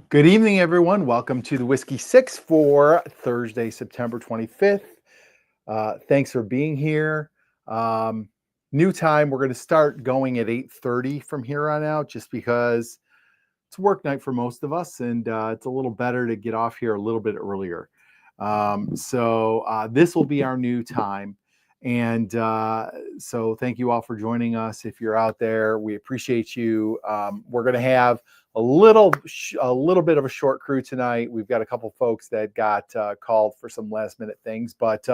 Good evening, everyone. Welcome to the Whiskey Six for Thursday, September 25th. Thanks for being here. New time. We're going to start going at 8:30 from here on out, just because it's work night for most of us, and it's a little better to get off here a little bit earlier. So this will be our new time. And so thank you all for joining us. If you're out there, we appreciate you. We're going to have a little bit of a short crew tonight. We've got a couple folks that got called for some last minute things. But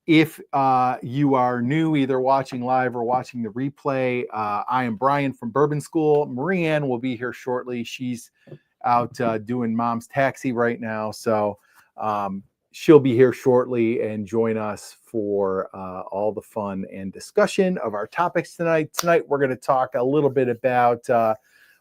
if you are new, either watching live or watching the replay, I am Brian from Bourbon School. Marianne will be here shortly. She's out doing mom's taxi right now. So she'll be here shortly and join us for all the fun and discussion of our topics tonight. Tonight, we're going to talk a little bit about,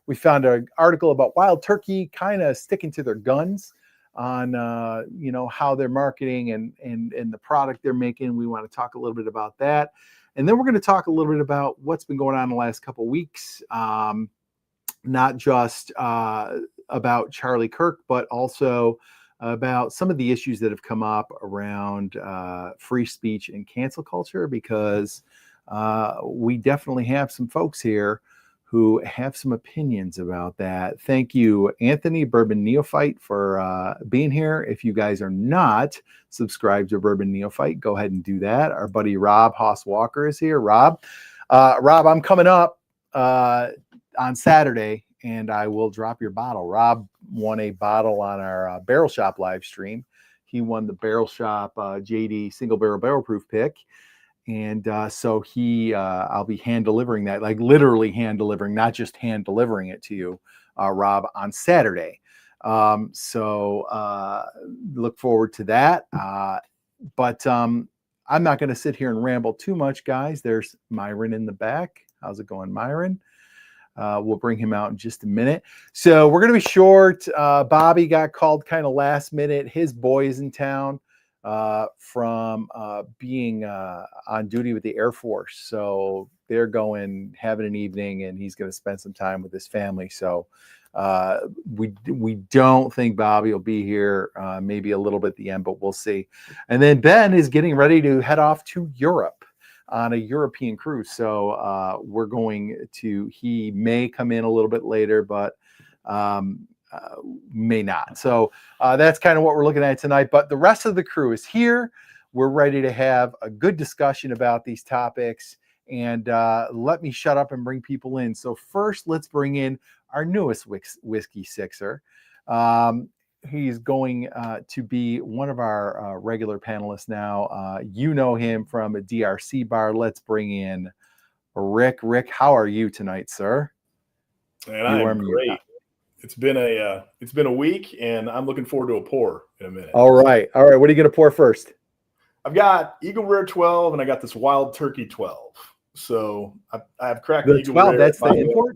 we found an article about Wild Turkey kind of sticking to their guns on, how they're marketing and the product they're making. We want to talk a little bit about that. And then we're going to talk a little bit about what's been going on the last couple of weeks, not just about Charlie Kirk, but also about some of the issues that have come up around free speech and cancel culture, because we definitely have some folks here who have some opinions about that. Thank you, Anthony, Bourbon Neophyte, for being here. If you guys are not subscribed to Bourbon Neophyte, go ahead and do that. Our buddy Rob Haas Walker is here. Rob, I'm coming up on Saturday, and I will drop your bottle. Rob won a bottle on our Barrel Shop live stream. He won the Barrel Shop JD single barrel proof pick. And so I'll be hand delivering that, like literally hand delivering, not just hand delivering it to you, Rob, on Saturday. So look forward to that. But I'm not going to sit here and ramble too much, guys. There's Myron in the back. How's it going, Myron? We'll bring him out in just a minute. So we're going to be short. Bobby got called kind of last minute. His boy is in town from being on duty with the Air Force. So they're going, having an evening, and he's going to spend some time with his family. So we don't think Bobby will be here, maybe a little bit at the end, but we'll see. And then Ben is getting ready to head off to Europe on a European cruise. So we're going to, he may come in a little bit later, but may not. So that's kind of what we're looking at tonight. But the rest of the crew is here. We're ready to have a good discussion about these topics. And let me shut up and bring people in. So first, let's bring in our newest Whiskey Sixer. He's going to be one of our regular panelists now. You know him from a DRC bar. Let's bring in Rick. Rick, how are you tonight, sir? And I'm great. It's been a week, and I'm looking forward to a pour in a minute. All right. What are you going to pour first? I've got Eagle Rare 12, and I got this Wild Turkey 12. So I've cracked the Eagle 12. Rare. That's the import?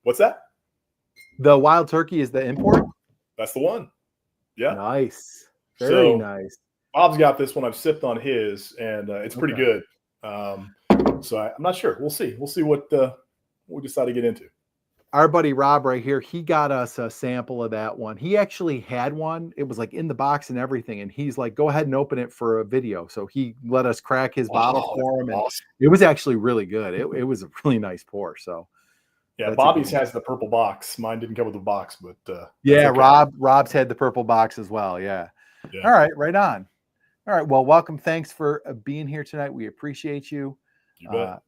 What's that? The Wild Turkey is the import? That's the one. Yeah. Nice. Very nice. Bob's got this one. I've sipped on his, and it's pretty good. So I'm not sure. We'll see. We'll see what we decide to get into. Our buddy Rob right here, he got us a sample of that one. He actually had one. It was like in the box and everything. And he's like, go ahead and open it for a video. So he let us crack his bottle for him. And awesome. It was actually really good. It was a really nice pour. So yeah, Bobby's has the purple box. Mine didn't come with the box, but yeah, okay. Rob's had the purple box as well. Yeah. All right, right on. All right. Well, welcome. Thanks for being here tonight. We appreciate you. You bet.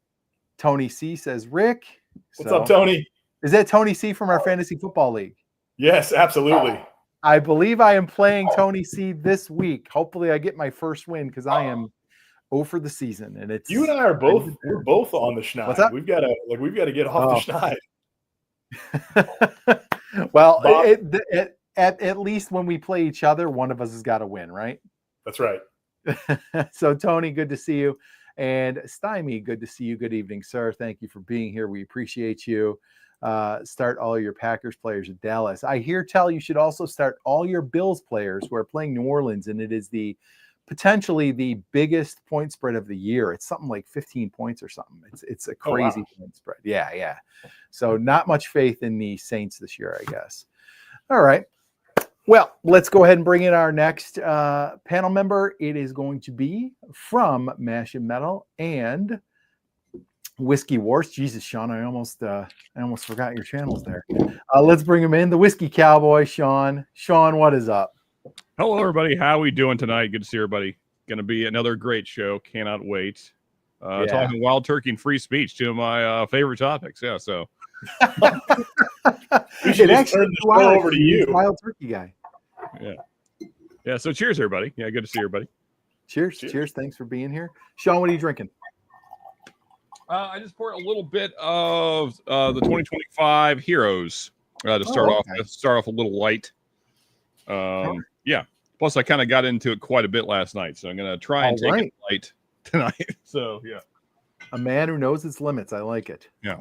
Tony C says, Rick. What's up, Tony? Is that Tony C from our fantasy football league? Yes, absolutely. I believe I am playing Tony C this week. Hopefully I get my first win, because I am 0 for the season. And it's you and I are both we're both on the schneid. What's up? We've got to get off the schneid. Well, at least when we play each other, one of us has got to win, right? That's right. So Tony, good to see you. And Stymie, good to see you. Good evening, sir. Thank you for being here. We appreciate you. Start all your Packers players at Dallas. I hear tell you should also start all your Bills players who are playing New Orleans, and it is potentially the biggest point spread of the year. It's something like 15 points or something. It's a crazy point spread. Yeah. So not much faith in the Saints this year, I guess. All right. Well, let's go ahead and bring in our next panel member. It is going to be from Mash and Metal and Whiskey Wars. Jesus, Sean, I almost forgot your channels there. Let's bring him in. The Whiskey Cowboy, Sean. Sean, what is up? Hello, everybody. How are we doing tonight? Good to see everybody. Going to be another great show. Cannot wait. Talking wild turkey and free speech, two of my favorite topics. Yeah, so. We should just turn the show over to you. Wild turkey guy. Yeah, so cheers, everybody. Yeah, good to see everybody. Cheers. Thanks for being here. Sean, what are you drinking? I just poured a little bit of the 2025 Heroes to start off. Start off a little light. Yeah. Plus, I kind of got into it quite a bit last night, so I'm going to try and take it light tonight. So, yeah. A man who knows its limits. I like it. Yeah.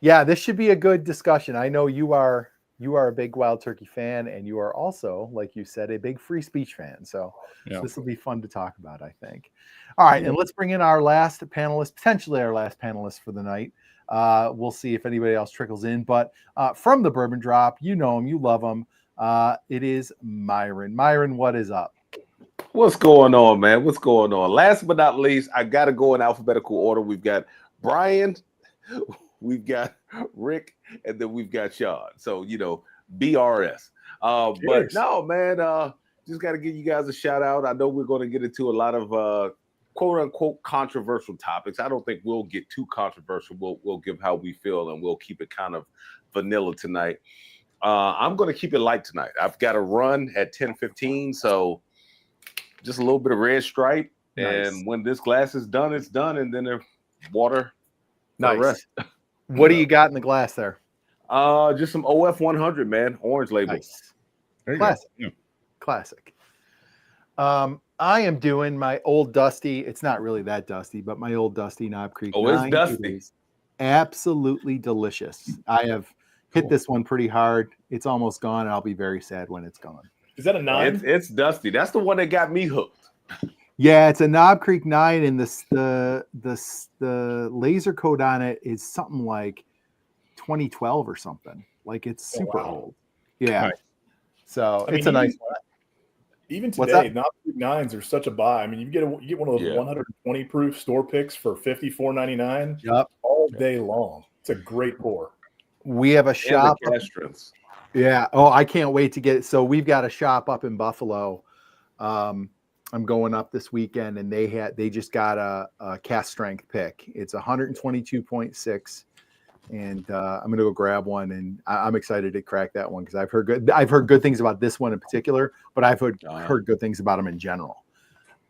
Yeah, this should be a good discussion. I know you are a big wild turkey fan, and you are also, like you said, a big free speech fan. So this will be fun to talk about, I think. All right, and let's bring in our last panelist, potentially our last panelist for the night. We'll see if anybody else trickles in. But from the Bourbon Drop, you know him, you love him. It is Myron. Myron, what is up? What's going on, man? What's going on? Last but not least, I got to go in alphabetical order. We've got Brian, we've got Rick, and then we've got Sean. So, BRS. But no, man, just got to give you guys a shout out. I know we're going to get into a lot of quote unquote controversial topics. I don't think we'll get too controversial. We'll give how we feel, and we'll keep it kind of vanilla tonight. I'm going to keep it light tonight. I've got a run at 10:15, so just a little bit of red stripe. Nice. And when this glass is done, it's done, and then there's water. Nice. The rest. What do you got in the glass there? Just some OF 100, man. Orange label. Nice. Classic. Yeah. Classic. I am doing my old dusty. It's not really that dusty, but my old dusty Knob Creek. Oh, it's dusty. Absolutely delicious. I have hit this one pretty hard. It's almost gone, and I'll be very sad when it's gone. Is that a 9? It's dusty. That's the one that got me hooked. Yeah, it's a Knob Creek 9, and the laser code on it is something like 2012 or something. Like it's super old. Yeah. Right. So it's a nice one. Even today, Knob Creek 9s are such a buy. I mean, you get one of those 120 proof store picks for $54.99 all day long. It's a great pour. We have a shop. Yeah. Oh, I can't wait to get it. So we've got a shop up in Buffalo. I'm going up this weekend, and they just got a cast strength pick. It's 122.6, and I'm gonna go grab one, and I'm excited to crack that one because I've heard good things about this one in particular, but I've heard good things about them in general.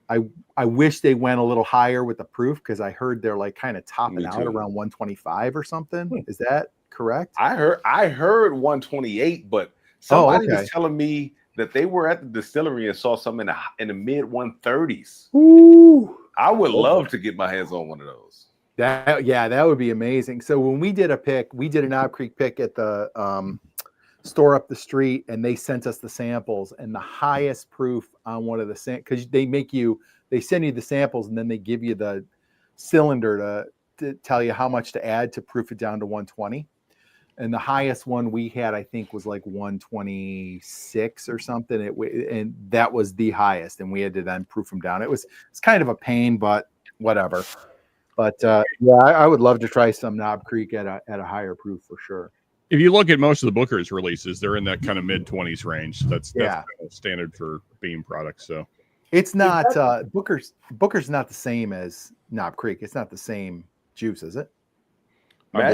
I wish they went a little higher with the proof because I heard they're like kind of topping out around 125 or something. Is that correct? I heard 128, but somebody was telling me that they were at the distillery and saw something in the mid 130s. Ooh. I would love to get my hands on one of those. That would be amazing. So when we did a Knob Creek pick at the store up the street, and they sent us the samples, and the highest proof on one of the because they send you the samples, and then they give you the cylinder to tell you how much to add to proof it down to 120. And the highest one we had, I think, was like 126 or something. And that was the highest, and we had to then proof them down. It's kind of a pain, but whatever. But I would love to try some Knob Creek at a higher proof for sure. If you look at most of the Booker's releases, they're in that kind of mid-20s range. That's kind of standard for beam products. So it's not Booker's not the same as Knob Creek. It's not the same juice, is it? I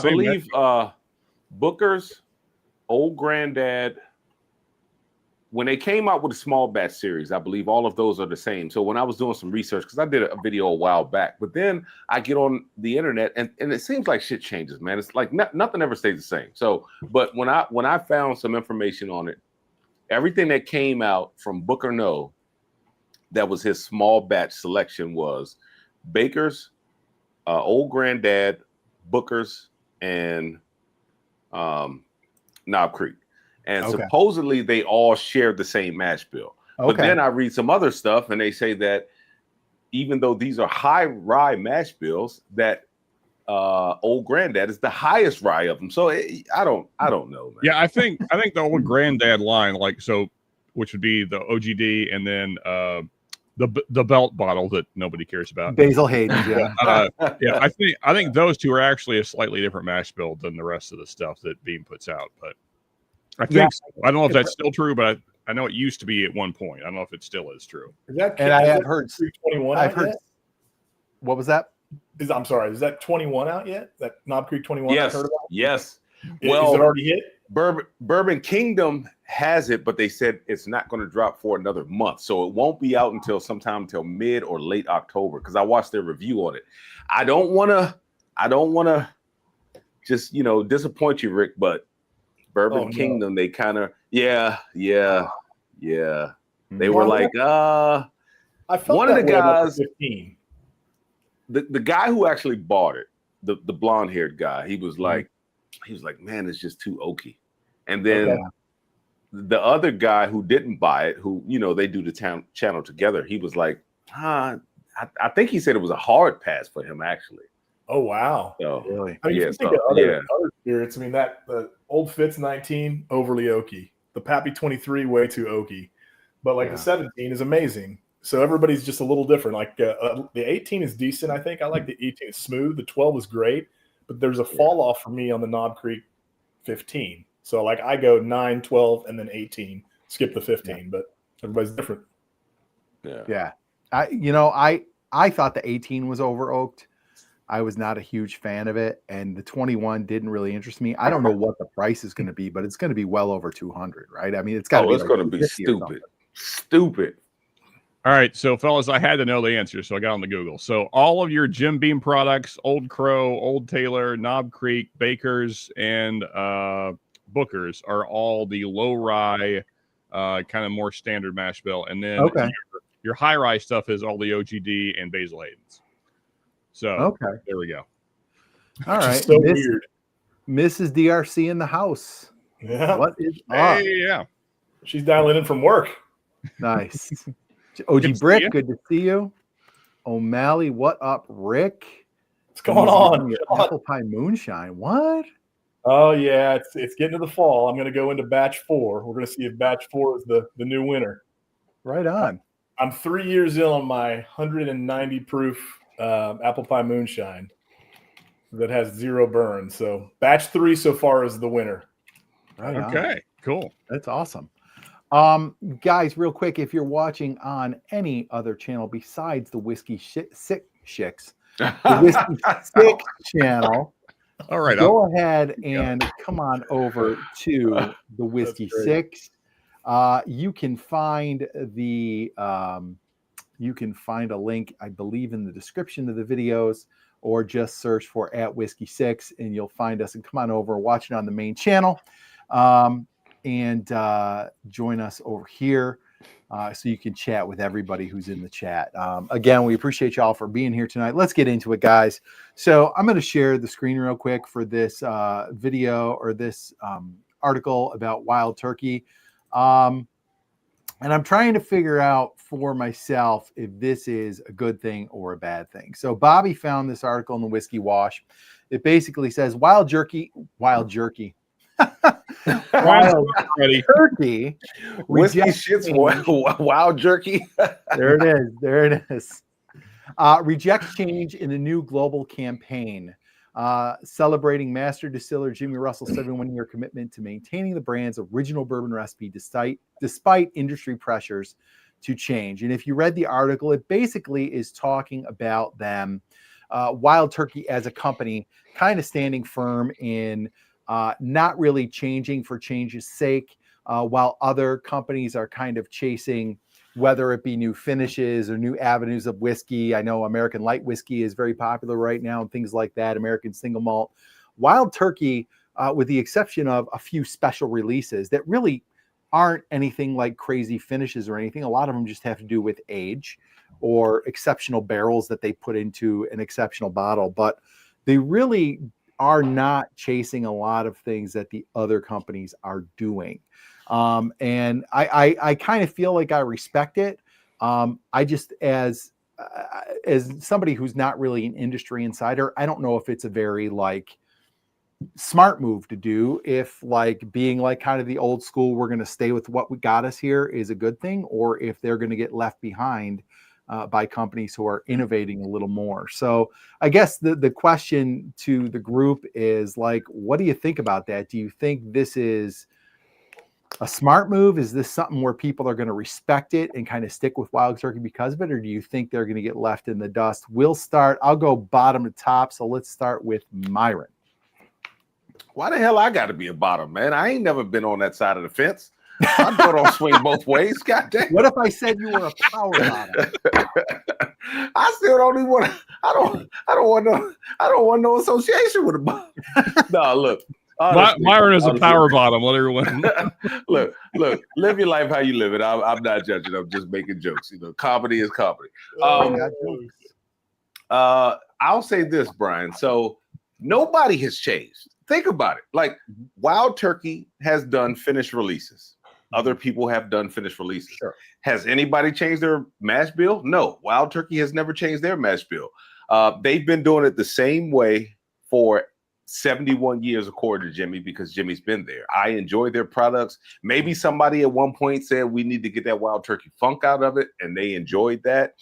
believe Booker's, Old Granddad, when they came out with the small batch series, I believe all of those are the same. So when I was doing some research, because I did a video a while back, but then I get on the internet and it seems like shit changes, man. It's like nothing ever stays the same. So, but when I found some information on it, everything that came out from Booker No, that was his small batch selection, was Baker's, Old Granddad, Booker's, and Knob Creek. And supposedly they all shared the same mash bill. But then I read some other stuff, and they say that even though these are high rye mash bills, that Old Granddad is the highest rye of them. So I don't know, man. Yeah, I think the Old Granddad line, like, so, which would be the OGD and then the belt bottle that nobody cares about. Basil Hayden's, yeah. Yeah, I think those two are actually a slightly different mash bill than the rest of the stuff that Beam puts out. But I think I don't know if that's still true, but I know it used to be at one point. I don't know if it still is true. I have heard 21. I've heard. What was that? I'm sorry. Is that 21 out yet? That Knob Creek 21? Yes. I heard about? Yes. Well, is it already hit? Bourbon Kingdom has it, but they said it's not going to drop for another month, so it won't be out until mid or late October. Because I watched their review on it. I don't want to just disappoint you, Rick, but Bourbon Kingdom, they kind of yeah. They were like I felt one of the guys. 15. The guy who actually bought it, the blonde haired guy, he was like, man, it's just too oaky. And then the other guy who didn't buy it, who they do the channel together, he was like, I think he said it was a hard pass for him actually. Oh wow! So, really? I mean, if you think of other spirits, I mean the Old Fitz 19 overly oaky, the Pappy 23 way too oaky, but like the 17 is amazing. So everybody's just a little different. Like the 18 is decent, I think. I like the 18. It's smooth. The 12 is great, but there's a fall off for me on the Knob Creek 15. So like I go 9, 12, and then 18. Skip the 15, but everybody's different. Yeah. I thought the 18 was over oaked. I was not a huge fan of it, and the 21 didn't really interest me. I don't know what the price is going to be, but it's going to be well over 200, right? I mean, it's got to be. It's going to be stupid. All right, so fellas, I had to know the answer, so I got on the Google. So all of your Jim Beam products, Old Crow, Old Taylor, Knob Creek, Bakers, and Bookers are all the low rye, kind of more standard mash bill, and then your high rye stuff is all the OGD and Basil Hayden's. So there we go. All right, so weird. Mrs. DRC in the house. Yeah. What is up? Hey, yeah. She's dialing in from work. Nice. OG Brick, good to see you. O'Malley, what up, Rick? What's going on? Apple pie moonshine. What? Oh yeah, it's getting to the fall. I'm going to go into batch 4. We're going to see if batch 4 is the new winner. Right on. I'm 3 years in on my 190 proof apple pie moonshine that has 0 burn. So batch 3 so far is the winner. Right okay, on. Cool. That's awesome. Guys, real quick, if you're watching on any other channel besides the Whiskey Sick Chicks, the Whiskey Sick channel, all right, go ahead and come on over to the Whiskey Six. You can find a link, I believe, in the description of the videos, or just search for @Whiskey6 and you'll find us. And come on over, watch it on the main channel, and join us over here so you can chat with everybody who's in the chat. Again, we appreciate y'all for being here tonight. Let's get into it, guys. So I'm going to share the screen real quick for this video or this article about wild turkey. And I'm trying to figure out for myself if this is a good thing or a bad thing. So Bobby found this article in the Whiskey Wash. It basically says wild turkey. Wild turkey. Whiskey shits wild jerky. There it is. Rejects change in a new global campaign. Celebrating master distiller Jimmy Russell's 71-year commitment to maintaining the brand's original bourbon recipe despite industry pressures to change. And if you read the article, it basically is talking about them, Wild Turkey as a company, kind of standing firm in not really changing for change's sake, while other companies are kind of chasing, whether it be new finishes or new avenues of whiskey. I know American light whiskey is very popular right now and things like that, American single malt. Wild Turkey, with the exception of a few special releases that really aren't anything like crazy finishes or anything. A lot of them just have to do with age or exceptional barrels that they put into an exceptional bottle. But they really are not chasing a lot of things that the other companies are doing. And I kind of feel like I respect it. I just, as as somebody who's not really an industry insider, I don't know if it's a very like smart move to do, if like being like kind of the old school, we're going to stay with what we got us here is a good thing, or if they're going to get left behind by companies who are innovating a little more. So I guess the question to the group is like, what do you think about that? Do you think this is a smart move? Is this something where people are going to respect it and kind of stick with Wild Turkey because of it? Or do you think they're going to get left in the dust? I'll go bottom to top. So let's start with Myron. Why the hell I got to be a bottom, man? I ain't never been on that side of the fence. I don't swing both ways. God damn. What if I said you were a power bottom? I still don't even want. I don't want no association with a bottom. No, look. Honestly, Myron is a power bottom. Let everyone look. Live your life how you live it. I'm not judging. I'm just making jokes. You know, comedy is comedy. I'll say this, Brian. So nobody has changed. Think about it. Like Wild Turkey has done finished releases. Other people have done finished releases. Sure. Has anybody changed their mash bill? No. Wild Turkey has never changed their mash bill. They've been doing it the same way for 71 years, according to Jimmy, because Jimmy's been there. I enjoy their products. Maybe somebody at one point said we need to get that Wild Turkey funk out of it, and they enjoyed that.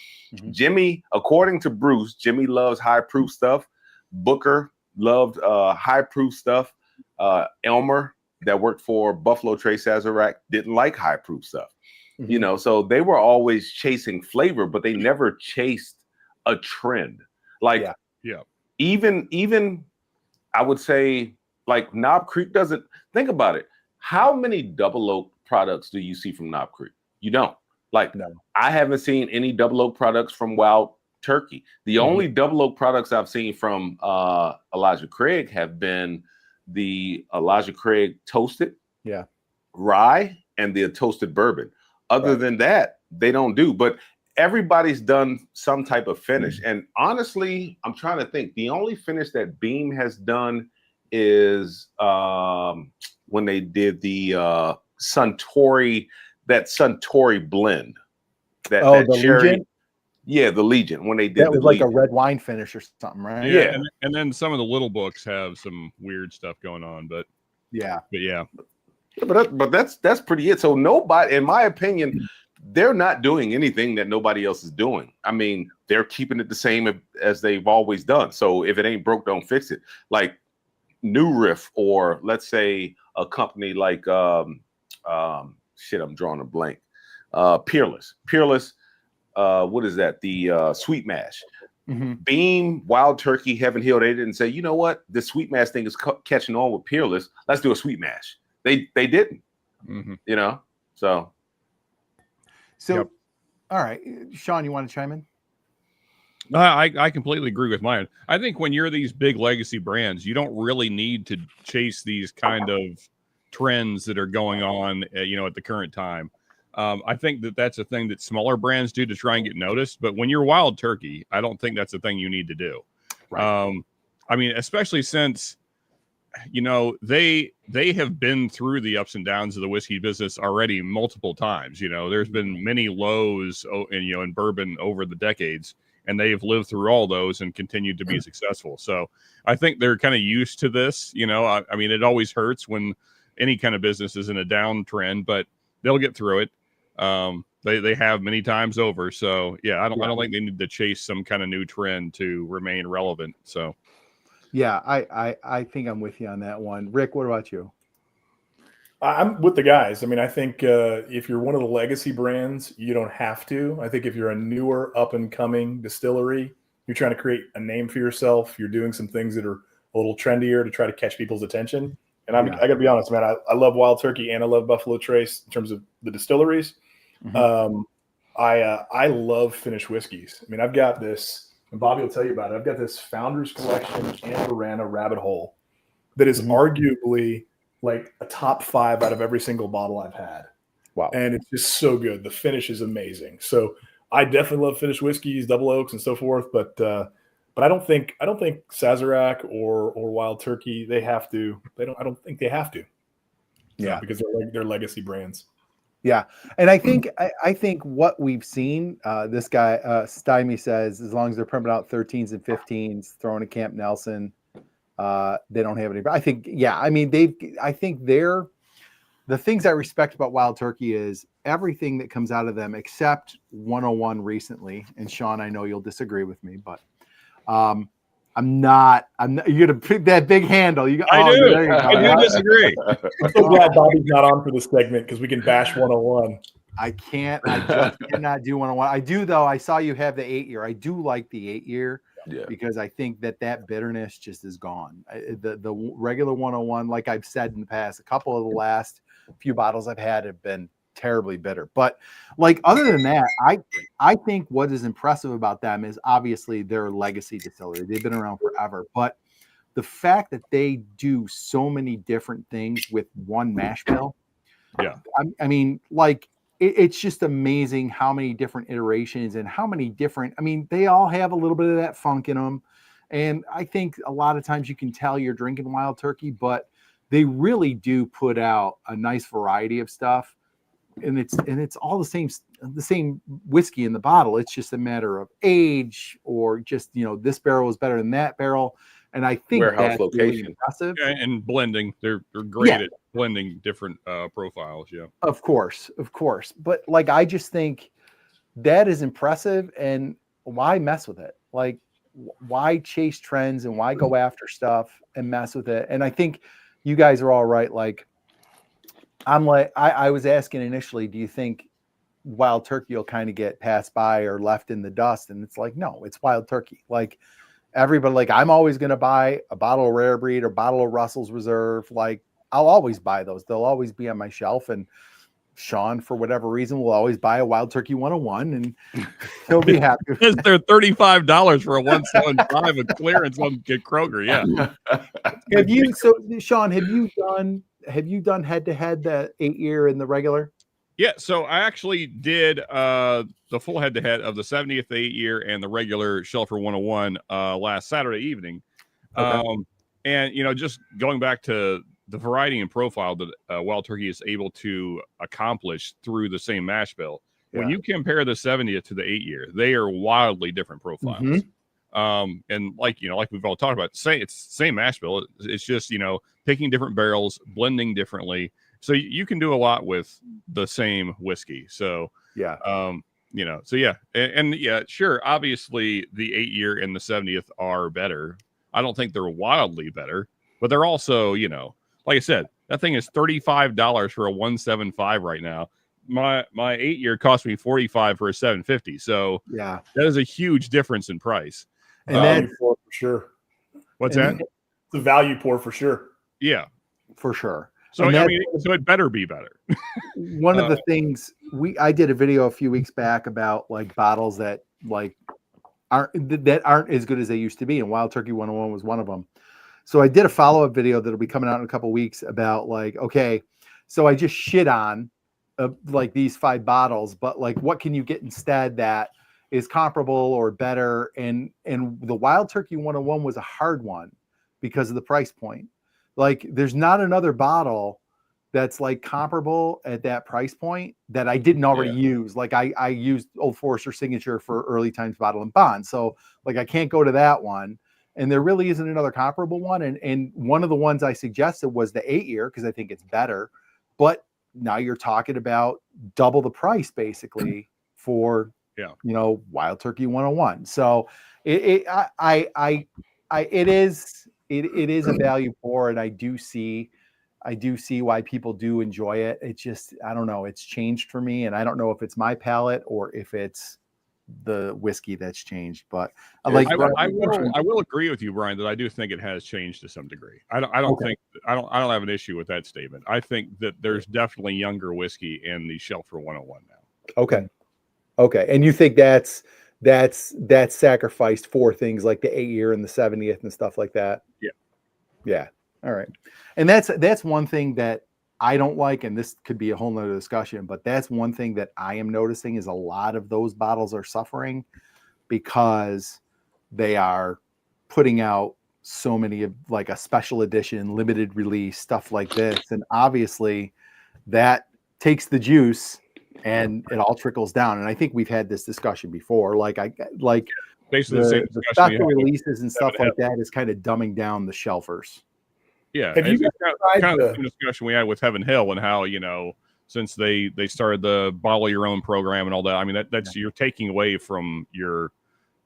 Jimmy, according to Bruce, Jimmy loves high proof stuff. Booker loved high proof stuff. Elmer, that worked for Buffalo Trace Sazerac, didn't like high proof stuff. You know, so they were always chasing flavor, but they never chased a trend. Like, even I would say, like Knob Creek doesn't. Think about it. How many double oak products do you see from Knob Creek? You don't. Like, no. I haven't seen any double oak products from Wild Turkey. The only double oak products I've seen from Elijah Craig have been the Elijah Craig toasted rye and the toasted bourbon. Other than that, they don't do. But everybody's done some type of finish. And honestly, I'm trying to think. The only finish that Beam has done is when they did the Suntory blend. That the cherry. Legion? Yeah, the Legion. When they did that was like a red wine finish or something, right? Yeah. And then some of the little books have some weird stuff going on, but yeah. But that's pretty it. So nobody, in my opinion, they're not doing anything that nobody else is doing. I mean, they're keeping it the same as they've always done. So if it ain't broke, don't fix it. Like New Riff, or let's say a company like I'm drawing a blank. Peerless. What is that? The Sweet Mash. Beam, Wild Turkey, Heaven Hill. They didn't say, you know what, this Sweet Mash thing is catching on with Peerless. Let's do a Sweet Mash. They didn't. You know. So all right, Sean, you want to chime in? I completely agree with mine. I think when you're these big legacy brands, you don't really need to chase these kind of trends that are going on, at the current time. I think that's a thing that smaller brands do to try and get noticed. But when you're Wild Turkey, I don't think that's the thing you need to do. Right. I mean, especially since, they have been through the ups and downs of the whiskey business already multiple times. There's been many lows, in bourbon over the decades, and they've lived through all those and continued to be successful. So I think they're kind of used to this. I mean, it always hurts when any kind of business is in a downtrend, but they'll get through it. They have many times over. So I don't think they need to chase some kind of new trend to remain relevant. So I think I'm with you on that one. Rick, what about you? I'm with the guys. I mean, I think if you're one of the legacy brands, you don't have to. I think if you're a newer, up and coming distillery, you're trying to create a name for yourself. You're doing some things that are a little trendier to try to catch people's attention. And I got to be honest, man, I love Wild Turkey and I love Buffalo Trace in terms of the distilleries. I love finished whiskeys. I mean, I've got this, and Bobby will tell you about it. I've got this Founders Collection and Verana Rabbit Hole that is arguably like a top 5 out of every single bottle I've had. Wow. And it's just so good. The finish is amazing. So I definitely love finished whiskeys, double oaks and so forth. But I don't think Sazerac or Wild Turkey, they have to. I don't think they have to. Because they're legacy brands. Yeah, and I think what we've seen, this guy Stymie says, as long as they're pumping out 13s and 15s, throwing a Camp Nelson, they don't have any. I think, yeah, I mean I think they're the things I respect about Wild Turkey is everything that comes out of them except 101 recently. And Sean, I know you'll disagree with me, but I'm not. You're gonna pick that big handle. I do. There you go. I do disagree. I'm so glad Bobby's not on for this segment because we can bash 101. I can't. I just cannot do 101. I do though. I saw you have the 8-year. I do like the 8-year because I think that bitterness just is gone. The regular 101, like I've said in the past, a couple of the last few bottles I've had have been terribly bitter. But like other than that, I think what is impressive about them is obviously their legacy distillery. They've been around forever, but the fact that they do so many different things with one mash bill. Yeah. I mean, like it's just amazing how many different iterations and how many different, I mean, they all have a little bit of that funk in them. And I think a lot of times you can tell you're drinking Wild Turkey, but they really do put out a nice variety of stuff. And it's all the same whiskey in the bottle. It's just a matter of age or just, this barrel is better than that barrel. And I think warehouse location, really impressive. Yeah, and blending. They're great at blending different profiles. Yeah, of course. But like, I just think that is impressive. And why mess with it? Like, why chase trends and why go after stuff and mess with it? And I think you guys are all right. Like, I'm like, I was asking initially, do you think Wild Turkey will kind of get passed by or left in the dust? And it's like, no, it's Wild Turkey. Like everybody, like I'm always going to buy a bottle of Rare Breed or bottle of Russell's Reserve. Like I'll always buy those. They'll always be on my shelf. And Sean, for whatever reason, will always buy a Wild Turkey 101 and he'll be happy. Because they're $35 for a 175 of clearance on Kroger. Yeah. Sean, have you done head to head the 8-year and the regular? Yeah, so I actually did the full head to head of the 70th, the 8-year, and the regular Shelfer 101 last Saturday evening. Okay. And just going back to the variety and profile that Wild Turkey is able to accomplish through the same mash bill. Yeah. When you compare the 70th to the 8-year, they are wildly different profiles. Mm-hmm. And like we've all talked about, it's same mash bill. It's just, picking different barrels, blending differently. So you can do a lot with the same whiskey. So, yeah. And yeah, sure. Obviously the 8-year and the 70th are better. I don't think they're wildly better, but they're also, like I said, that thing is $35 for a 175 right now. My 8-year cost me $45 for a 750. So yeah, that is a huge difference in price. And value pour for sure. What's that? It's a value pour for sure. Yeah, for sure. So so it better be better. One of the things I did a video a few weeks back about like bottles that like aren't as good as they used to be, and Wild Turkey 101 was one of them. So I did a follow-up video that'll be coming out in a couple of weeks about like, okay, so I just shit on like these 5 bottles, but like what can you get instead that is comparable or better? And the Wild Turkey 101 was a hard one because of the price point. Like there's not another bottle that's like comparable at that price point that I didn't already use. Like I used Old Forester Signature for Early Times Bottle and Bond. So like I can't go to that one. And there really isn't another comparable one. And one of the ones I suggested was the 8-year because I think it's better. But now you're talking about double the price basically for Wild Turkey 101. So it is a value pour, and I do see why people do enjoy it. It's just, I don't know, it's changed for me, and I don't know if it's my palate or if it's the whiskey that's changed. But I will agree with you, Brian, that I do think it has changed to some degree. I don't have an issue with that statement. I think that there's definitely younger whiskey in the Shelfer 101 now. Okay. And you think that's sacrificed for things like the 8-year and the 70th and stuff like that? Yeah. All right. And that's one thing that I don't like, and this could be a whole nother discussion, but that's one thing that I am noticing is a lot of those bottles are suffering because they are putting out so many of like a special edition, limited release, stuff like this. And obviously that takes the juice and it all trickles down. And I think we've had this discussion before. Like basically the same the discussion we special had with releases and stuff Heaven like that is kind of dumbing down the shelfers. Yeah, Have you it's guys kind tried of the discussion we had with Heaven Hill and how, you know, since they started the bottle your own program and all that. I mean, that's you're taking away from your,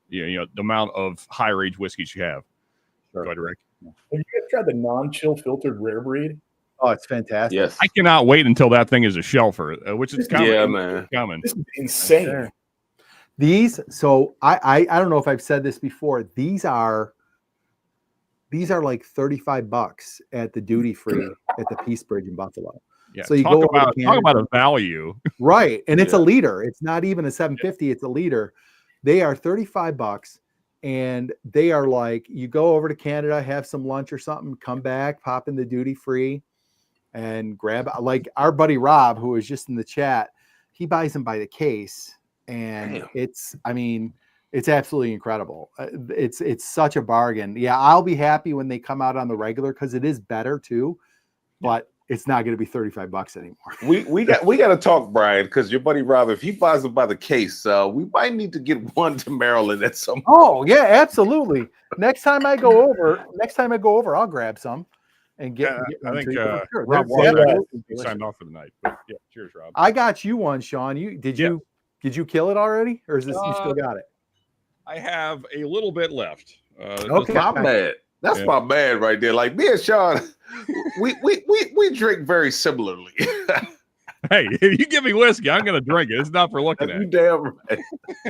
you know, the amount of higher age whiskeys you have. Sure. Go ahead, Rick. Have you guys tried the non-chill filtered rare breed? Oh, it's fantastic. Yes. I cannot wait until that thing is a shelfer, which is coming. Yeah, man. It's coming. This is insane. Sure. These, so I don't know if I've said this before. These are like $35 at the duty free at the Peace Bridge in Buffalo. Yeah. So you talk go over about to talk Canada. about a value. Right. And it's a Yeah. liter. It's not even a 750, it's a liter. They are $35 and they are like, you go over to Canada, have some lunch or something, come back, pop in the duty free and grab, like our buddy Rob, who was just in the chat, he buys them by the case. And Damn. it's absolutely incredible. It's such a bargain. Yeah. I'll be happy when they come out on the regular, because it is better too, but it's not going to be $35 anymore. We got to talk, Brian, because your buddy Rob, if he buys them by the case, we might need to get one to Maryland at some point. Oh yeah, absolutely. Next time I go over, I'll grab some and get. I one think to you for sure. Rob They're Walker absolutely he delicious. signed off for the night. But yeah, cheers, Rob. I got you one, Sean. Did Yeah. you kill it already, or is this you still got it? I have a little bit left. Okay. My man. That's my man right there. Like me and Sean, we drink very similarly. Hey, if you give me whiskey, I'm going to drink it. It's not for looking You at. damn right.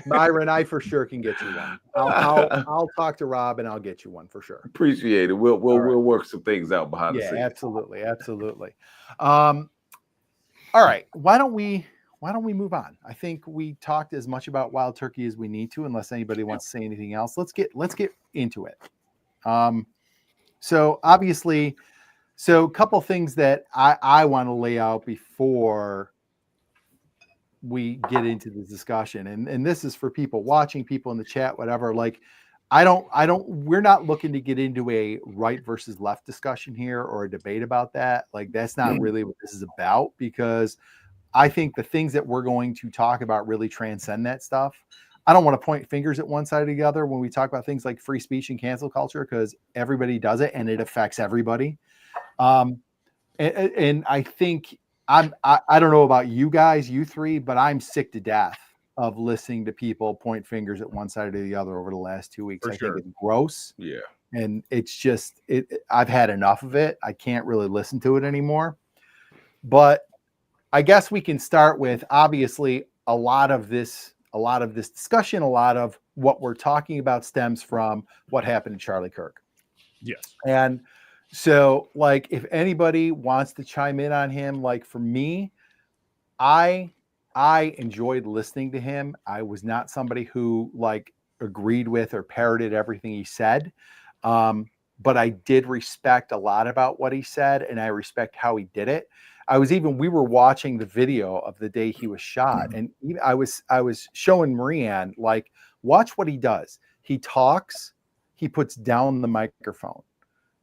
Byron, I for sure can get you one. I'll talk to Rob and I'll get you one for sure. Appreciate it. We'll right. work some things out behind the Yeah, scenes. absolutely. All right. Why don't we move on? I think we talked as much about Wild Turkey as we need to, unless anybody wants to say anything else. Let's get into it. So obviously, a couple things that I want to lay out before we get into the discussion, and this is for people watching, people in the chat, whatever. Like, we're not looking to get into a right versus left discussion here or a debate about that. Like, that's not really what this is about, because I think the things that we're going to talk about really transcend that stuff. I don't want to point fingers at one side or the other when we talk about things like free speech and cancel culture, because everybody does it and it affects everybody. And I think I don't know about you guys, you three, but I'm sick to death of listening to people point fingers at one side or the other over the last 2 weeks. For I sure. think it's gross. Yeah. And it's just, I've had enough of it. I can't really listen to it anymore. But I guess we can start with, obviously, a lot of this discussion, a lot of what we're talking about stems from what happened to Charlie Kirk. Yes. And so, like, if anybody wants to chime in on him, like, for me, I enjoyed listening to him. I was not somebody who, like, agreed with or parroted everything he said. But I did respect a lot about what he said, and I respect how he did it. We were watching the video of the day he was shot, and I was showing Marianne, like, watch what he does. He talks, he puts down the microphone,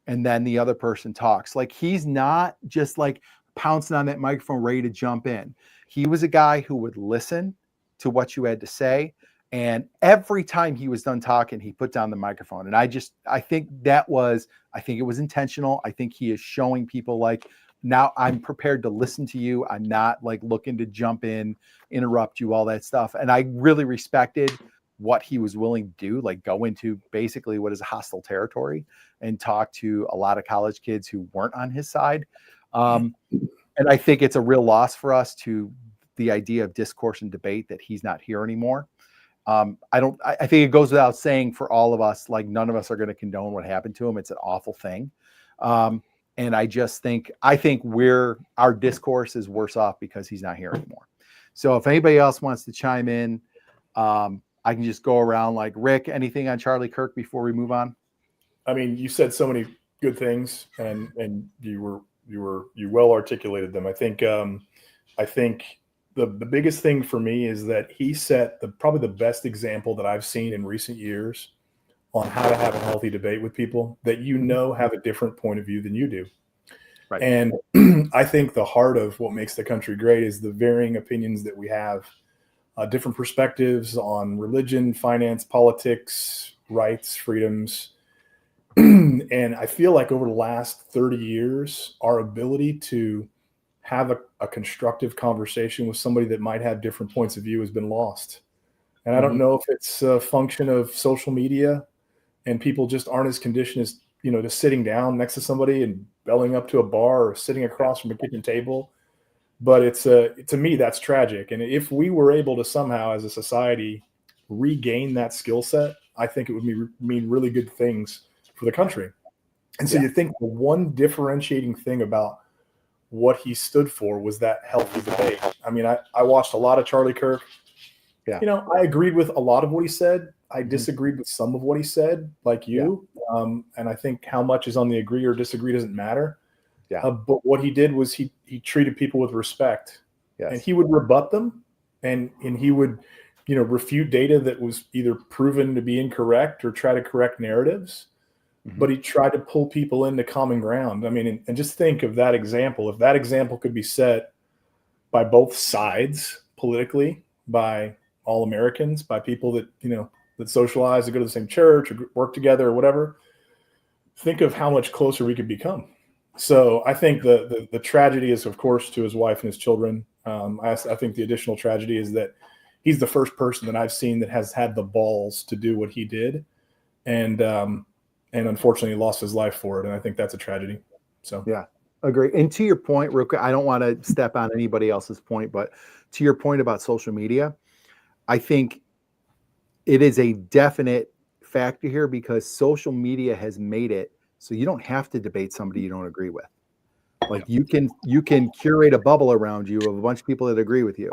and then the other person talks. Like, he's not just like pouncing on that microphone ready to jump in. He was a guy who would listen to what you had to say, and every time he was done talking, he put down the microphone. And I think it was intentional. I think he is showing people, like, now I'm prepared to listen to you. I'm not, like, looking to jump in, interrupt you, all that stuff. And I really respected what he was willing to do, like go into basically what is a hostile territory and talk to a lot of college kids who weren't on his side. And I think it's a real loss for us, to the idea of discourse and debate, that he's not here anymore. I think it goes without saying for all of us, like, none of us are going to condone what happened to him. It's an awful thing. And I think our discourse is worse off because he's not here anymore. So if anybody else wants to chime in, I can just go around. Like, Rick, anything on Charlie Kirk before we move on? I mean, you said so many good things, and you well articulated them. I think the biggest thing for me is that he set probably the best example that I've seen in recent years on how to have a healthy debate with people that have a different point of view than you do. Right. And I think the heart of what makes the country great is the varying opinions that we have, different perspectives on religion, finance, politics, rights, freedoms. And I feel like over the last 30 years, our ability to have a constructive conversation with somebody that might have different points of view has been lost. And I don't know if it's a function of social media and people just aren't as conditioned as, just sitting down next to somebody and belling up to a bar or sitting across from a kitchen table. But it's to me, that's tragic. And if we were able to somehow as a society regain that skill set, I think it would mean really good things for the country. And so you think the one differentiating thing about what he stood for was that healthy debate. I mean, I watched a lot of Charlie Kirk. Yeah. I agreed with a lot of what he said. I disagreed with some of what he said, like you. And I think how much is on the agree or disagree doesn't matter. Yeah. But what he did was he treated people with respect. Yes. And he would rebut them, and he would, refute data that was either proven to be incorrect or try to correct narratives. But he tried to pull people into common ground. I mean, and just think of that example. If that example could be set by both sides politically, by all Americans, by people that, that socialize, that go to the same church or work together or whatever, think of how much closer we could become. So I think the tragedy is, of course, to his wife and his children. I think the additional tragedy is that he's the first person that I've seen that has had the balls to do what he did. And unfortunately lost his life for it. And I think that's a tragedy. So yeah, agree. And to your point, real quick, I don't want to step on anybody else's point, but to your point about social media, I think it is a definite factor here because social media has made it so you don't have to debate somebody you don't agree with. Like you can curate a bubble around you of a bunch of people that agree with you.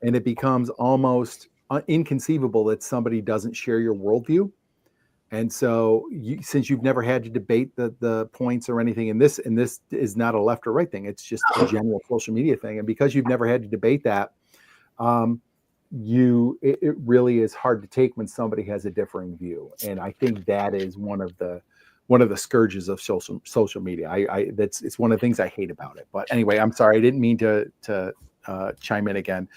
And it becomes almost inconceivable that somebody doesn't share your worldview. And so since you've never had to debate the points or anything, and this is not a left or right thing, it's just a general social media thing. And because you've never had to debate that, it really is hard to take when somebody has a differing view. And I think that is one of the scourges of social media. It's one of the things I hate about it. But anyway, I'm sorry, I didn't mean to chime in again.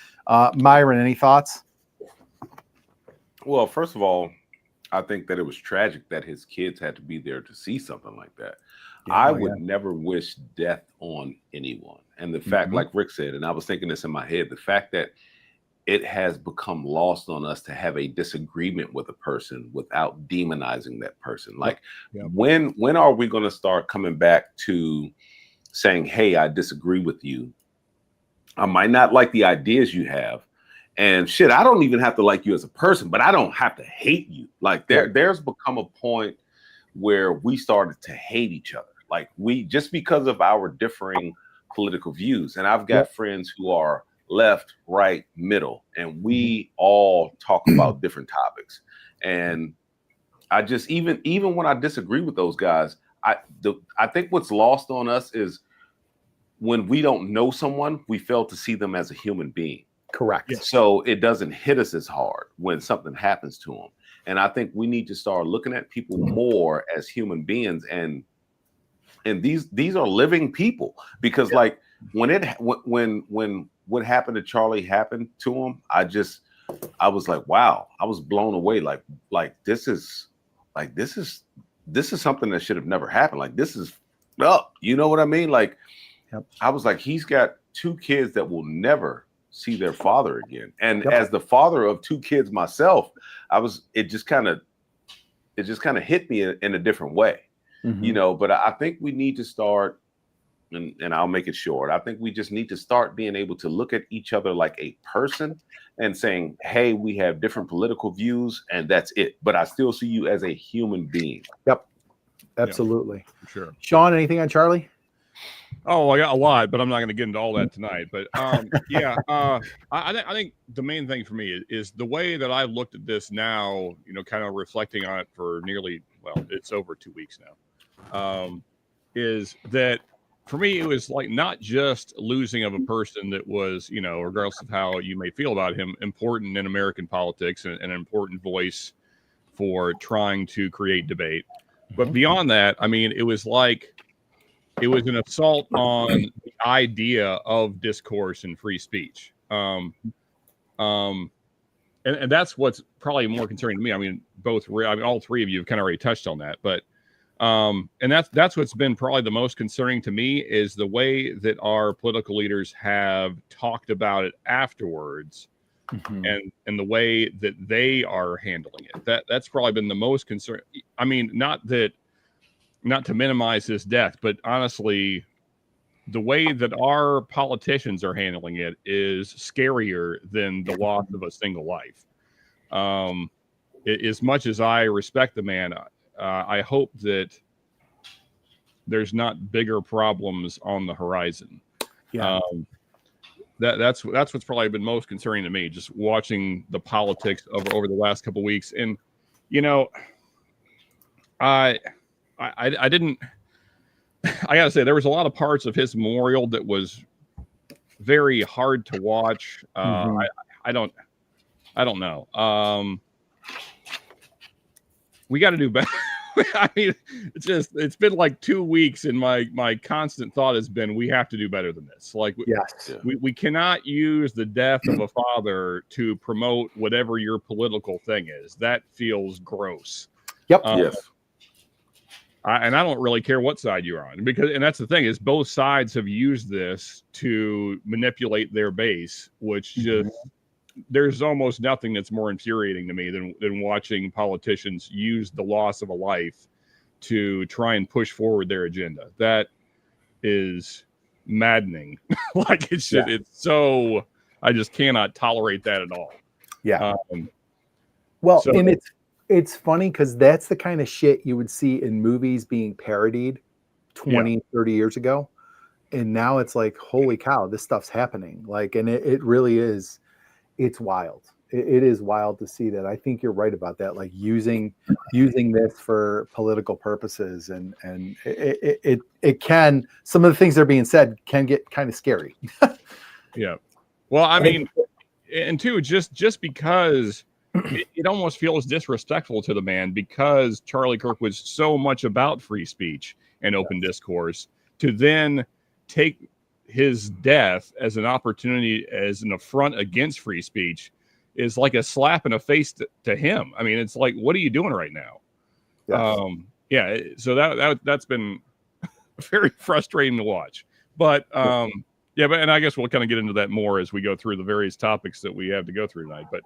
Myron, any thoughts? Well, first of all, I think that it was tragic that his kids had to be there to see something like that. I would never wish death on anyone. And the fact, like Rick said, and I was thinking this in my head, the fact that it has become lost on us to have a disagreement with a person without demonizing that person. Like, when are we going to start coming back to saying, hey, I disagree with you. I might not like the ideas you have. And shit, I don't even have to like you as a person, but I don't have to hate you. Like there's become a point where we started to hate each other. Like just because of our differing political views. And I've got friends who are left, right, middle, and we all talk about different topics. And I just, even when I disagree with those guys, I think what's lost on us is when we don't know someone, we fail to see them as a human being. Correct. So it doesn't hit us as hard when something happens to them. And I think we need to start looking at people more as human beings. And these are living people, because like when what happened to Charlie happened to him, I was like, wow, I was blown away. Like this is something that should have never happened. Like this is, you know what I mean? Like I was like, he's got 2 kids that will never see their father again. And as the father of 2 kids myself, it just kind of hit me in a different way, but I think we need to start, and I'll make it short. I think we just need to start being able to look at each other like a person and saying, hey, we have different political views and that's it. But I still see you as a human being. Yep. Absolutely. Sure. Sean, anything on Charlie? Oh, I got a lot, but I'm not going to get into all that tonight. But I think the main thing for me is the way that I looked at this now, kind of reflecting on it for it's over 2 weeks now, is that for me, it was like not just losing of a person that was, regardless of how you may feel about him, important in American politics and an important voice for trying to create debate. But beyond that, I mean, it was like it was an assault on the idea of discourse and free speech. And that's what's probably more concerning to me. I mean, all three of you have kind of already touched on that, but and that's what's been probably the most concerning to me is the way that our political leaders have talked about it afterwards, and the way that they are handling it. That's probably been the most concern. I mean, not to minimize this death, but honestly, the way that our politicians are handling it is scarier than the loss of a single life. As much as I respect the man, I hope that there's not bigger problems on the horizon. Yeah. That's what's probably been most concerning to me, just watching the politics over the last couple of weeks. And, you know, I didn't, I gotta say, there was a lot of parts of his memorial that was very hard to watch. I don't know. We got to do better. I mean, it's been like 2 weeks, and my constant thought has been we have to do better than this. Like, we cannot use the death of a father to promote whatever your political thing is. That feels gross. Yep. Yes. And I don't really care what side you're on, and that's the thing is both sides have used this to manipulate their base, which just there's almost nothing that's more infuriating to me than watching politicians use the loss of a life to try and push forward their agenda. That is maddening. Like it's so I just cannot tolerate that at all. Yeah. And it's funny because that's the kind of shit you would see in movies being parodied 20, 30 years ago. And now it's like, holy cow, this stuff's happening. Like, and it really is. It's wild. It is wild to see that. I think you're right about that. Like using this for political purposes, and it can, some of the things that are being said can get kind of scary. Yeah. Well, I mean, and two, just because it almost feels disrespectful to the man, because Charlie Kirk was so much about free speech and open discourse, to then take his death as an opportunity, as an affront against free speech, is like a slap in the face to him. I mean, it's like, what are you doing right now? Yes. So that's been very frustrating to watch. But and I guess we'll kind of get into that more as we go through the various topics that we have to go through tonight. But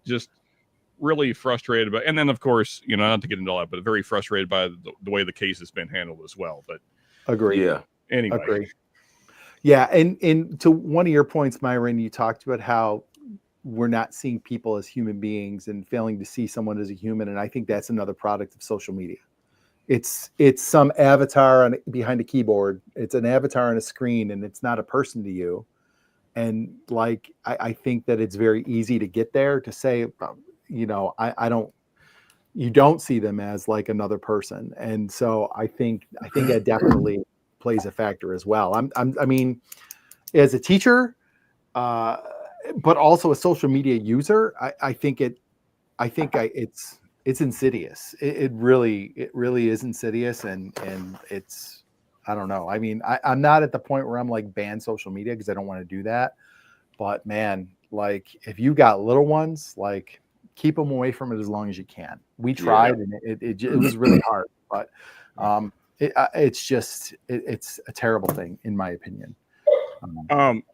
just really frustrated about, and then of course, not to get into all that, but very frustrated by the way the case has been handled as well. But agree. Yeah. Anyway. Agree. Yeah, and to one of your points, Myron, you talked about how we're not seeing people as human beings and failing to see someone as a human, and I think that's another product of social media. It's some avatar behind a keyboard. It's an avatar on a screen, and it's not a person to you. And like, I think that it's very easy to get there, to say, you don't see them as like another person. And so I think that definitely plays a factor as well. I mean, as a teacher, but also a social media user, I think it's insidious. It really is insidious, and it's, I don't know. I mean, I'm not at the point where I'm like ban social media, because I don't want to do that. But man, like if you got little ones, like keep them away from it as long as you can. We tried, and it was really hard, but it's a terrible thing in my opinion.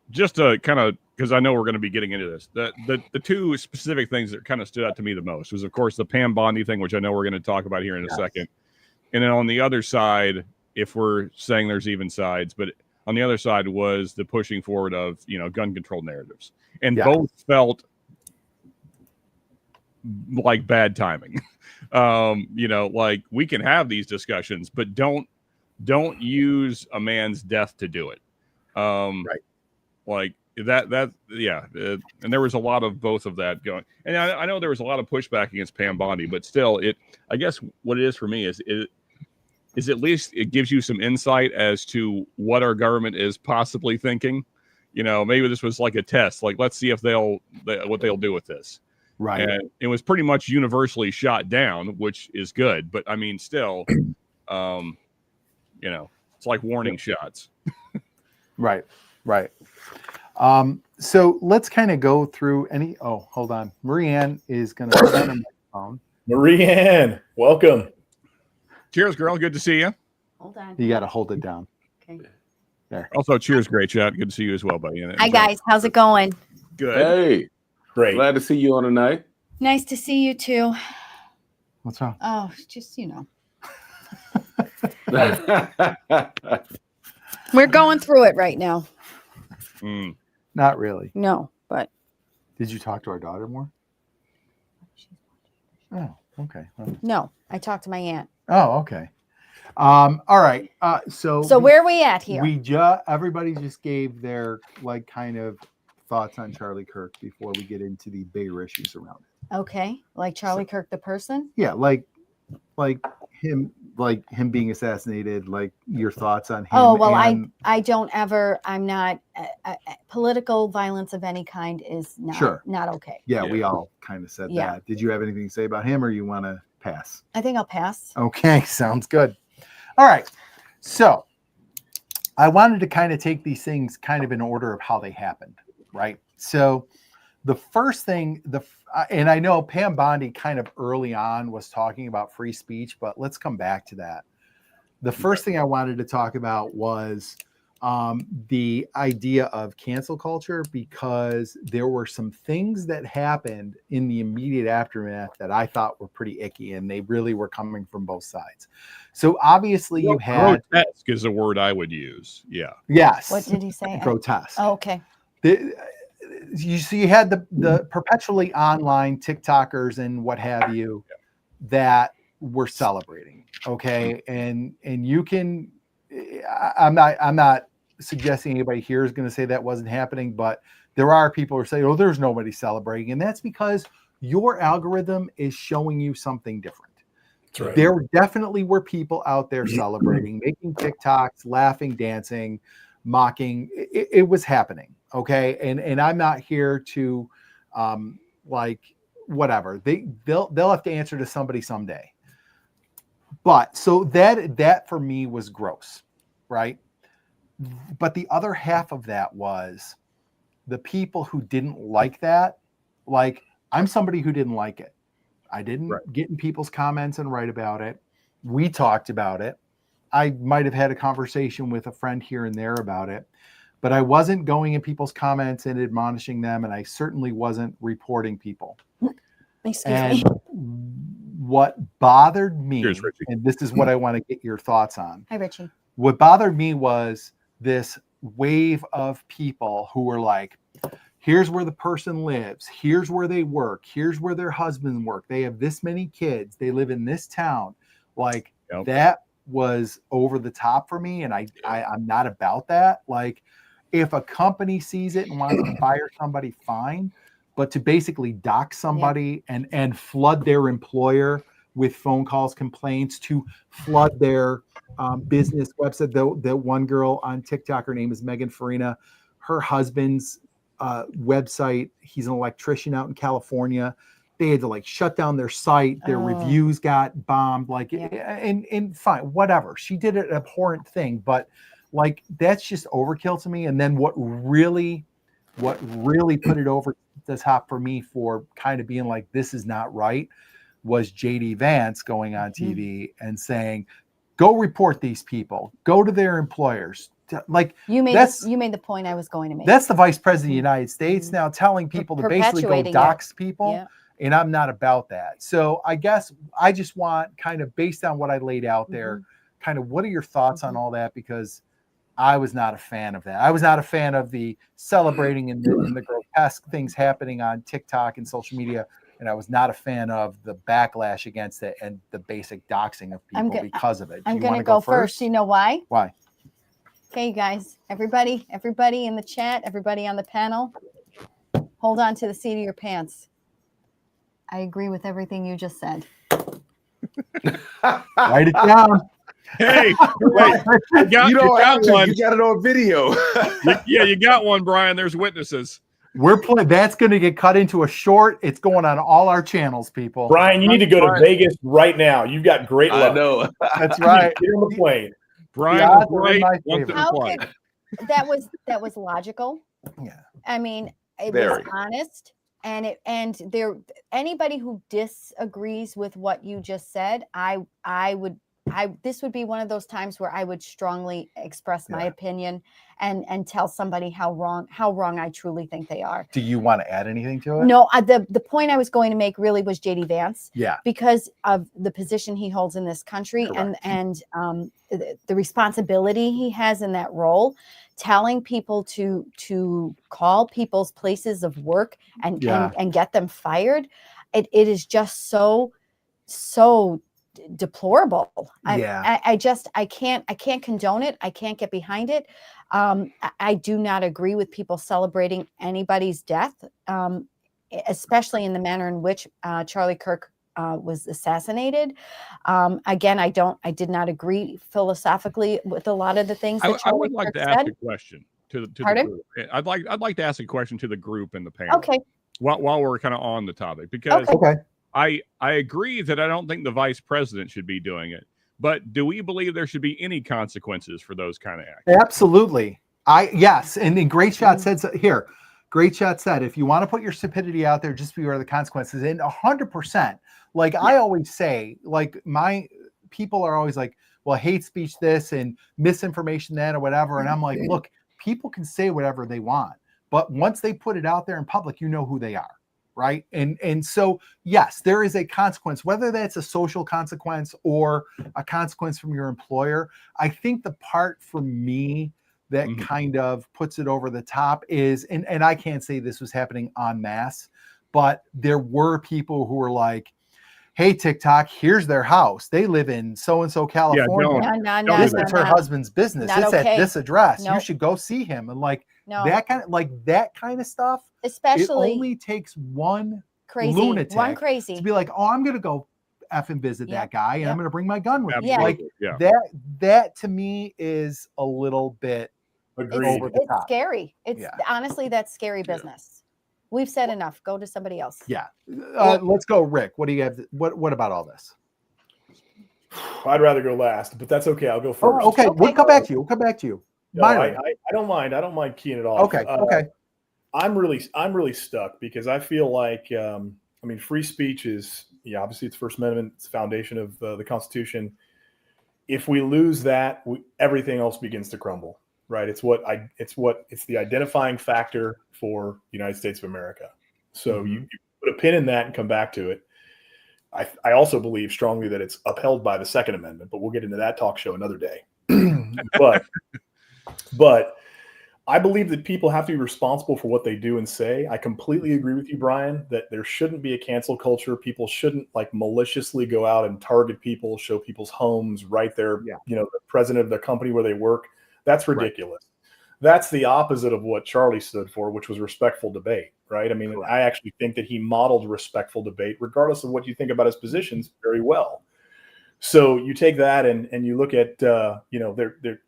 Just to kind of, because I know we're going to be getting into this, the two specific things that kind of stood out to me the most was, of course, the Pam Bondi thing, which I know we're going to talk about here in a second. And then on the other side, if we're saying there's even sides, but on the other side was the pushing forward of, gun control narratives. And both felt like bad timing. Like we can have these discussions, but don't use a man's death to do it. Right. Like that, and there was a lot of both of that going. And I know there was a lot of pushback against Pam Bondi, but still, I guess what it is for me is at least it gives you some insight as to what our government is possibly thinking. Maybe this was like a test. Like, let's see if what they'll do with this. Right. And it was pretty much universally shot down, which is good. But I mean, still, You know, it's like warning shots. Right. So let's kind of go through any. Oh, hold on. Marianne is going to put on a microphone. Marianne, welcome. Cheers, girl. Good to see you. Hold on. You got to hold it down. Okay. There. Also, cheers, great chat. Good to see you as well, buddy. Hi, guys. How's it going? Good. Hey, Great. glad to see you on tonight. Nice to see you too. What's wrong? Oh, just, you know. We're going through it right now. Mm. Not really. No, but. Did you talk to our daughter more? Oh, okay. No, I talked to my aunt. Oh, okay. All right. So where are we at here? Everybody just gave their like kind of thoughts on Charlie Kirk before we get into the bigger issues around it. Okay. Like Charlie Kirk, the person? Yeah, like him being assassinated, like your thoughts on him. Oh, well, and, I'm not, political violence of any kind is not okay. Yeah, we all kind of said that. Did you have anything to say about him or you want to pass? I think I'll pass. Okay, sounds good. All right. So I wanted to kind of take these things kind of in order of how they happened, right? So the first thing, and I know Pam Bondi kind of early on was talking about free speech, but let's come back to that. The first thing I wanted to talk about was the idea of cancel culture, because there were some things that happened in the immediate aftermath that I thought were pretty icky, and they really were coming from both sides. So obviously you had grotesque is a word I would use. Yeah. Yes. What did he say? Grotesque. Oh, okay. You had the perpetually online TikTokers and what have you that were celebrating. Okay. And you can, I'm not suggesting anybody here is going to say that wasn't happening, but there are people who say, oh, there's nobody celebrating. And that's because your algorithm is showing you something different. Right. There definitely were people out there celebrating, making TikToks, laughing, dancing, mocking. It was happening. Okay. And I'm not here to like whatever. They'll have to answer to somebody someday. But so that for me was gross. Right. But the other half of that was the people who didn't like that. Like, I'm somebody who didn't like it. I didn't get in people's comments and write about it. We talked about it. I might have had a conversation with a friend here and there about it, but I wasn't going in people's comments and admonishing them. And I certainly wasn't reporting people. Excuse me. What bothered me, Here's Richie. and this is what I want to get your thoughts on. Hi, Richie. What bothered me was this wave of people who were like, here's where the person lives. Here's where they work. Here's where their husbands work. They have this many kids. They live in this town. Like, that was over the top for me. And I'm not about that. Like, if a company sees it and wants to fire somebody, fine. But to basically dox somebody and flood their employer with phone calls, complaints, to flood their business website. The one girl on TikTok, her name is Megan Farina. Her husband's website, he's an electrician out in California. They had to like shut down their site. Their reviews got bombed. Like, and fine, whatever. She did an abhorrent thing, but like, that's just overkill to me. And then what really put it over the top for me for kind of being like, this is not right, was JD Vance going on TV and saying, go report these people, go to their employers. Like, you made the point I was going to make. That's the vice president of the United States now telling people to basically go dox people. Yeah. And I'm not about that. So I guess I just want, kind of based on what I laid out there, kind of what are your thoughts on all that? Because I was not a fan of that. I was not a fan of the celebrating and the grotesque things happening on TikTok and social media. And I was not a fan of the backlash against it and the basic doxing of people because of it. I'm going to go first. You know why? Why? Okay, you guys, everybody in the chat, everybody on the panel, hold on to the seat of your pants. I agree with everything you just said. Write it down. Hey, wait, you got one. You got it on video. You got one, Brian. There's witnesses. We're playing. That's going to get cut into a short. It's going on all our channels, people. Brian, you need to go to Vegas right now. You've got great luck. I know. That's right. Get on the plane. Brian odds was are in right. my Once favor. and How twice. could that was logical. Yeah. I mean, it Very. was honest, and there anybody who disagrees with what you just said, this would be one of those times where I would strongly express my Yeah. opinion and tell somebody how wrong I truly think they are. Do you want to add anything to it? No, the point I was going to make really was JD Vance. Yeah. Because of the position he holds in this country and the responsibility he has in that role, telling people to call people's places of work and get them fired. It is just so deplorable. I can't condone it. I can't get behind it. I do not agree with people celebrating anybody's death, especially in the manner in which Charlie Kirk was assassinated. Again, I did not agree philosophically with a lot of the things that Charlie I would like Kirk to ask said. a question to the Pardon? group. I'd like to ask a question to the group and the panel. Okay. While we're kind of on the topic, because Okay. I agree that I don't think the vice president should be doing it, but do we believe there should be any consequences for those kind of acts? Absolutely. Yes. And then Great Shot said here. Great Shot said, if you want to put your stupidity out there, just beware of the consequences. And 100%. Like I always say, like my people are always like, well, hate speech this and misinformation that or whatever. And I'm like, look, people can say whatever they want, but once they put it out there in public, you know who they are. Right. And so, yes, there is a consequence, whether that's a social consequence or a consequence from your employer. I think the part for me that kind of puts it over the top is, and I can't say this was happening en masse, but there were people who were like, hey, TikTok, here's their house. They live in so-and-so California. No, This is her husband's business. Not it's okay. at this address. Nope. You should go see him. And like No. that kind of stuff. Especially it only takes one crazy lunatic to be like, oh, I'm gonna go effing visit that guy and I'm gonna bring my gun with me. Like that to me is a little bit over the top. It's scary. It's honestly, that's scary business. We've said enough. Go to somebody else. Yeah. Let's go, Rick. What do you have? What about all this? I'd rather go last, but that's okay. I'll go first. Okay. We'll come back to you. No, I don't mind. I don't mind keying it off. Okay. I'm really stuck because I feel like, free speech is, obviously it's First Amendment. It's the foundation of the Constitution. If we lose that, everything else begins to crumble, right? It's the identifying factor for the United States of America. So you put a pin in that and come back to it. I also believe strongly that it's upheld by the Second Amendment, but we'll get into that talk show another day. But I believe that people have to be responsible for what they do and say. I completely agree with you, Brian, that there shouldn't be a cancel culture. People shouldn't maliciously go out and target people, show people's homes, write their, the president of the company where they work. That's ridiculous. Right. That's the opposite of what Charlie stood for, which was respectful debate, right? I mean, I actually think that he modeled respectful debate, regardless of what you think about his positions, very well. So you take that and you look at,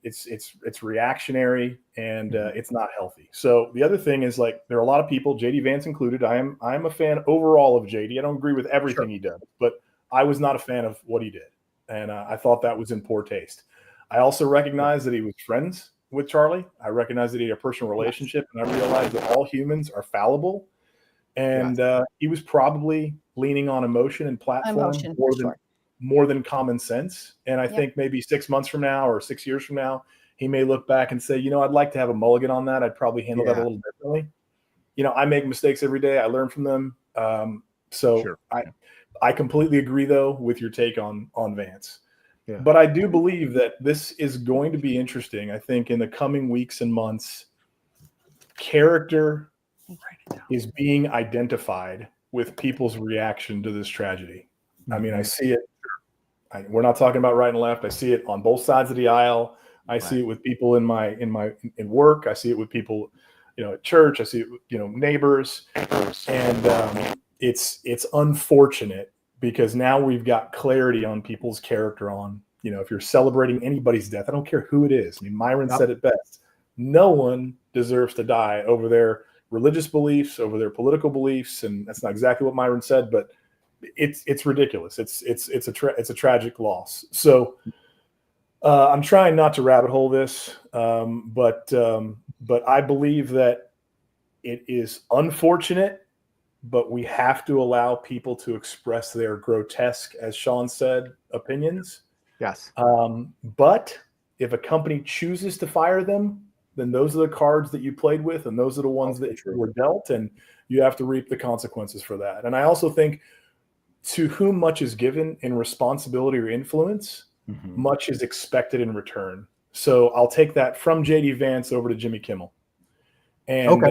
it's reactionary and it's not healthy. So the other thing is there are a lot of people, JD Vance included. I'm a fan overall of JD. I don't agree with everything he does, but I was not a fan of what he did. And I thought that was in poor taste. I also recognize that he was friends with Charlie. I recognize that he had a personal relationship, and I realized that all humans are fallible. And he was probably leaning on emotion and platform more than common sense. And I think maybe 6 months from now or 6 years from now, he may look back and say, I'd like to have a mulligan on that. I'd probably handle that a little differently. I make mistakes every day. I learn from them. I completely agree, though, with your take on Vance. Yeah. But I do believe that this is going to be interesting. I think in the coming weeks and months, character is being identified with people's reaction to this tragedy. I mean, I see it. We're not talking about right and left. I see it on both sides of the aisle. I see it with people in work. I see it with people, at church. I see it with, neighbors. And it's unfortunate because now we've got clarity on people's character on, if you're celebrating anybody's death, I don't care who it is. I mean, Myron said it best. No one deserves to die over their religious beliefs, over their political beliefs. And that's not exactly what Myron said, but it's ridiculous. It's a tragic loss. So I'm trying not to rabbit hole this, but I believe that it is unfortunate, but we have to allow people to express their grotesque, as Sean said, opinions. Yes. But if a company chooses to fire them, then those are the cards that you played with, and those are the ones that were dealt, and you have to reap the consequences for that. And I also think, to whom much is given in responsibility or influence, much is expected in return. So I'll take that from JD Vance over to Jimmy Kimmel. And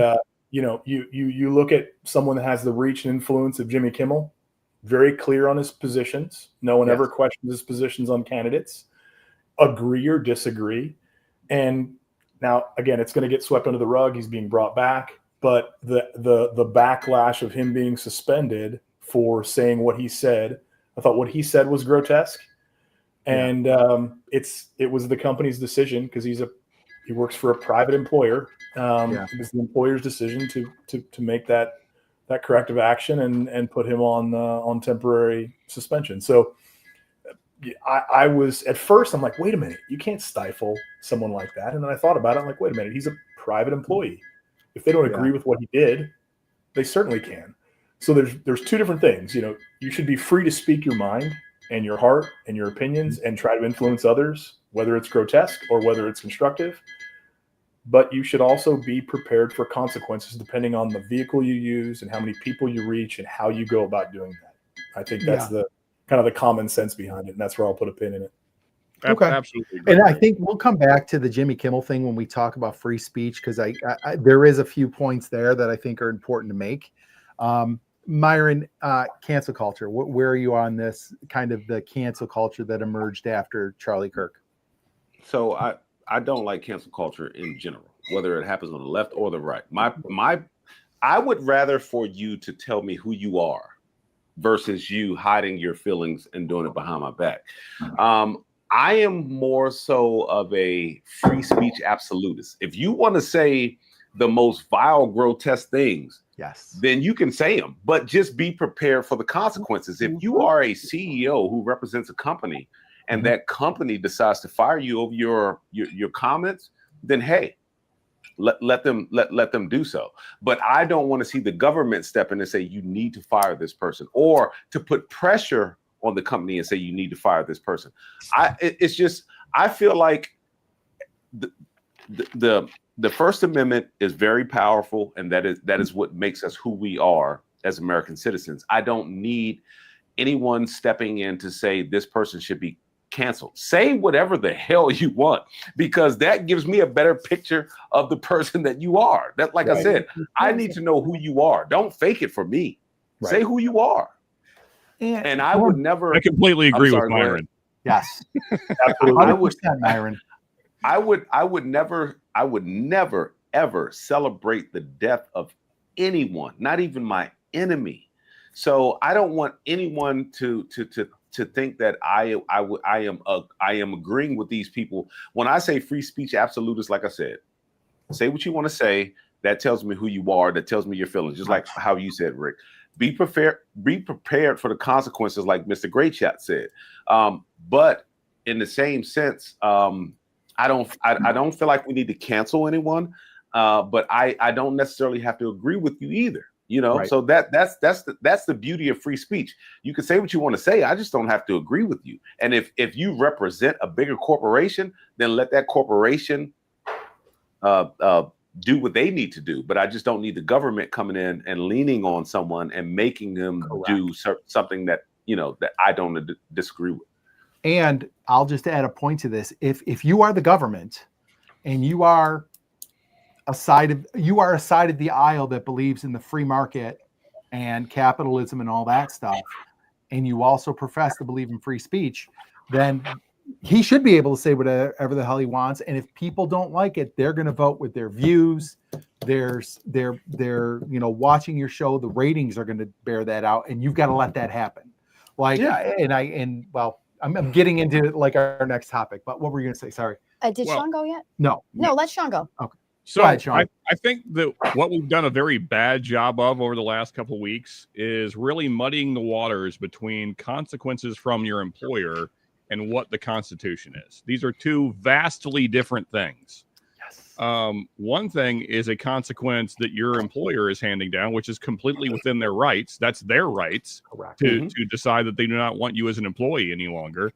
you look at someone that has the reach and influence of Jimmy Kimmel, very clear on his positions. No one ever questions his positions on candidates, agree or disagree. And now, again, it's going to get swept under the rug. He's being brought back, but the backlash of him being suspended for saying what he said, I thought what he said was grotesque. And it was the company's decision, because he works for a private employer. It was the employer's decision to make that corrective action and put him on temporary suspension. So I was, at first, I'm like, wait a minute, you can't stifle someone like that. And then I thought about it. I'm like, wait a minute, he's a private employee. If they don't agree with what he did, they certainly can. So there's two different things. You should be free to speak your mind and your heart and your opinions and try to influence others, whether it's grotesque or whether it's constructive. But you should also be prepared for consequences depending on the vehicle you use and how many people you reach and how you go about doing that. I think that's the kind of the common sense behind it, and that's where I'll put a pin in it. Okay, absolutely. And I think we'll come back to the Jimmy Kimmel thing when we talk about free speech, because I there is a few points there that I think are important to make. Myron, cancel culture. Where are you on this kind of the cancel culture that emerged after Charlie Kirk? So I don't like cancel culture in general, whether it happens on the left or the right. I would rather for you to tell me who you are versus you hiding your feelings and doing it behind my back. I am more so of a free speech absolutist. If you want to say the most vile, grotesque things, then you can say them, but just be prepared for the consequences. If you are a CEO who represents a company and that company decides to fire you over your comments, then hey, let them do so. But I don't want to see the government step in and say you need to fire this person, or to put pressure on the company and say you need to fire this person. I feel like the First Amendment is very powerful, and that is what makes us who we are as American citizens. I don't need anyone stepping in to say this person should be canceled. Say whatever the hell you want, because that gives me a better picture of the person that you are. That, like I said, I need to know who you are. Don't fake it for me. Say who you are. And I would never. I completely agree with Myron. Yes, absolutely. 100%, Myron. I would never ever celebrate the death of anyone, not even my enemy. So I don't want anyone to think that I am agreeing with these people. When I say free speech absolutist, like I said, say what you want to say. That tells me who you are. That tells me your feelings. Just like how you said, Rick. Be prepared for the consequences, like Mr. Great Shot said. But in the same sense, I don't feel like we need to cancel anyone. But I don't necessarily have to agree with you either. So that's the beauty of free speech. You can say what you want to say. I just don't have to agree with you. And if you represent a bigger corporation, then let that corporation do what they need to do. But I just don't need the government coming in and leaning on someone and making them do something that that I don't disagree with. And I'll just add a point to this: if you are the government and you are a side of the aisle that believes in the free market and capitalism and all that stuff, and you also profess to believe in free speech, then he should be able to say whatever the hell he wants. And if people don't like it, they're going to vote with their views. They're watching your show. The ratings are going to bear that out, and you've got to let that happen. I'm getting into like our next topic, but what were you going to say? Sorry. Did Sean go yet? No, let Sean go. Okay. So go ahead, Sean. I think that what we've done a very bad job of over the last couple of weeks is really muddying the waters between consequences from your employer and what the Constitution is. These are two vastly different things. One thing is a consequence that your employer is handing down, which is completely within their rights. That's their rights to decide that they do not want you as an employee any longer.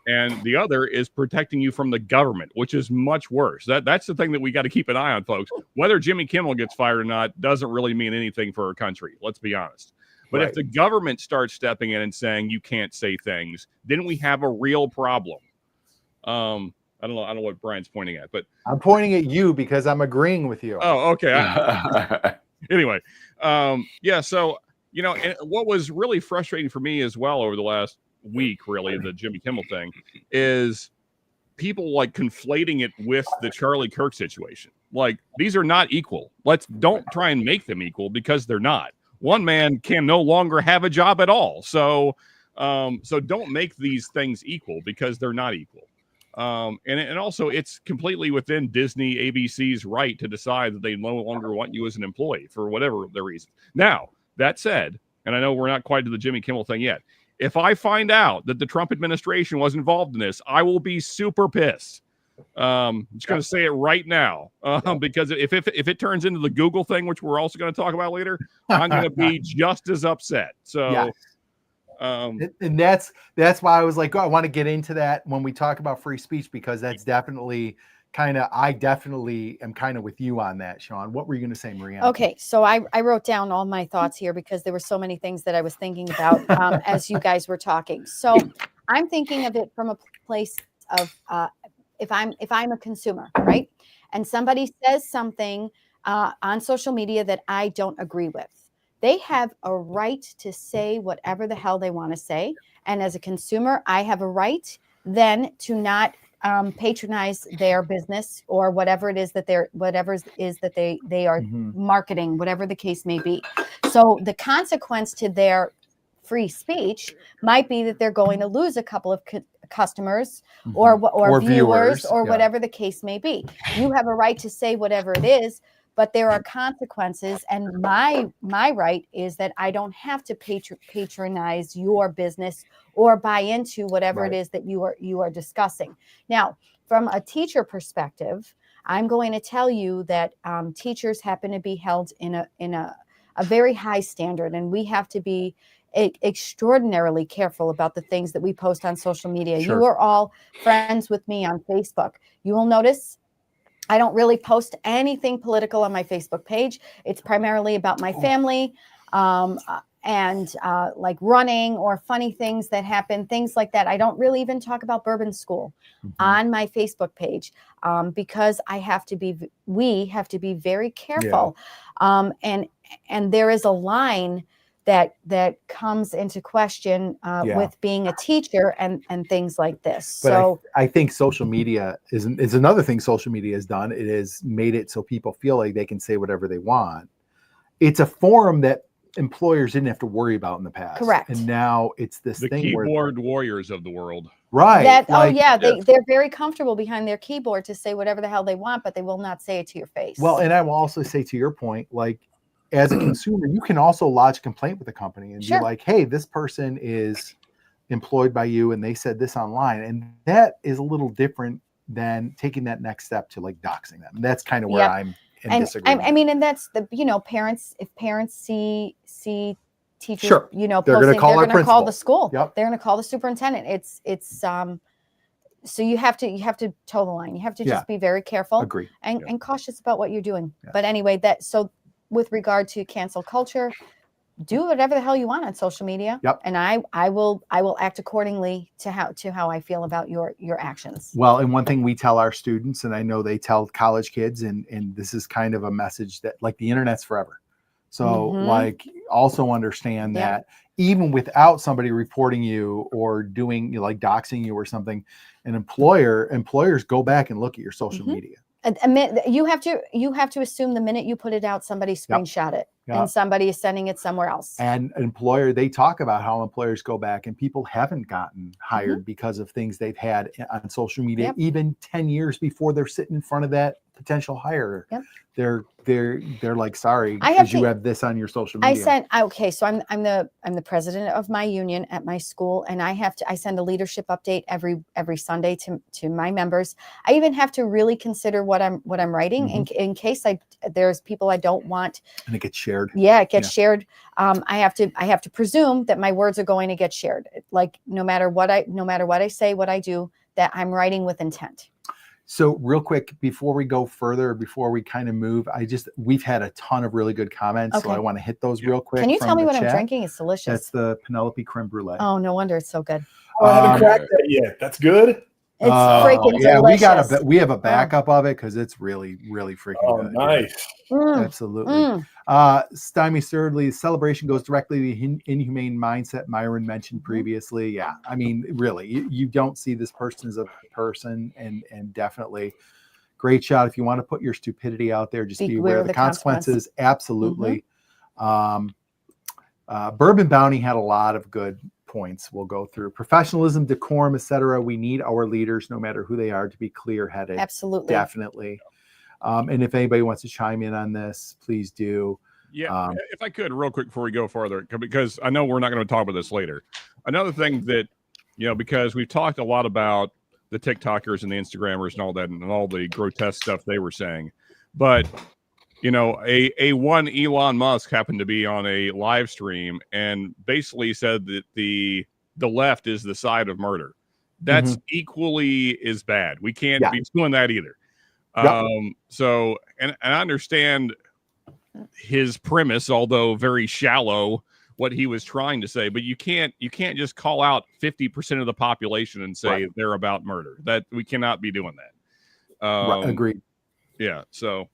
And the other is protecting you from the government, which is much worse. That's the thing that we got to keep an eye on, folks. Whether Jimmy Kimmel gets fired or not doesn't really mean anything for our country. Let's be honest. But if the government starts stepping in and saying you can't say things, then we have a real problem. I don't know what Brian's pointing at, but I'm pointing at you because I'm agreeing with you. Oh, okay. Anyway, yeah. So, you know, and what was really frustrating for me as well over the last week, really, the Jimmy Kimmel thing, is people like conflating it with the Charlie Kirk situation. Like, these are not equal. Don't try and make them equal, because they're not. One man can no longer have a job at all. So don't make these things equal, because they're not equal. And also, it's completely within Disney, ABC's right to decide that they no longer want you as an employee for whatever the reason. Now, that said, and I know we're not quite to the Jimmy Kimmel thing yet, if I find out that the Trump administration was involved in this, I will be super pissed. I'm just going to say it right now, because if it turns into the Google thing, which we're also going to talk about later, I'm going to be just as upset. So, and that's why I was like, I want to get into that when we talk about free speech, because that's definitely I definitely am kind of with you on that, Sean. What were you going to say, Maria? Okay, so I wrote down all my thoughts here because there were so many things that I was thinking about as you guys were talking. So I'm thinking of it from a place of if I'm a consumer, right? And somebody says something on social media that I don't agree with. They have a right to say whatever the hell they want to say. And as a consumer, I have a right then to not patronize their business or whatever it is that they are marketing, whatever the case may be. So the consequence to their free speech might be that they're going to lose a couple of customers or viewers or whatever the case may be. You have a right to say whatever it is, but there are consequences, and my right is that I don't have to patronize your business or buy into whatever it is that you are discussing. Now, from a teacher perspective, I'm going to tell you that teachers happen to be held in a very high standard, and we have to be extraordinarily careful about the things that we post on social media. Sure. You are all friends with me on Facebook. You will notice I don't really post anything political on my Facebook page. It's primarily about my family and like running or funny things that happen, things like that. I don't really even talk about Bourbon School on my Facebook page because we have to be very careful. And there is a line that comes into question with being a teacher and things like this. But so I think social media is another thing social media has done. It has made it so people feel like they can say whatever they want. It's a forum that employers didn't have to worry about in the past. Correct. And now it's this thing keyboard warriors of the world. Right. They're very comfortable behind their keyboard to say whatever the hell they want, but they will not say it to your face. Well, and I will also say to your point, like, as a consumer, you can also lodge a complaint with the company and be like, hey, this person is employed by you and they said this online. And that is a little different than taking that next step to like doxing them. And that's kind of where I'm in disagreement. I mean, and that's parents, if parents see teachers, they're going to call the school. Yep. They're going to call the superintendent. It's so you have to toe the line. You have to just be very careful and cautious about what you're doing. Yeah. But anyway, with regard to cancel culture, do whatever the hell you want on social media. Yep. And I will act accordingly to how I feel about your actions. Well, and one thing we tell our students, and I know they tell college kids, and this is kind of a message that like the internet's forever. So like also understand that even without somebody reporting you or doing like doxing you or something, employers go back and look at your social media. You have to assume the minute you put it out, somebody screenshot it and somebody is sending it somewhere else. And they talk about how employers go back and people haven't gotten hired because of things they've had on social media, even 10 years before they're sitting in front of that potential hire. Yep. They're like, sorry, I have because you have this on your social I media. sent okay, so I'm the president of my union at my school, and I send a leadership update every Sunday to my members. I even have to really consider what I'm writing in case there's people I don't want, and it gets shared. Yeah, it gets shared. I have to presume that my words are going to get shared. Like no matter what I say, what I do, that I'm writing with intent. So real quick, before we go further, before we kind of move, we've had a ton of really good comments. So I want to hit those real quick. Can you tell me what chat. I'm drinking? It's delicious. That's the Penelope creme brulee. Oh, no wonder it's so good. I haven't cracked that yet. That's good. It's freaking delicious. Yeah, we have a backup of it because it's really, really freaking good. Nice. Absolutely. Stymie Thirdly, celebration goes directly to the inhumane mindset Myron mentioned previously. Yeah, I mean, really, you don't see this person as a person, and definitely great shot. If you want to put your stupidity out there, just be aware of the consequences. Absolutely. Bourbon Bounty had a lot of good points we'll go through. Professionalism, decorum, etc. We need our leaders, no matter who they are, to be clear-headed. Absolutely. Definitely. And if anybody wants to chime in on this, please do. Yeah, if I could, real quick before we go farther, because I know we're not going to talk about this later. Another thing that, because we've talked a lot about the TikTokers and the Instagrammers and all that, and all the grotesque stuff they were saying, but a one Elon Musk happened to be on a live stream and basically said that the left is the side of murder. That's equally as bad. We can't be doing that either. So, and I understand his premise, although very shallow, what he was trying to say, but you can't just call out 50% of the population and say they're about murder. That we cannot be doing that. Agreed. Yeah. So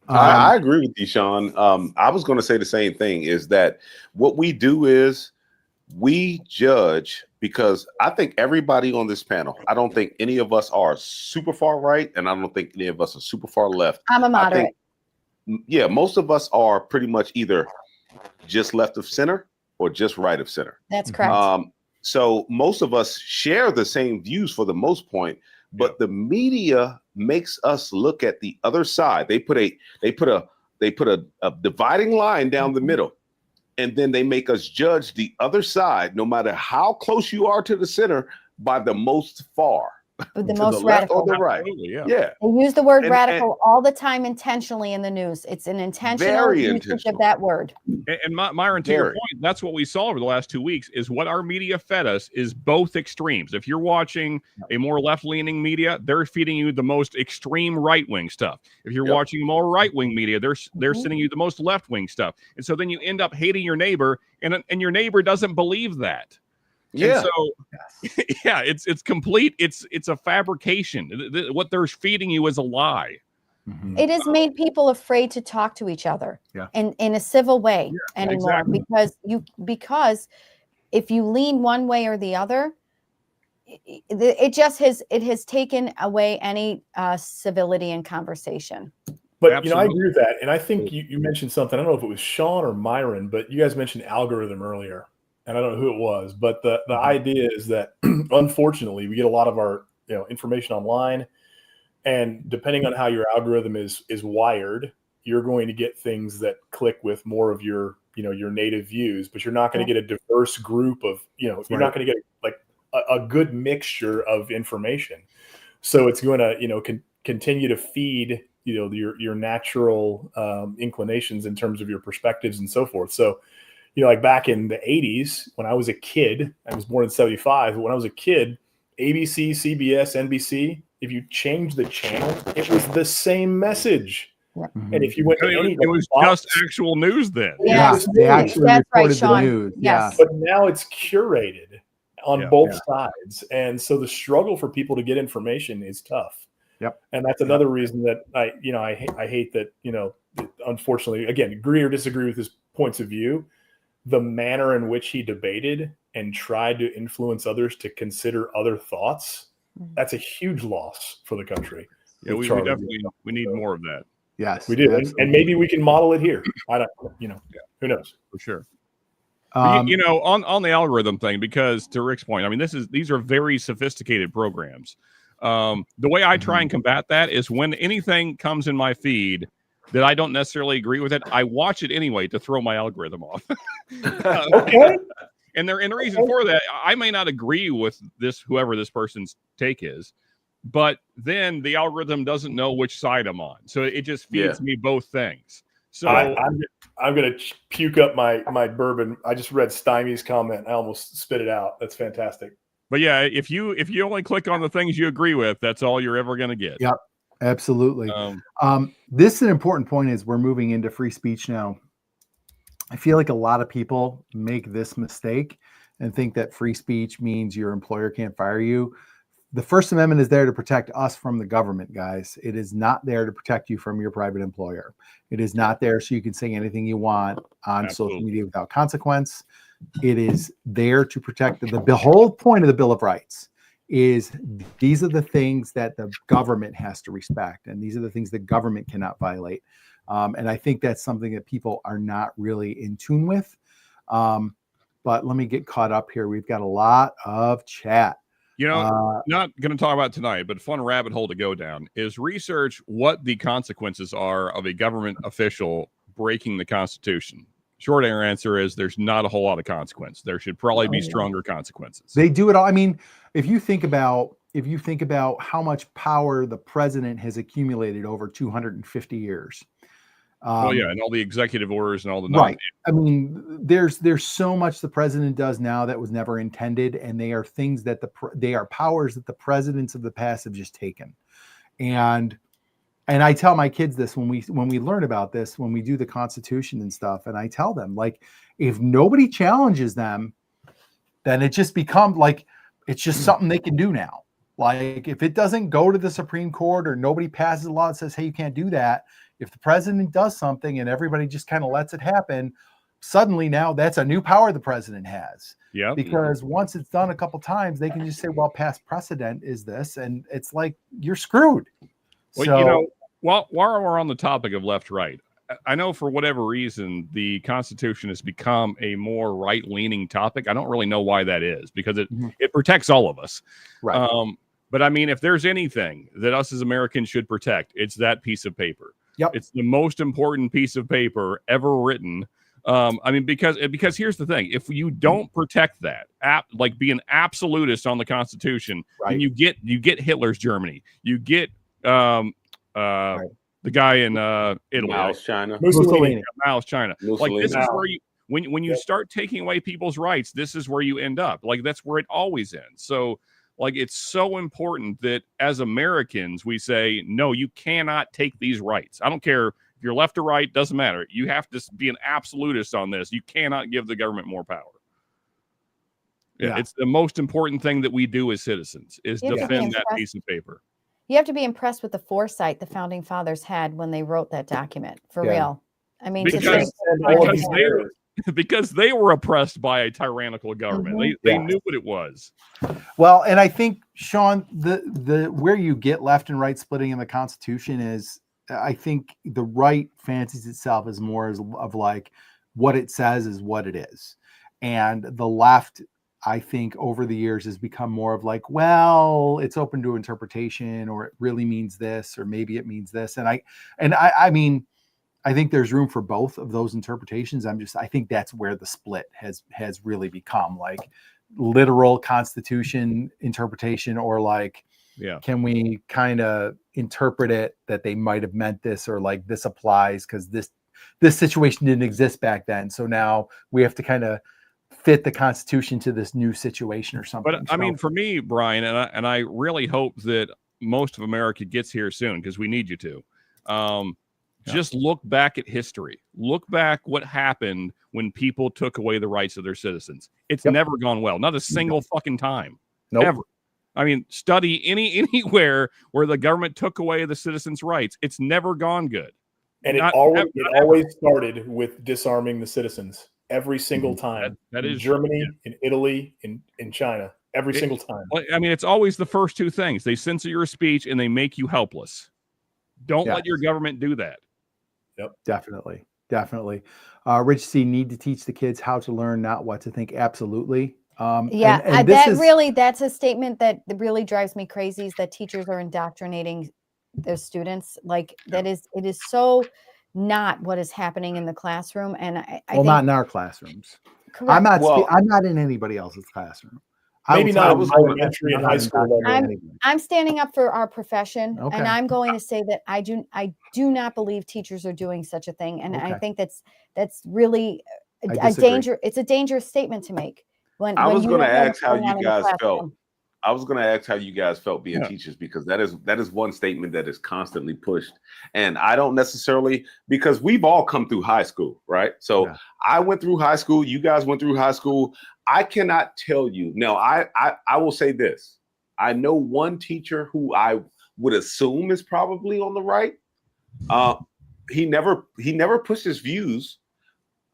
I agree with you, Sean. I was going to say the same thing, is that what we do is we judge, because I think everybody on this panel, I don't think any of us are super far right, and I don't think any of us are super far left. I'm a moderate. Most of us are pretty much either just left of center or just right of center. That's correct. So most of us share the same views for the most point, but the media makes us look at the other side. They put a dividing line down the middle, and then they make us judge the other side, no matter how close you are to the center, by the most far. The most radical. Or the right. Yeah. They use the word radical all the time intentionally in the news. It's an intentional usage of that word. And Myron, to your point, that's what we saw over the last 2 weeks, is what our media fed us is both extremes. If you're watching a more left-leaning media, they're feeding you the most extreme right-wing stuff. If you're watching more right-wing media, they're sending you the most left-wing stuff. And so then you end up hating your neighbor, and your neighbor doesn't believe that. Yeah. And so, it's complete. It's a fabrication. What they're feeding you is a lie. It has made people afraid to talk to each other in a civil way anymore, because if you lean one way or the other, it has taken away any civility in conversation. But I agree with that, and I think you mentioned something. I don't know if it was Sean or Myron, but you guys mentioned algorithm earlier. And I don't know who it was, but the idea is that unfortunately we get a lot of our information online, and depending on how your algorithm is wired, you're going to get things that click with more of your your native views, but you're not going to get a diverse group of you're not going to get like a good mixture of information. So it's going to continue to feed your natural inclinations in terms of your perspectives and so forth. So like back in the 80s, when I was a kid, I was born in 75. But when I was a kid, ABC, CBS, NBC, if you changed the channel, it was the same message. And if you went to any, it was just actual news then. They actually That's reported Sean. the news. Yes. But now it's curated on both sides. And so the struggle for people to get information is tough. Yep. And that's another reason that I hate that, unfortunately, again, agree or disagree with his points of view. The manner in which he debated and tried to influence others to consider other thoughts, that's a huge loss for the country. Yeah, we definitely need more of that. Yes, we do. And maybe we can model it here. I don't, who knows? For sure. On the algorithm thing, because to Rick's point, I mean, these are very sophisticated programs. The way I try and combat that is when anything comes in my feed that I don't necessarily agree with it, I watch it anyway to throw my algorithm off. Okay. And the reason for that, I may not agree with whoever this person's take is, but then the algorithm doesn't know which side I'm on, so it just feeds me both things. So I'm gonna puke up my bourbon. I just read Stymie's comment. I almost spit it out. That's fantastic. But yeah, if you only click on the things you agree with, that's all you're ever going to get. Yep, absolutely. This is an important point is we're moving into free speech now. I feel like a lot of people make this mistake and think that free speech means your employer can't fire you. The First Amendment is there to protect us from the government, guys. It is not there to protect you from your private employer. It is not there so you can say anything you want on social media without consequence. It is there to protect the whole point of the Bill of Rights is these are the things that the government has to respect, and these are the things the government cannot violate. And I think that's something that people are not really in tune with. But let me get caught up here. We've got a lot of chat. You know, not going to talk about tonight, but fun rabbit hole to go down is research what the consequences are of a government official breaking the Constitution. Short answer is there's not a whole lot of consequence. There should probably be stronger consequences. They do it all. I mean, if you think about how much power the president has accumulated over 250 years. And all the executive orders and all the right. I mean, there's so much the president does now that was never intended, and they are things that they are powers that the presidents of the past have just taken. And I tell my kids this when we learn about this, when we do the Constitution and stuff, and I tell them, like, if nobody challenges them, then it just becomes like it's just something they can do now. Like, if it doesn't go to the Supreme Court or nobody passes a law that says, hey, you can't do that. If the president does something and everybody just kind of lets it happen, suddenly now that's a new power the president has. Yeah. Because once it's done a couple times, they can just say, well, past precedent is this. And it's like, you're screwed. Well, so, while we're on the topic of left-right, I know for whatever reason, the Constitution has become a more right-leaning topic. I don't really know why that is, because it protects all of us. Right. But I mean, if there's anything that us as Americans should protect, it's that piece of paper. Yep. It's the most important piece of paper ever written. I mean, because here's the thing: if you don't protect that, like be an absolutist on the Constitution, then you get Hitler's Germany, you get the guy in Italy, Mao's China, Mussolini. Mao's China. Like, this is where you when you start taking away people's rights, this is where you end up. Like, that's where it always ends. So, like, it's so important that as Americans, we say, no, you cannot take these rights. I don't care if you're left or right, doesn't matter. You have to be an absolutist on this. You cannot give the government more power. Yeah. It's the most important thing that we do as citizens is defend that piece of paper. You have to be impressed with the foresight the founding fathers had when they wrote that document, for real. I mean, because they were oppressed by a tyrannical government. They knew what it was. Well, and I think, Sean, the where you get left and right splitting in the Constitution is, I think the right fancies itself as more of like what it says is what it is. And the left, I think, over the years has become more of like, well, it's open to interpretation, or it really means this, or maybe it means this. And I mean, I think there's room for both of those interpretations. I think that's where the split has really become, like literal Constitution interpretation, or like, can we kind of interpret it that they might have meant this, or like this applies because this situation didn't exist back then. So now we have to kind of fit the Constitution to this new situation or something. But I mean, for me, Brian, and I really hope that most of America gets here soon, because we need you to. Just look back at history. Look back what happened when people took away the rights of their citizens. It's never gone well. Not a single fucking time. Ever. I mean, study anywhere where the government took away the citizens' rights. It's never gone good. And it always started with disarming the citizens. Every single time. That is Germany, in Italy, in China. Every single time. I mean, it's always the first two things. They censor your speech and they make you helpless. Don't let your government do that. Yep. Definitely. Rich C, need to teach the kids how to learn, not what to think. Absolutely. Yeah, and this that's a statement that really drives me crazy, is that teachers are indoctrinating their students. Like it is so not what is happening in the classroom. And I think, not in our classrooms. correct. I'm not in anybody else's classroom. Maybe not in elementary and high school. I'm standing up for our profession, Okay. and I'm going to say that I do not believe teachers are doing such a thing, and I think that's really a danger. It's a dangerous statement to make. I was going to ask how you guys felt. I was going to ask how you guys felt being teachers, because that is one statement that is constantly pushed. And I don't necessarily, because we've all come through high school, right? So I went through high school. You guys went through high school. I cannot tell you. Now, I will say this. I know one teacher who I would assume is probably on the right. He never pushed his views.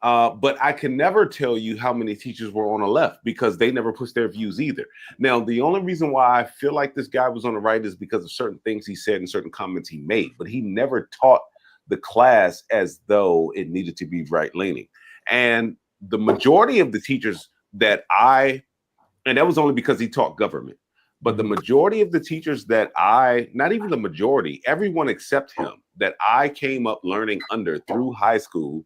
But I can never tell you how many teachers were on the left, because they never pushed their views either. Now, the only reason why I feel like this guy was on the right is because of certain things he said and certain comments he made, but he never taught the class as though it needed to be right-leaning. And the majority of the teachers and that was only because he taught government, but the majority of the teachers not even the majority, everyone except him, that I came up learning under through high school,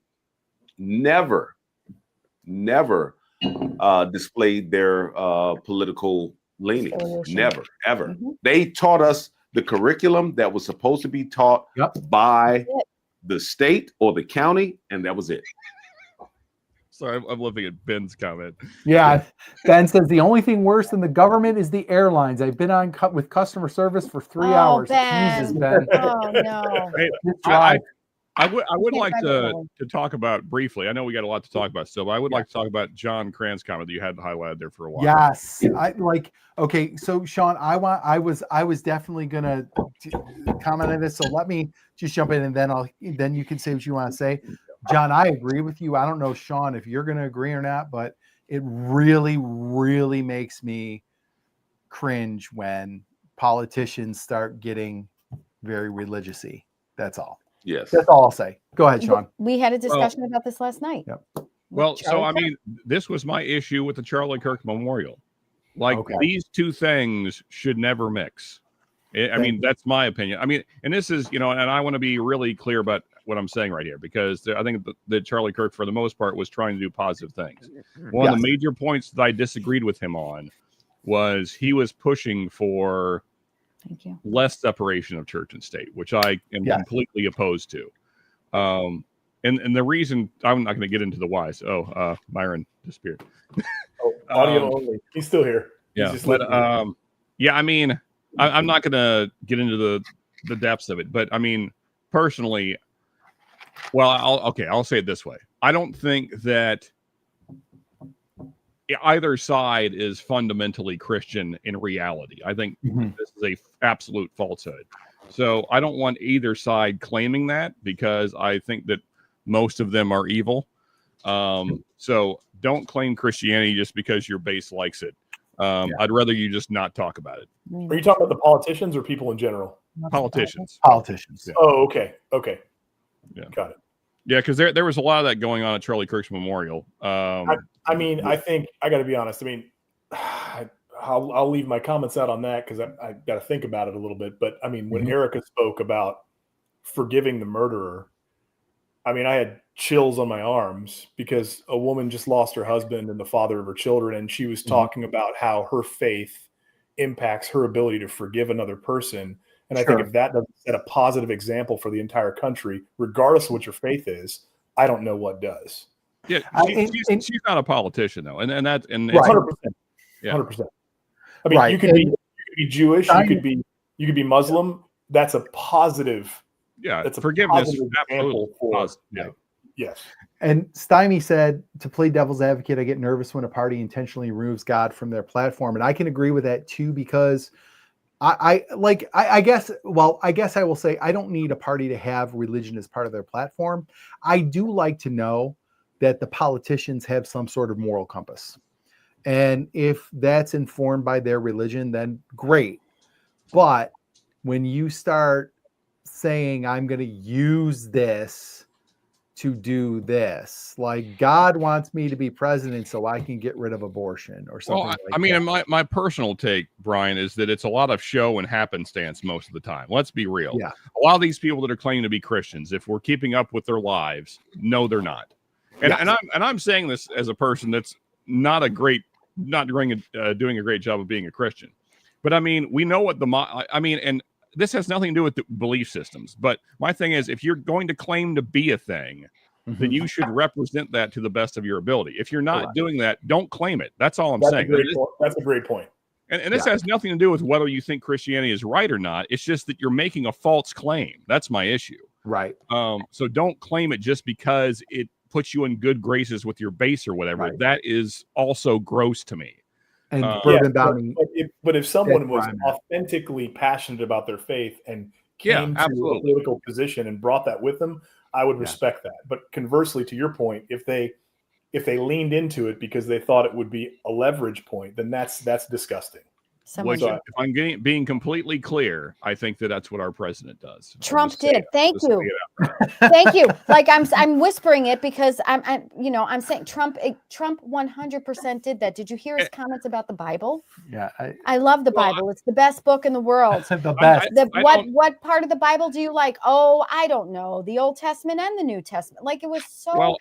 never displayed their political leanings. Never, ever. They taught us the curriculum that was supposed to be taught by the state or the county, and that was it. Sorry, I'm looking at Ben's comment. Yeah, Ben says the only thing worse than the government is the airlines. I've been on with customer service for 3 hours. Ben. Jesus, Ben. Oh no. Hey, I would like to talk about briefly. I know we got a lot to talk about still, but I would like to talk about John Cran's comment that you had highlighted there for a while. Yes, okay. So Sean, I was definitely gonna comment on this. So let me just jump in, and then you can say what you want to say. John, I agree with you. I don't know, Sean, if you're gonna agree or not, but it really, really makes me cringe when politicians start getting very religious-y. That's all. Yes. That's all I'll say. Go ahead, Sean. We had a discussion about this last night. Yep. Well, so I mean, this was my issue with the Charlie Kirk Memorial. Like these two things should never mix. I mean, that's my opinion. I mean, and this is, and I want to be really clear about what I'm saying right here, because I think that Charlie Kirk, for the most part, was trying to do positive things. One of the major points that I disagreed with him on was he was pushing for less separation of church and state, which I am completely opposed to. And the reason, I'm not going to get into the whys. Myron disappeared. Audio only. He's still here. Yeah, but I mean, I'm not going to get into the depths of it, but I mean, personally, well, I'll say it this way. I don't think that either side is fundamentally Christian in reality. I think this is a absolute falsehood. So I don't want either side claiming that, because I think that most of them are evil. So don't claim Christianity just because your base likes it. I'd rather you just not talk about it. Are you talking about the politicians or people in general? Politicians. Yeah. Oh, okay. Yeah. Got it. Yeah, because there was a lot of that going on at Charlie Kirk's memorial. I mean, I think I got to be honest. I mean, I'll leave my comments out on that because I got to think about it a little bit. But I mean, when Erica spoke about forgiving the murderer, I mean, I had chills on my arms, because a woman just lost her husband and the father of her children, and she was talking about how her faith impacts her ability to forgive another person. And I think if that doesn't set a positive example for the entire country, regardless of what your faith is, I don't know what does. Yeah, she's not a politician though, and 100%. 100%. I mean, you could be Jewish, you could be Muslim. That's a positive. Yeah, that's a forgiveness. positive example for yes. And Stymie said, to play devil's advocate, I get nervous when a party intentionally removes God from their platform, and I can agree with that too, because I guess I will say I don't need a party to have religion as part of their platform. I do like to know that the politicians have some sort of moral compass. And if that's informed by their religion, then great. But when you start saying, I'm going to use this to do this. Like God wants me to be president so I can get rid of abortion or something. Well, like that. my personal take, Brian, is that it's a lot of show and happenstance most of the time. Let's be real. Yeah. A lot of these people that are claiming to be Christians, if we're keeping up with their lives, no, they're not. And Yes. I'm saying this as a person that's not doing a great job of being a Christian. But I mean, we know what and this has nothing to do with the belief systems. But my thing is, if you're going to claim to be a thing, then you should represent that to the best of your ability. If you're not doing that, don't claim it. That's all I'm saying. That's a great point. And this has nothing to do with whether you think Christianity is right or not. It's just that you're making a false claim. That's my issue. Right. So don't claim it just because it puts you in good graces with your base or whatever. Right. That is also gross to me. And bourbon bounty. But if someone was authentically passionate about their faith and came to a political position and brought that with them, I would respect that. But conversely, to your point, if they leaned into it because they thought it would be a leverage point, then that's disgusting. If I'm being completely clear, I think that's what our president does. Trump did. Thank you. Thank you. Like I'm whispering it because I'm saying Trump 100% did that. Did you hear his comments about the Bible? Yeah. I love the Bible. It's the best book in the world. The best. What part of the Bible do you like? Oh, I don't know. The Old Testament and the New Testament. Like it was so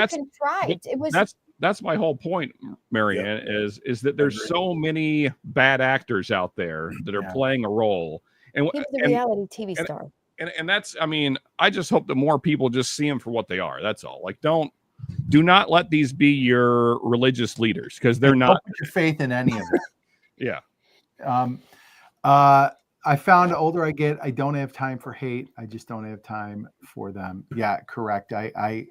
contrived. That's my whole point, Marianne, is that there's so many bad actors out there that are playing a role. And he was a reality TV star. And that's, I mean, I just hope that more people just see them for what they are. That's all. Like, do not let these be your religious leaders, because they're not. Don't put your faith in any of it. Yeah. I found the older I get, I don't have time for hate. I just don't have time for them. Yeah, correct. I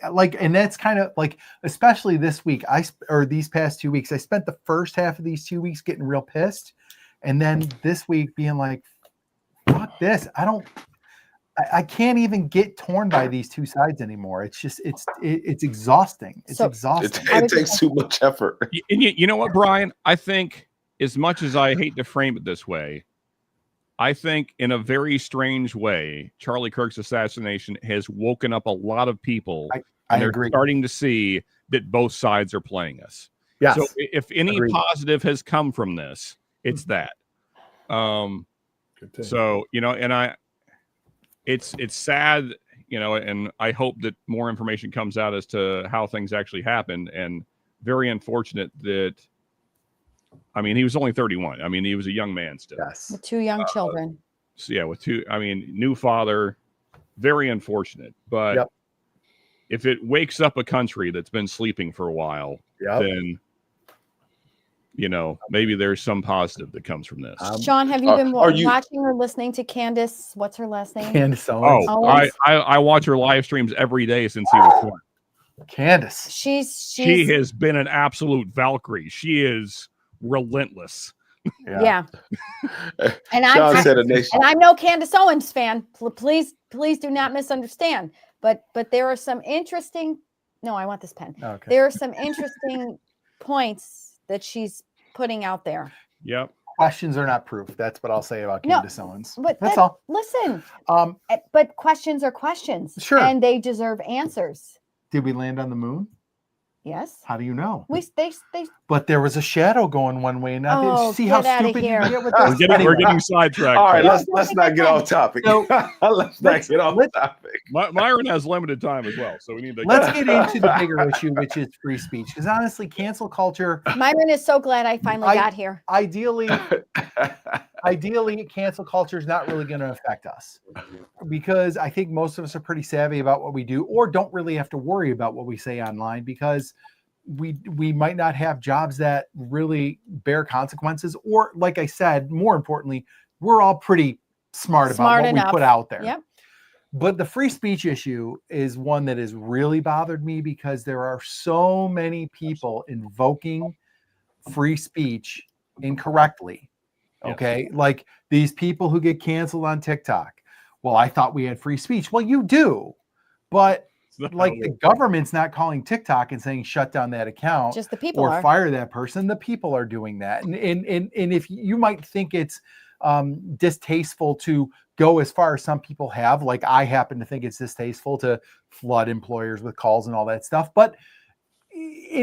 like, and that's kind of like, especially this week, or these past 2 weeks, I spent the first half of these 2 weeks getting real pissed. And then this week being like, fuck this. I can't even get torn by these two sides anymore. It's just, it's exhausting. It's exhausting. It takes too much effort. And you know what, Brian? I think, as much as I hate to frame it this way, I think in a very strange way, Charlie Kirk's assassination has woken up a lot of people. I agree. Starting to see that both sides are playing us. Yes. So if any positive has come from this, it's that. So, and it's sad, and I hope that more information comes out as to how things actually happened, and very unfortunate that, I mean, he was only 31. I mean, he was a young man still. Yes. With two young children. So yeah, new father, very unfortunate. But if it wakes up a country that's been sleeping for a while, then, maybe there's some positive that comes from this. Sean, have you been watching or listening to Candace? What's her last name? Candace Owens. I watch her live streams every day since he was born. Candace. She has been an absolute Valkyrie. She is relentless. Yeah. And I'm no Candace Owens fan. Please do not misunderstand. But there are some interesting. No, I want this pen. Okay. There are some interesting points that she's putting out there. Yep. Questions are not proof. That's what I'll say about Candace Owens. But that's all. Listen. But questions are questions. Sure. And they deserve answers. Did we land on the moon? Yes. How do you know? They But there was a shadow going one way. Now see how stupid you get with this. We're getting sidetracked. All right, let's not get off topic. Let's not get off topic. Myron has limited time as well, so we need to. Let's get into the bigger issue, which is free speech. Because honestly, cancel culture. Myron is so glad I finally got here. Ideally, cancel culture is not really going to affect us, because I think most of us are pretty savvy about what we do, or don't really have to worry about what we say online, because we might not have jobs that really bear consequences, or, like I said, more importantly, we're all pretty smart about what we put out there. Yep. But the free speech issue is one that has really bothered me, because there are so many people invoking free speech incorrectly. Okay. Like these people who get canceled on TikTok. Well, I thought we had free speech. Well, you do, but like the government's not calling TikTok and saying shut down that account, just the people or fire that person. The people are doing that. And if you might think it's distasteful to go as far as some people have. Like I happen to think it's distasteful to flood employers with calls and all that stuff, but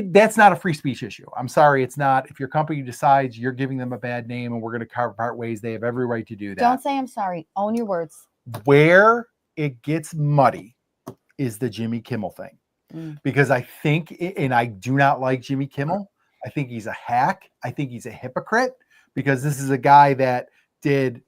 that's not a free speech issue. I'm sorry, it's not. If your company decides you're giving them a bad name and we're going to part ways, they have every right to do that. Don't say I'm sorry. Own your words. Where it gets muddy is the Jimmy Kimmel thing. Because I think, and I do not like Jimmy Kimmel. I think he's a hack. I think he's a hypocrite, because this is a guy that did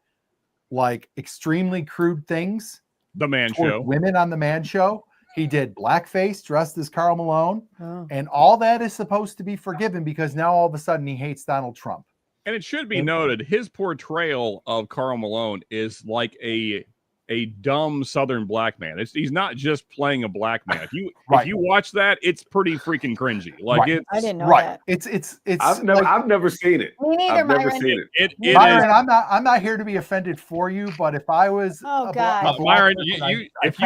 like extremely crude things. The Man Show. Women on the Man Show. He did blackface, dressed as Karl Malone, and all that is supposed to be forgiven because now all of a sudden he hates Donald Trump. And it should be noted, his portrayal of Karl Malone is like a dumb Southern black man. He's not just playing a black man. If you watch that, it's pretty freaking cringy. Like I didn't know that. It's. I've never seen it. Me neither, I've never Myron. seen it. Myron, I'm not here to be offended for you, but if I was, Myron, if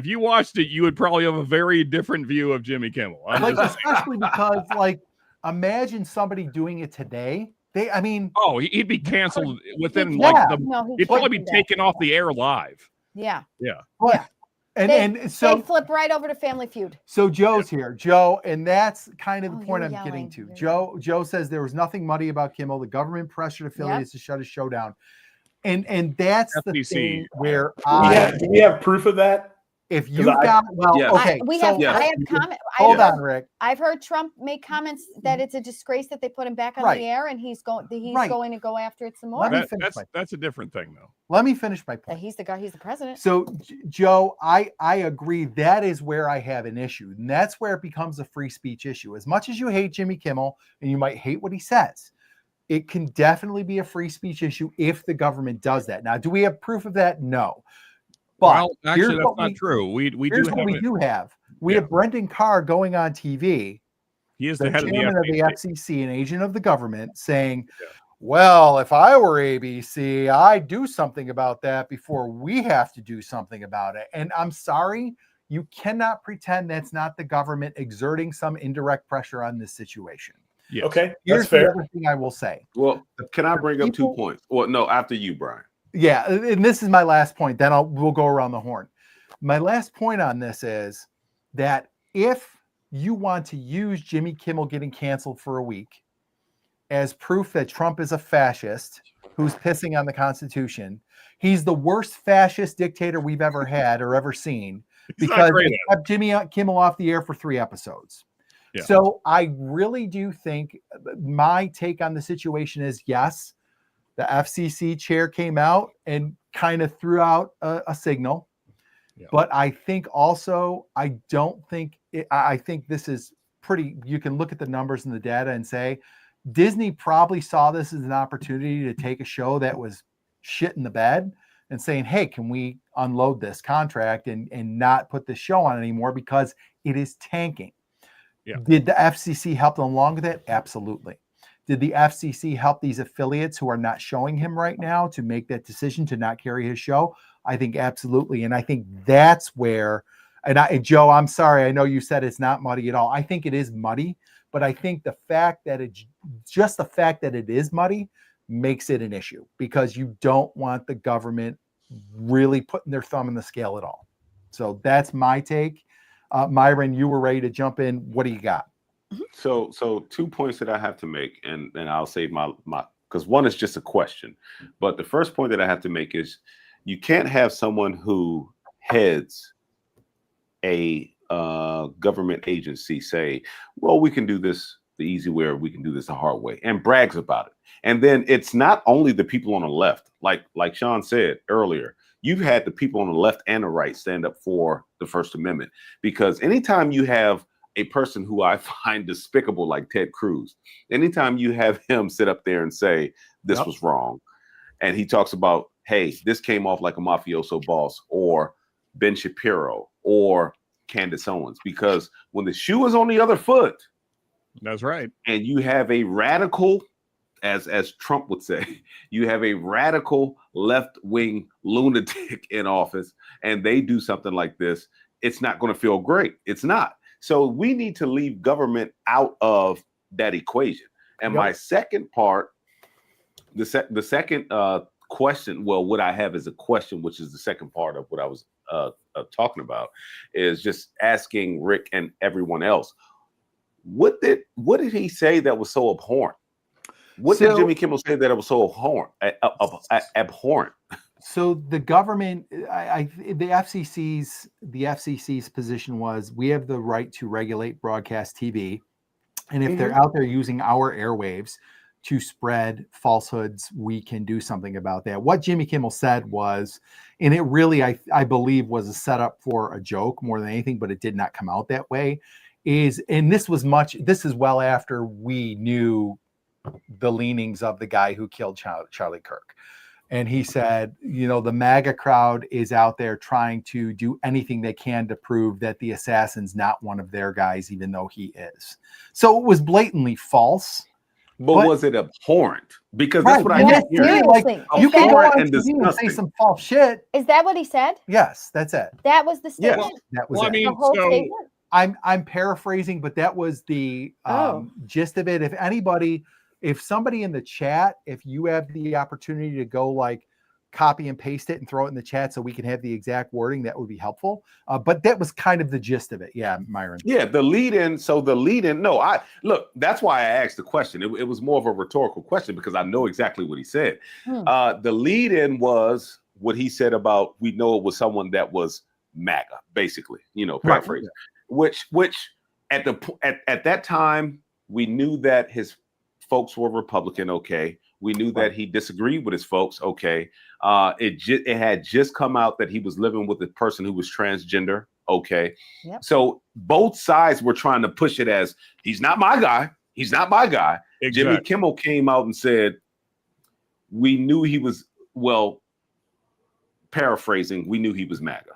you watched it, you would probably have a very different view of Jimmy Kimmel. Especially because, like, imagine somebody doing it today. He'd be canceled within he'd probably be taken off the air live. Yeah. But, and so they flip right over to Family Feud. So Joe's here, Joe, and that's kind of the point I'm getting to. Joe says there was nothing muddy about Kimmel. The government pressured affiliates to shut his show down, and that's FCC, the thing where do we have proof of that? If you got okay, I have comment. Hold on, Rick. I've heard Trump make comments that it's a disgrace that they put him back on the air, and he's going to go after it some more. That's a different thing, though. Let me finish my point. He's the guy. He's the president. So, Joe, I agree. That is where I have an issue, and that's where it becomes a free speech issue. As much as you hate Jimmy Kimmel and you might hate what he says, it can definitely be a free speech issue if the government does that. Now, do we have proof of that? No. But actually, that's not true. We do have. We have Brendan Carr going on TV. He is the head of the FCC, an agent of the government, saying, well, if I were ABC, I'd do something about that before we have to do something about it. And I'm sorry, you cannot pretend that's not the government exerting some indirect pressure on this situation. Yes. Okay, here's the other thing I will say. Well, can I bring up 2 points? Well, no, after you, Brian. Yeah, and this is my last point. Then we'll go around the horn. My last point on this is that if you want to use Jimmy Kimmel getting canceled for a week as proof that Trump is a fascist who's pissing on the Constitution, he's the worst fascist dictator we've ever had or ever seen because he kept Jimmy Kimmel off the air for 3 episodes. Yeah. So I really do think my take on the situation is yes. The FCC chair came out and kind of threw out a signal. Yeah. But I think also, I think this is pretty, you can look at the numbers and the data and say, Disney probably saw this as an opportunity to take a show that was shit in the bed and saying, hey, can we unload this contract and not put this show on anymore because it is tanking. Yeah. Did the FCC help them along with it? Absolutely. Did the FCC help these affiliates who are not showing him right now to make that decision to not carry his show? I think absolutely. And I think that's where, and Joe, I'm sorry, I know you said it's not muddy at all. I think it is muddy, but I think the fact that it is muddy makes it an issue because you don't want the government really putting their thumb in the scale at all. So that's my take. Myron, you were ready to jump in. What do you got? So 2 points that I have to make, and I'll save my because one is just a question. But the first point that I have to make is you can't have someone who heads a government agency say, well, we can do this the easy way or we can do this the hard way, and brags about it. And then it's not only the people on the left, like Sean said earlier, you've had the people on the left and the right stand up for the First Amendment, because anytime you have a person who I find despicable like Ted Cruz, anytime you have him sit up there and say this was wrong, and he talks about, hey, this came off like a mafioso boss, or Ben Shapiro, or Candace Owens, because when the shoe is on the other foot, that's right, and you have a radical, as Trump would say, you have a radical left-wing lunatic in office, and they do something like this, it's not going to feel great. It's not. So we need to leave government out of that equation. And my second part the second question, well, what I have is a question, which is the second part of what I was talking about, is just asking Rick and everyone else, what did he say that was so abhorrent? What did Jimmy Kimmel say that it was so abhorrent? So the government, the FCC's position was, we have the right to regulate broadcast TV, and if they're out there using our airwaves to spread falsehoods, we can do something about that. What Jimmy Kimmel said was, and it really, I believe, was a setup for a joke more than anything, but it did not come out that way, and this is well after we knew the leanings of the guy who killed Charlie Kirk. And he said, the MAGA crowd is out there trying to do anything they can to prove that the assassin's not one of their guys, even though he is. So it was blatantly false. But was it abhorrent? Because that's what I kept hearing. Like, you can go on TV and say some false shit. Is that what he said? Yes, that's it. That was the statement? Yes, that was well, it. I mean, the whole statement? I'm paraphrasing, but that was the gist of it. If somebody in the chat, if you have the opportunity to go like copy and paste it and throw it in the chat so we can have the exact wording, that would be helpful. But that was kind of the gist of it. Yeah, Myron. Yeah, the lead in. So the lead in. No, that's why I asked the question. It was more of a rhetorical question because I know exactly what he said. The lead in was what he said about, we know it was someone that was MAGA, basically, paraphrasing. Right. Which at that time we knew that his folks were Republican. Okay. We knew that he disagreed with his folks. Okay. It had just come out that he was living with a person who was transgender. Okay. Yep. So both sides were trying to push it as, he's not my guy. He's not my guy. Exactly. Jimmy Kimmel came out and said, we knew he was, well, paraphrasing, we knew he was MAGA.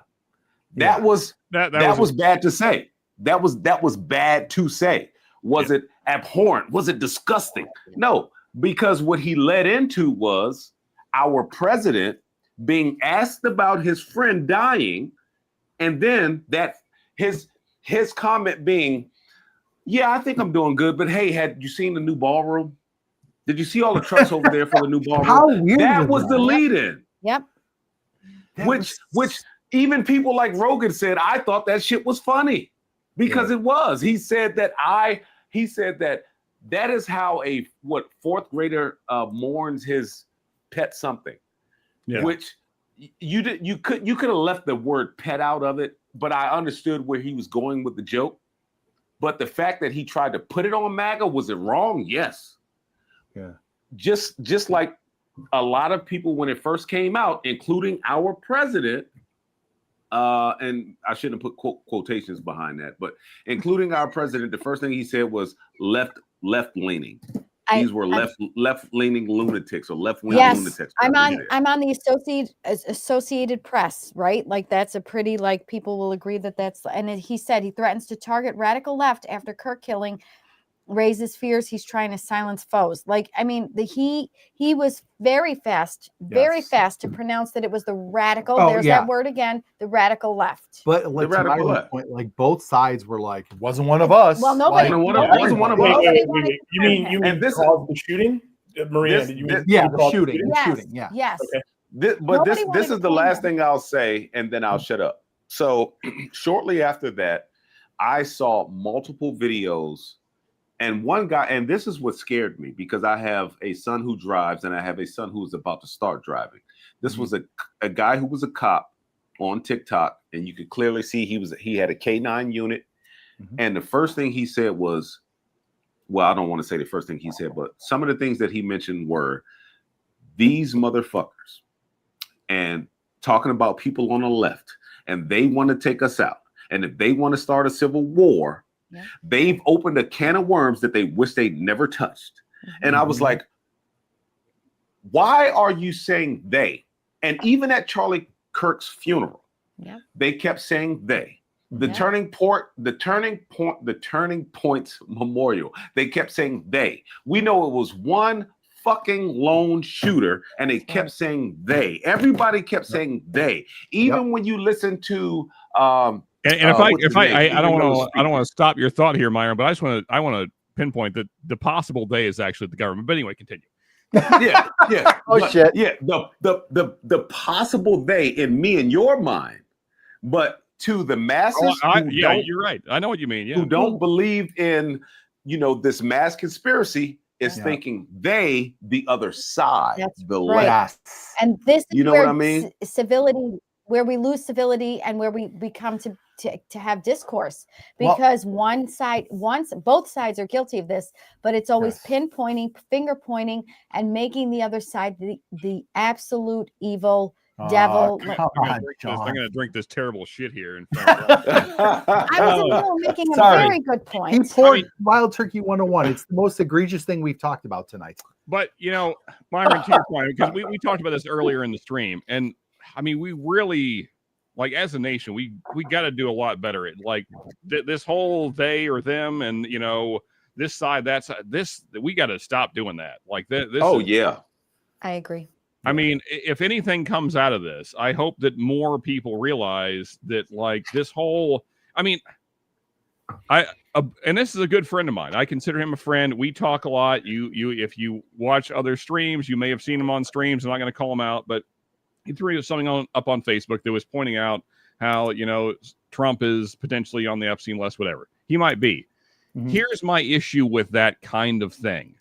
That was bad to say. That was bad to say. Was it abhorrent? Was it disgusting? No, because what he led into was our president being asked about his friend dying, and then that his comment being, yeah, I think I'm doing good, but hey, had you seen the new ballroom? Did you see all the trucks over there for the new ballroom? How weird that was the lead-in. Yep. Which even people like Rogan said, I thought that shit was funny because it was. He said that that is how a fourth grader mourns his pet something. Yeah. Which you could have left the word pet out of it, but I understood where he was going with the joke. But the fact that he tried to put it on MAGA, was it wrong? Yes. Yeah. Just like a lot of people when it first came out, including our president, and I shouldn't put quotations behind that, but including our president, the first thing he said was left leaning. These were left leaning lunatics or left wing lunatics. I'm on the Associated Press, right? Like that's a pretty, like, people will agree that's, and he said he threatens to target radical left after Kirk killing raises fears he's trying to silence foes. Like, I mean, he was very fast to pronounce that it was the radical. That word again, the radical left. But like, to my point, like both sides were like, it wasn't one of us. Well, nobody. Wasn't one of us. You mean this caused the shooting, Maria? The shooting. Yeah. Yes. Okay. This is the last thing I'll say, and then I'll shut up. So shortly after that, I saw multiple videos. And one guy, and this is what scared me, because I have a son who drives and I have a son who is about to start driving. This was a guy who was a cop on TikTok, and you could clearly see he had a K9 unit. And the first thing he said was, well, I don't want to say the first thing he said, but some of the things that he mentioned were these motherfuckers, and talking about people on the left, and they want to take us out. And if they want to start a civil war, they've opened a can of worms that they wish they'd never touched. And I was like, why are you saying they? And even at Charlie Kirk's funeral, they kept saying they. The Turning Points Memorial, they kept saying they. We know it was one fucking lone shooter, and they kept saying they. Everybody kept saying they. Even when you listen to and if I don't want to stop your thought here, Myron, but I want to pinpoint that the possible they is actually the government. But anyway, continue. Yeah, yeah. Oh, shit. Yeah, the possible they in me and your mind, but to the masses you're right. I know what you mean. Yeah. who don't believe in, this mass conspiracy is Yeah. thinking they the other side. That's the right. left. Yes. And this is You know where what I mean? civility, where we lose civility and where we come to have discourse, Well- because both sides are guilty of this, but it's always Yes. pinpointing, finger pointing, and making the other side the absolute evil devil. Come on, John. I'm gonna drink this terrible shit here in front of I was in the middle of making a Sorry. very good He point. poured Wild Turkey 101. It's the most egregious thing we've talked about tonight. But Myron, to your point, because we talked about this earlier in the stream, and I mean, we really, like, as a nation, we got to do a lot better at, like, this whole they or them, and this side, that side, we got to stop doing that. Like this. Yeah. I agree. I mean, if anything comes out of this, I hope that more people realize that, like, this whole, I mean, and this is a good friend of mine. I consider him a friend. We talk a lot. If you watch other streams, you may have seen him on streams. I'm not going to call him out, but he threw something up on Facebook that was pointing out how, Trump is potentially on the Epstein list, whatever. He might be. Mm-hmm. Here's my issue with that kind of thing.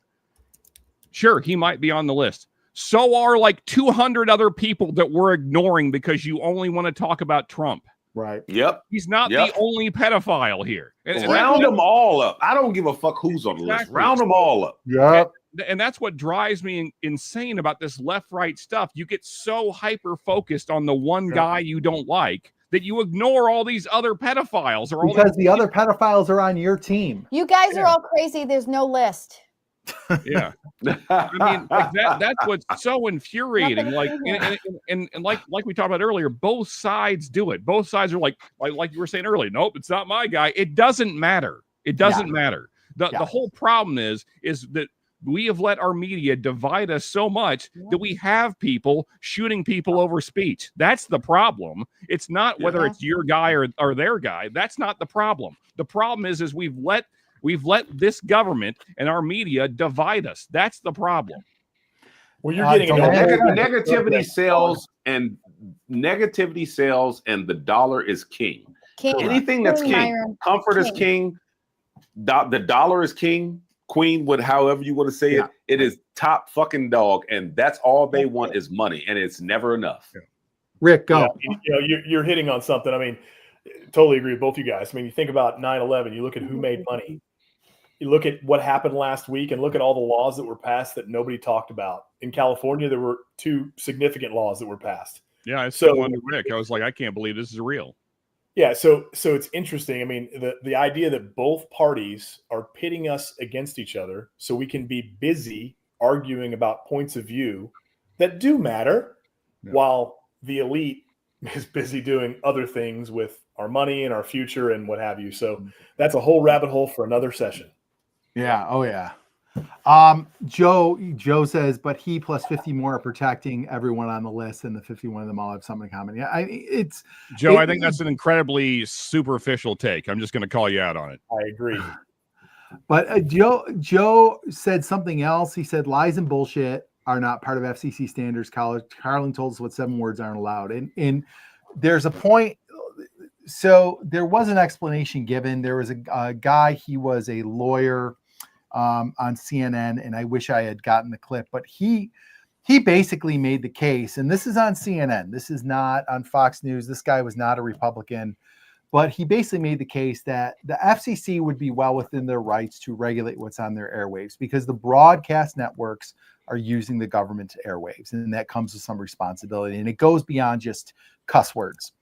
Sure, he might be on the list. So are like 200 other people that we're ignoring because you only want to talk about Trump. Right. Yep. He's not the only pedophile here. And round them all up. I don't give a fuck who's on the list. Round them all up. Yep. And that's what drives me insane about this left-right stuff. You get so hyper-focused on the one guy you don't like that you ignore all these other pedophiles. Because the other pedophiles are on your team. You guys are all crazy. There's no list. Yeah. I mean, like that's what's so infuriating. Like, and like we talked about earlier, both sides do it. Both sides are like you were saying earlier, nope, it's not my guy. It doesn't matter. It doesn't matter. The whole problem is that we have let our media divide us so much that we have people shooting people over speech. That's the problem. It's not whether it's your guy or their guy. That's not the problem. The problem is we've let this government and our media divide us. That's the problem. Well, you're getting negativity sells, and the dollar is king. Anything that's king. Myron. Comfort is king. The dollar is king. Queen, however you want to say it, it is top fucking dog, and that's all they want is money, and it's never enough. Yeah. Rick, go. You're hitting on something. I mean, totally agree with both you guys. I mean, you think about 9/11. You look at who made money. You look at what happened last week, and look at all the laws that were passed that nobody talked about. In California, there were 2 significant laws that were passed. Yeah, I said one to Rick. I was like, I can't believe this is real. Yeah, so it's interesting. I mean, the idea that both parties are pitting us against each other so we can be busy arguing about points of view that do matter, while the elite is busy doing other things with our money and our future and what have you. So that's a whole rabbit hole for another session. Yeah. Oh, yeah. Joe says, but he plus 50 more are protecting everyone on the list, and the 51 of them all have something in common. Yeah, I think that's an incredibly superficial take. I'm just going to call you out on it. I agree. But Joe said something else. He said lies and bullshit are not part of FCC standards. Carlin told us what 7 words aren't allowed. And there's a point. So there was an explanation given. There was a guy, he was a lawyer on CNN, and I wish I had gotten the clip, but he basically made the case, and this is on CNN. This is not on Fox News. This guy was not a Republican, but he basically made the case that the FCC would be well within their rights to regulate what's on their airwaves, because the broadcast networks are using the government's airwaves, and that comes with some responsibility, and it goes beyond just cuss words.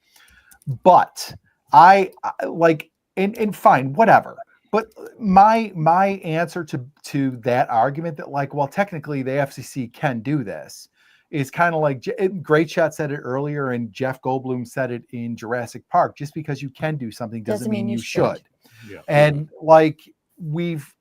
But I like, and fine, whatever. But my answer to that argument that, like, well, technically the FCC can do this is kind of like Great Shot said it earlier, and Jeff Goldblum said it in Jurassic Park. Just because you can do something doesn't mean you should. Yeah. And like we've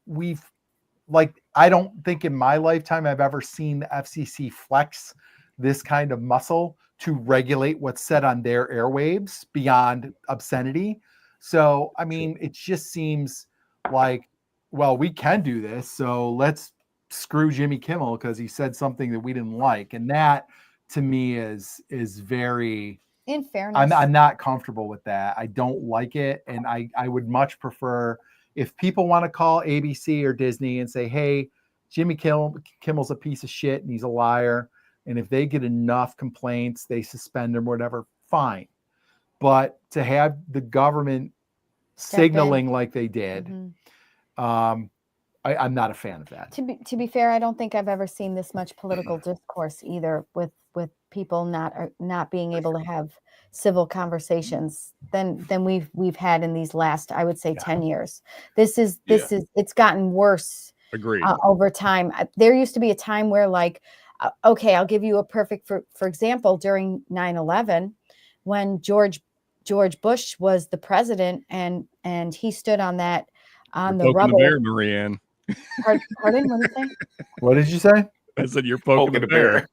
like, I don't think in my lifetime I've ever seen the FCC flex this kind of muscle to regulate what's said on their airwaves beyond obscenity. So, I mean, it just seems like, well, we can do this, so let's screw Jimmy Kimmel because he said something that we didn't like, and that to me is very. In fairness, I'm not comfortable with that. I don't like it, and I would much prefer if people want to call ABC or Disney and say, hey, Jimmy Kimmel's a piece of shit and he's a liar, and if they get enough complaints, they suspend him or whatever, fine. But to have the government signaling like they did, I'm not a fan of that. To be fair, I don't think I've ever seen this much political discourse either, with people not being able to have civil conversations than we've had in these last, I would say, 10 years. This is it's gotten worse. Agreed. Over time. There used to be a time where, like, okay, I'll give you a perfect for example, during 9/11, when George Bush was the president, and he stood on that the rubble. The bear, Marianne. Pardon? What did you say? What did you say? I said you're poking the bear.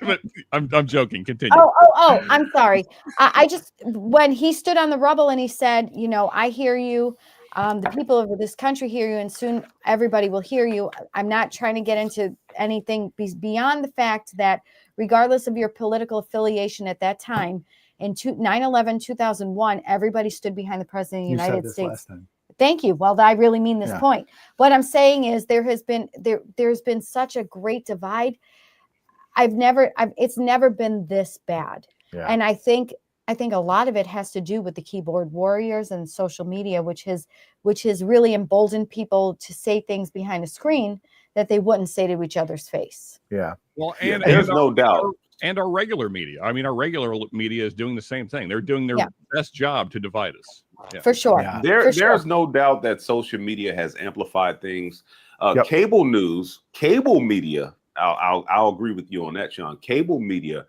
But I'm joking. Continue. Oh! I'm sorry. I just, when he stood on the rubble and he said, I hear you. The people of this country hear you, and soon everybody will hear you. I'm not trying to get into anything beyond the fact that, regardless of your political affiliation at that time, in 9/11, 2001, everybody stood behind the president of the United States. Last time. Thank you. Well, I really mean this point. What I'm saying is there's been such a great divide. It's never been this bad. Yeah. And I think a lot of it has to do with the keyboard warriors and social media, which has really emboldened people to say things behind a screen that they wouldn't say to each other's face. Yeah. Well, and there's no doubt. And our regular media. I mean, our regular media is doing the same thing. They're doing their best job to divide us. Yeah. For sure. Yeah. There's no doubt that social media has amplified things. Cable news, cable media. I'll agree with you on that, Sean. Cable media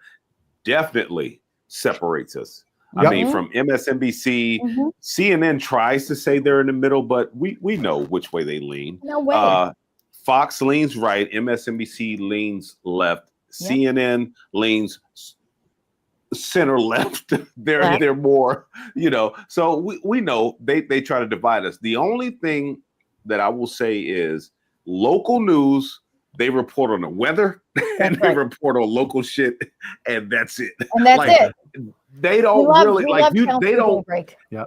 definitely separates us. I mean, from MSNBC, CNN tries to say they're in the middle, but we know which way they lean. No way. Fox leans right, MSNBC leans left, CNN leans center left. They're more, so we know they try to divide us. The only thing that I will say is local news, they report on the weather and they report on local shit, and that's it. And that's it. They don't they don't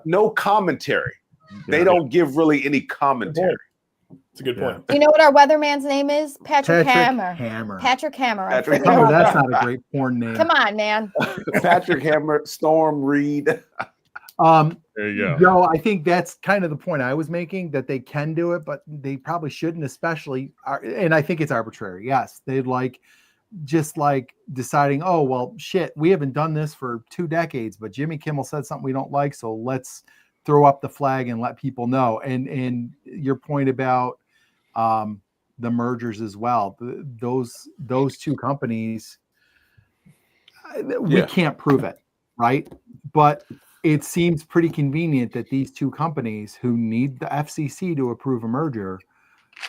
no commentary. They don't give really any commentary. It's a good point. You know what our weatherman's name is? Patrick Hammer. Patrick Hammer. Patrick Hammer. That's not a great porn name. Come on, man. Patrick Hammer, Storm Reed. There you go. Joe, I think that's kind of the point I was making, that they can do it, but they probably shouldn't, especially, and I think it's arbitrary. Yes, they'd just deciding, oh, well, shit, we haven't done this for 2 decades, but Jimmy Kimmel said something we don't like, so let's throw up the flag and let people know. And your point about the mergers as well, those two companies, we can't prove it, right? But it seems pretty convenient that these two companies who need the FCC to approve a merger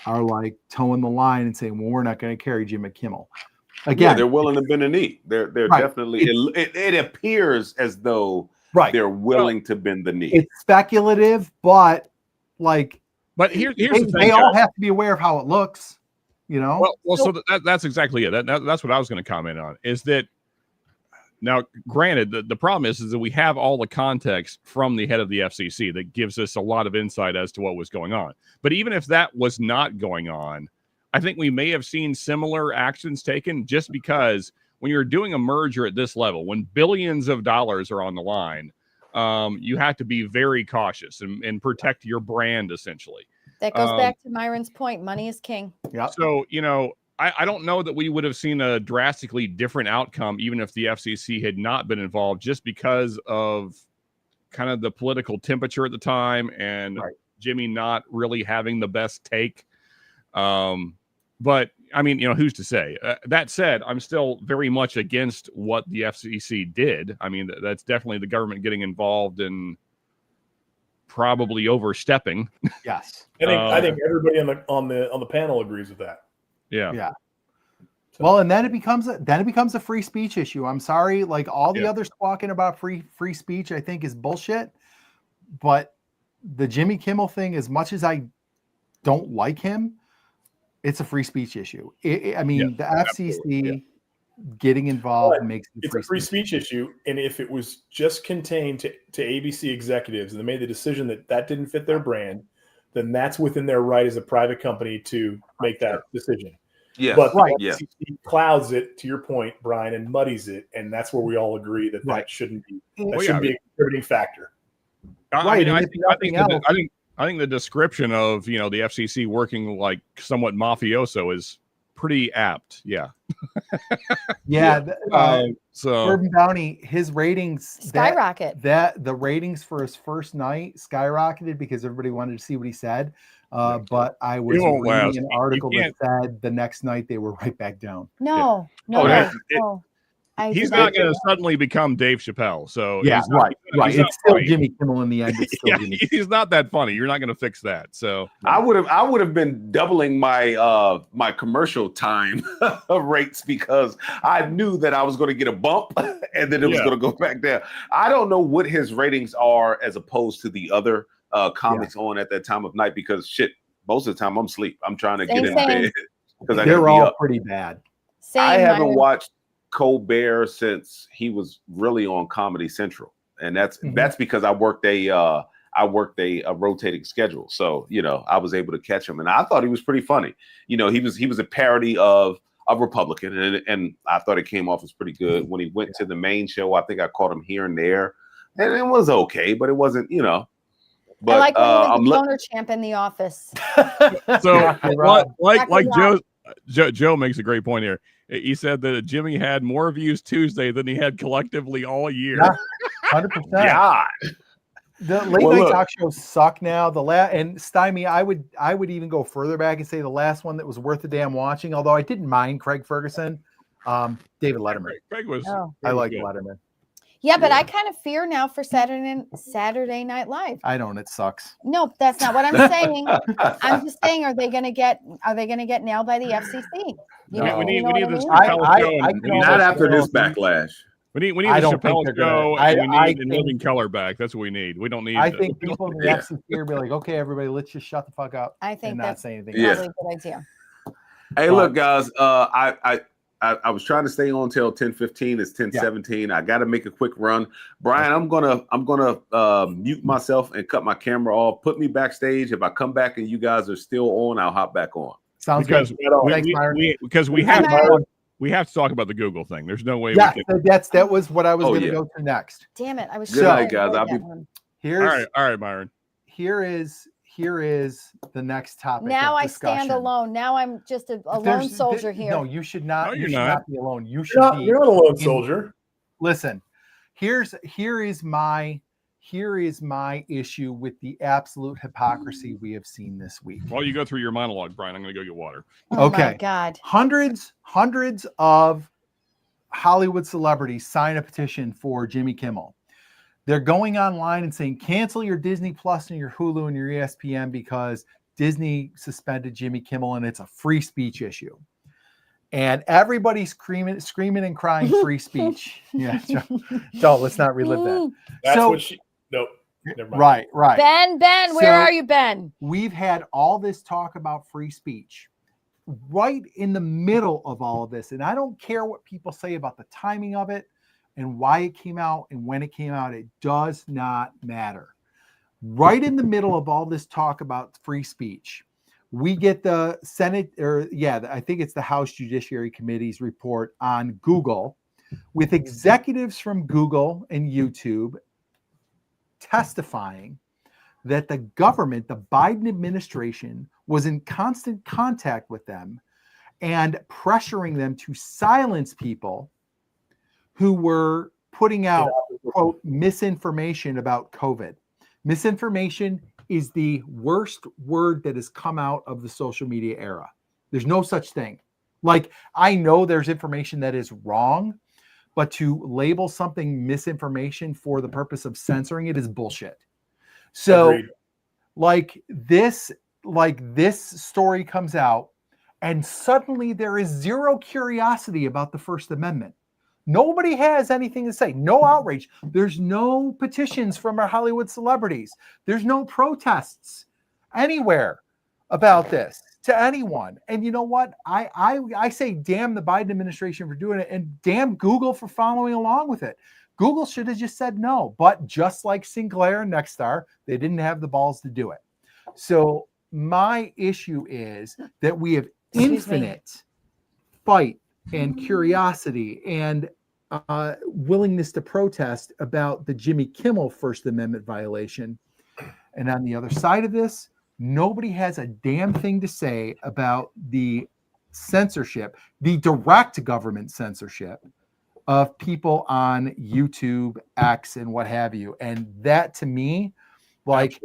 are towing the line and saying, well, we're not going to carry Jimmy Kimmel. Again, they're willing to bend a knee. They're definitely, it appears as though they're willing to bend the knee. It's speculative, but here's the thing, they all have to be aware of how it looks, Well, so that's exactly it. That's what I was going to comment on, is that now, granted, the problem is that we have all the context from the head of the FCC that gives us a lot of insight as to what was going on. But even if that was not going on, I think we may have seen similar actions taken, just because when you're doing a merger at this level, when billions of dollars are on the line, you have to be very cautious and protect your brand, essentially. That goes back to Myron's point. Money is king. Yeah. So, I don't know that we would have seen a drastically different outcome, even if the FCC had not been involved, just because of kind of the political temperature at the time and Jimmy not really having the best take. But I mean, who's to say? That said, I'm still very much against what the FCC did. I mean, that's definitely the government getting involved and probably overstepping. Yes. I think everybody on the panel agrees with that. Yeah. Well, and then it becomes a free speech issue. I'm sorry, all the others talking about free speech, I think is bullshit. But the Jimmy Kimmel thing, as much as I don't like him, It's a free speech issue. I mean, the absolutely. FCC getting involved But makes it it's a free speech issue, and if it was just contained to ABC executives and they made the decision that didn't fit their brand, then that's within their right as a private company to make that decision. Yes. But Right. the FCC clouds it, to your point, Brian, and muddies it, and that's where we all agree that Right. that shouldn't be Well, shouldn't be a contributing factor. Right, and if nothing else- I think the description of the FCC working like somewhat mafioso is pretty apt. Yeah. So Urban Bounty, his ratings skyrocket. That the ratings for his first night skyrocketed because everybody wanted to see what he said. But I was reading an article that said the next night they were right back down. No. He's not going to suddenly become Dave Chappelle. So yeah, right. It's still funny. Jimmy Kimmel in the end. It's still Jimmy he's not that funny. You're not going to fix that. So I would have been doubling my my commercial time rates because I knew that I was going to get a bump and then it was going to go back down. I don't know what his ratings are as opposed to the other comics on at that time of night because shit, most of the time I'm asleep. I'm trying to get in bed because they're all pretty bad. I haven't watched Colbert since he was really on Comedy Central, and that's because I worked a rotating schedule, so I was able to catch him, and I thought he was pretty funny. He was a parody of a Republican, and I thought it came off as pretty good. When he went to the main show, I think I caught him here and there, and it was okay, but it wasn't But I like when he was the toner champ in The Office. So like Joe makes a great point here. He said that Jimmy had more views Tuesday than he had collectively all year. Yeah, 100%. God. The late night talk shows suck now. And Stymie, I would even go further back and say the last one that was worth a damn watching, although I didn't mind Craig Ferguson, David Letterman. Craig was. I like Letterman. Yeah, but I kind of fear now for Saturday Night Live. I don't. It sucks. No, that's not what I'm saying. I'm just saying, are they going to get nailed by the FCC? We need this Chappelle show. Not after this backlash. We need a Chappelle show. And we need Living Color back. That's what we need. We don't need. I think people in the FCC are be like, okay, everybody, let's just shut the fuck up. I think and that's not say anything. Probably a good idea. Hey, look, guys. I was trying to stay on till 10:15. It's 10:17. I got to make a quick run. Brian, I'm gonna mute myself and cut my camera off. Put me backstage. If I come back and you guys are still on, I'll hop back on. Sounds good. Because we have to talk about the Google thing. There's no way. Yeah, that was what I was going to go to next. Damn it! I was. Good night, guys. I'll be. All right, Myron. Here is the next topic. Now I stand alone. Now I'm just a lone soldier here. No, you should not. You should not be alone. You should be. You're not a lone soldier. Listen, here is my issue with the absolute hypocrisy we have seen this week. While you go through your monologue, Brian, I'm going to go get water. Oh my God. Hundreds of Hollywood celebrities sign a petition for Jimmy Kimmel. They're going online and saying, cancel your Disney Plus and your Hulu and your ESPN because Disney suspended Jimmy Kimmel and it's a free speech issue. And everybody's screaming and crying free speech. Yeah, don't let's not relive that. That's what she. Nope. Never mind. Right. Ben, where are you, Ben? We've had all this talk about free speech right in the middle of all of this. And I don't care what people say about the timing of it and why it came out and when it came out. It does not matter. Right in the middle of all this talk about free speech, we get the Senate, I think it's the House Judiciary Committee's report on Google with executives from Google and YouTube testifying that the government, the Biden administration, was in constant contact with them and pressuring them to silence people who were putting out, quote, misinformation about COVID. Misinformation is the worst word that has come out of the social media era. There's no such thing. Like, I know there's information that is wrong, but to label something misinformation for the purpose of censoring it is bullshit. So this story comes out and suddenly there is zero curiosity about the First Amendment. Nobody has anything to say. No outrage. There's no petitions from our Hollywood celebrities. There's no protests anywhere about this. to anyone. And you know what? I say damn the Biden administration for doing it, and damn Google for following along with it. Google should have just said no, but just like Sinclair and Nexstar, they didn't have the balls to do it. So my issue is that we have infinite fight and curiosity and willingness to protest about the Jimmy Kimmel First Amendment violation. And on the other side of this, nobody has a damn thing to say about the censorship, the direct government censorship of people on YouTube, X, and what have you. And that, to me, like,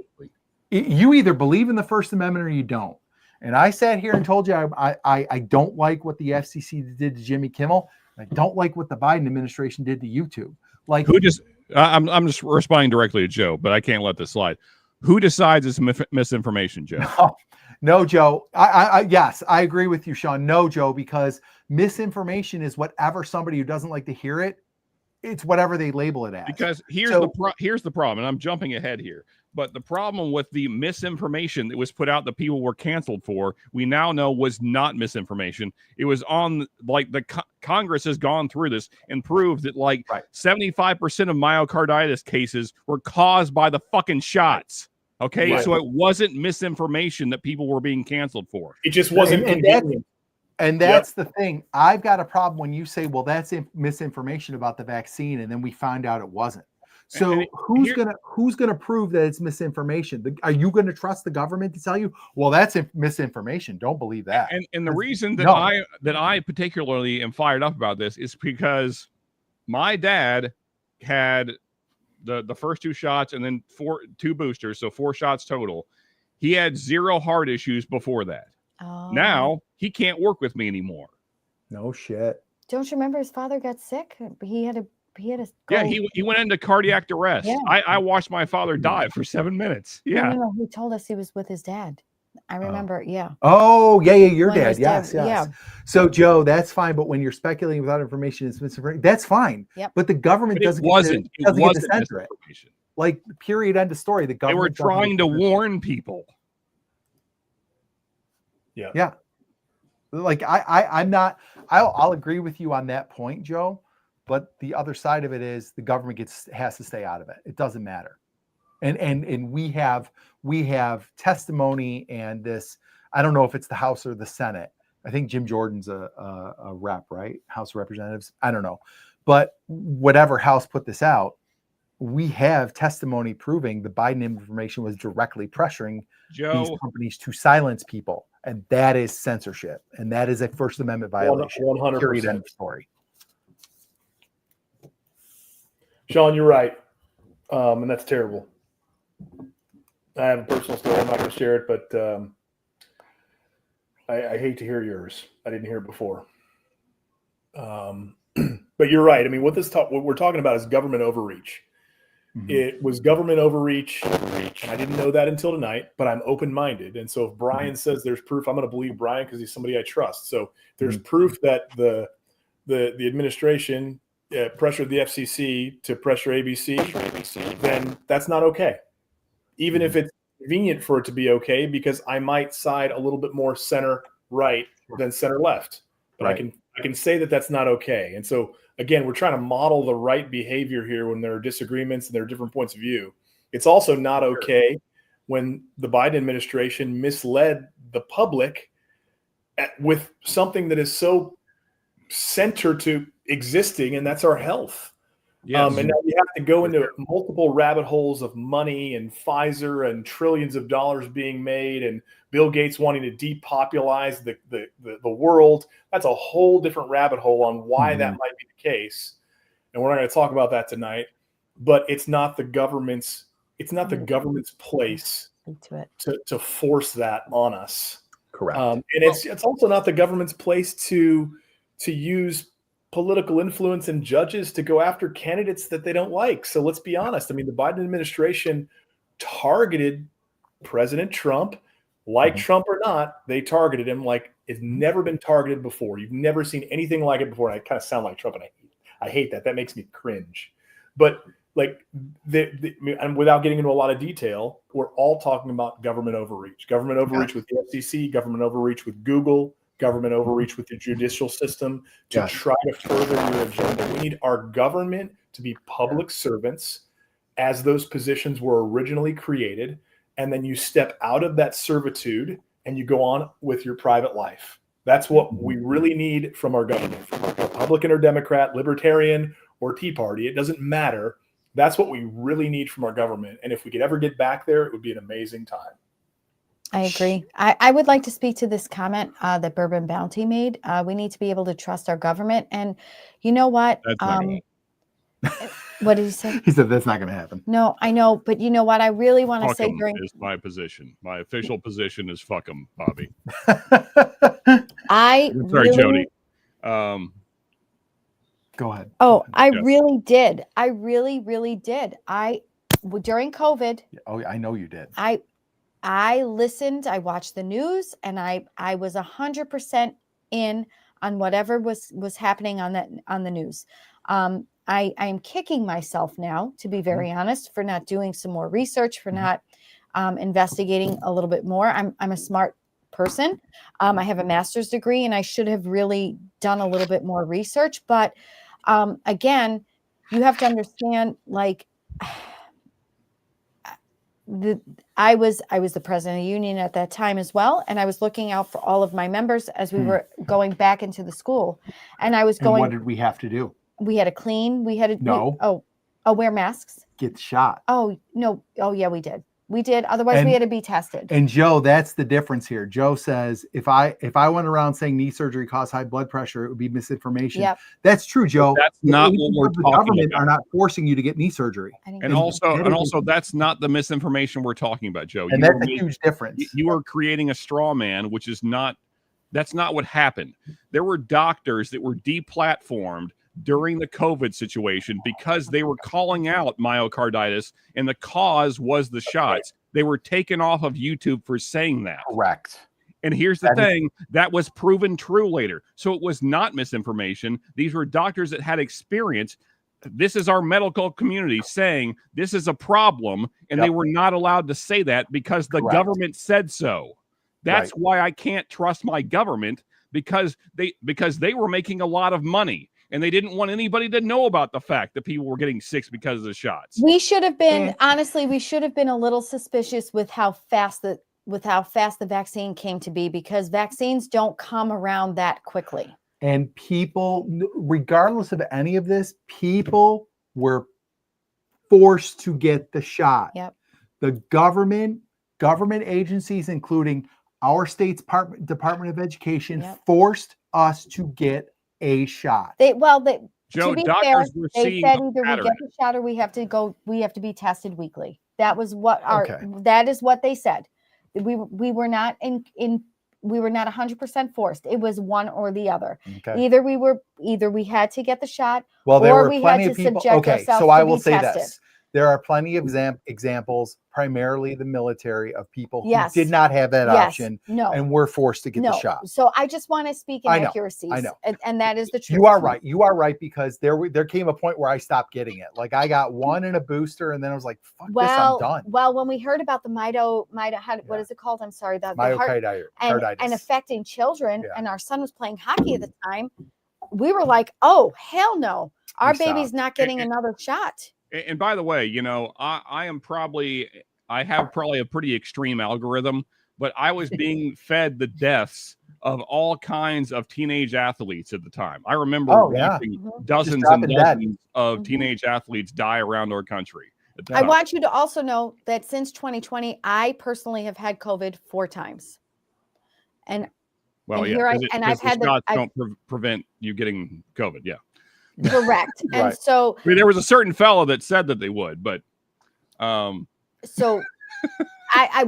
you either believe in the First Amendment or you don't. And I sat here and told you I don't like what the FCC did to Jimmy Kimmel. I don't like what the Biden administration did to YouTube. Like, who just? I'm just responding directly to Joe, but I can't let this slide. Who decides it's misinformation, Joe? No, Joe. Yes, I agree with you, Sean. No, Joe, because misinformation is whatever somebody who doesn't like to hear it, it's whatever they label it as. Because here's the problem, and I'm jumping ahead here. But the problem with the misinformation that was put out that people were canceled for, we now know was not misinformation. It was on, like, the Congress has gone through this and proved that, like, 75% of myocarditis cases were caused by the fucking shots. Okay, right. So it wasn't misinformation that people were being canceled for. It just wasn't convenient. And that's the thing. I've got a problem when you say, well, that's misinformation about the vaccine, and then we find out it wasn't. So who's gonna prove that it's misinformation? Are you going to trust the government to tell you, well, that's misinformation? Don't believe that. And the reason that I particularly am fired up about this is because my dad had the first 2 shots and then 2 boosters, so 4 shots total. He had 0 heart issues before that. Oh. Now he can't work with me anymore. No shit. Don't you remember his father got sick? He had a Yeah, he went into cardiac arrest. Yeah. I watched my father die for 7 minutes. Yeah. No. He told us he was with his dad. I remember. Yeah. Oh, yeah. Your dad. Yes. Yeah. So, Joe, that's fine. But when you're speculating without information, it's misinformation. That's fine. Yep. But the government doesn't get to censor it. Like, period, end of story. The government. They were trying to warn people. Yeah. Yeah. Like, I'm not. I'll agree with you on that point, Joe. But the other side of it is the government has to stay out of it. It doesn't matter. And we have testimony and this. I don't know if it's the House or the Senate. I think Jim Jordan's a rep, right? House of Representatives. I don't know, but whatever House put this out, we have testimony proving the Biden information was directly pressuring these companies to silence people, and that is censorship, and that is a First Amendment violation. 100%. Period. End of story. Sean, you're right. And that's terrible. I have a personal story. I'm not going to share it, but I hate to hear yours. I didn't hear it before. But you're right. I mean, what we're talking about is government overreach. Mm-hmm. It was government overreach. And I didn't know that until tonight, but I'm open-minded. And so if Brian says there's proof, I'm going to believe Brian because he's somebody I trust. So there's proof that the administration pressured the FCC to pressure ABC, then that's not okay. Even if it's convenient for it to be okay, because I might side a little bit more center right than center left. But I can say that that's not okay. And so again, we're trying to model the right behavior here when there are disagreements and there are different points of view. It's also not okay when the Biden administration misled the public with something that is so center to existing, and that's our health. Yes. And now you have to go into multiple rabbit holes of money and Pfizer and trillions of dollars being made and Bill Gates wanting to depopulize the world. That's a whole different rabbit hole on why that might be the case. And we're not going to talk about that tonight, but it's not the government's place to force that on us. Correct. And it's also not the government's place to use political influence and judges to go after candidates that they don't like. So let's be honest. I mean, the Biden administration targeted President Trump, Trump or not, they targeted him like it's never been targeted before. You've never seen anything like it before. And I kind of sound like Trump, and I hate that. That makes me cringe. But and without getting into a lot of detail, we're all talking about government overreach with the FCC, government overreach with Google, government overreach with the judicial system to try to further your agenda. We need our government to be public servants as those positions were originally created. And then you step out of that servitude and you go on with your private life. That's what we really need from our government, from a Republican or Democrat, Libertarian or Tea Party. It doesn't matter. That's what we really need from our government. And if we could ever get back there, it would be an amazing time. I agree. I would like to speak to this comment that Bourbon Bounty made. We need to be able to trust our government. And you know what? What did he say? He said that's not going to happen. No, I know. But you know what? I really want to say is my position. My official position is fuck them, Bobby. I'm sorry, really, Jody. Go ahead. Oh, I really did. I really, really did. During COVID. Oh, I know you did. I listened, I watched the news, and I was 100% in on whatever was happening on the news. I am kicking myself now, to be very honest, for not doing some more research, for not investigating a little bit more. I'm a smart person. I have a master's degree, and I should have really done a little bit more research. But again, you have to understand, like, I was the president of the union at that time as well, and I was looking out for all of my members as we were going back into the school, and I was going. And what did we have to do? We had to clean. We had to wear masks. Get shot. Oh no! Oh yeah, we did. We did. Otherwise, we had to be tested. And Joe, that's the difference here. Joe says, if I went around saying knee surgery causes high blood pressure, it would be misinformation. Yep. That's true, Joe. But that's not what we're talking about. Government are not forcing you to get knee surgery. And also, that's not the misinformation we're talking about, Joe. And that's a huge difference. You are creating a straw man, which is not. That's not what happened. There were doctors that were deplatformed during the COVID situation because they were calling out myocarditis and the cause was the shots. They were taken off of YouTube for saying that. Correct. And here's the thing, that was proven true later. So it was not misinformation. These were doctors that had experience. This is our medical community saying this is a problem, and they were not allowed to say that because the government said so. That's why I can't trust my government, because they were making a lot of money. And they didn't want anybody to know about the fact that people were getting sick because of the shots. We should have been, honestly, we should have been a little suspicious with how fast the vaccine came to be, because vaccines don't come around that quickly. And people, regardless of any of this, people were forced to get the shot. Yep. The government agencies, including our state's Department of Education, forced us to get a shot. Joe, to be doctors fair, were they said either we get the shot or we have to be tested weekly. That was what that is what they said. We were not we were not 100% forced. It was one or the other. Okay. Either we had to get the shot, or we had to subject ourselves so I to will be say tested. this. There are plenty of examples, primarily the military, of people who Yes. did not have that option and were forced to get the shot. So I just want to speak in accuracies. I know. And that is the truth. You are right. You are right, because there came a point where I stopped getting it. Like, I got one and a booster, and then I was like, fuck this, I'm done. Well, when we heard about the what is it called? I'm sorry. The myocarditis. And affecting children, and our son was playing hockey at the time, we were like, oh, hell no. Our baby's not getting another shot. And by the way, I have probably a pretty extreme algorithm, but I was being fed the deaths of all kinds of teenage athletes at the time. I remember watching dozens and dozens of teenage athletes die around our country. I want you to also know that since 2020, I personally have had COVID 4 times. And I've had the shots don't prevent you getting COVID. Yeah. Correct. And so I mean, there was a certain fellow that said that they would, but so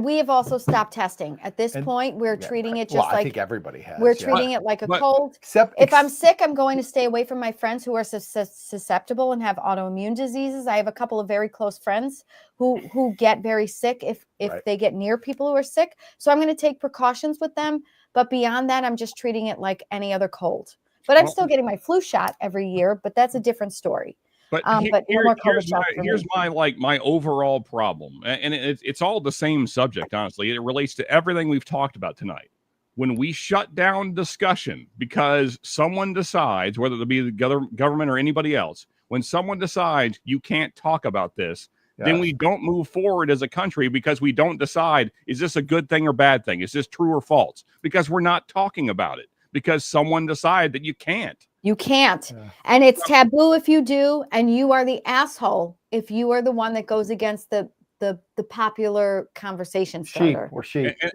we have also stopped testing. At this point, we're treating it just like I think everybody has. We're treating it like a cold. If I'm sick, I'm going to stay away from my friends who are susceptible and have autoimmune diseases. I have a couple of very close friends who get very sick if they get near people who are sick. So I'm going to take precautions with them. But beyond that, I'm just treating it like any other cold. But I'm still getting my flu shot every year, but that's a different story. But, but no more COVID shots for here's me. my overall problem, and it's all the same subject. Honestly, it relates to everything we've talked about tonight. When we shut down discussion because someone decides, whether it be the government or anybody else, when someone decides you can't talk about this, then we don't move forward as a country because we don't decide, is this a good thing or bad thing? Is this true or false? Because we're not talking about it because someone decided that you can't. You can't. Yeah. And it's taboo if you do, and you are the asshole if you are the one that goes against the popular conversation starter.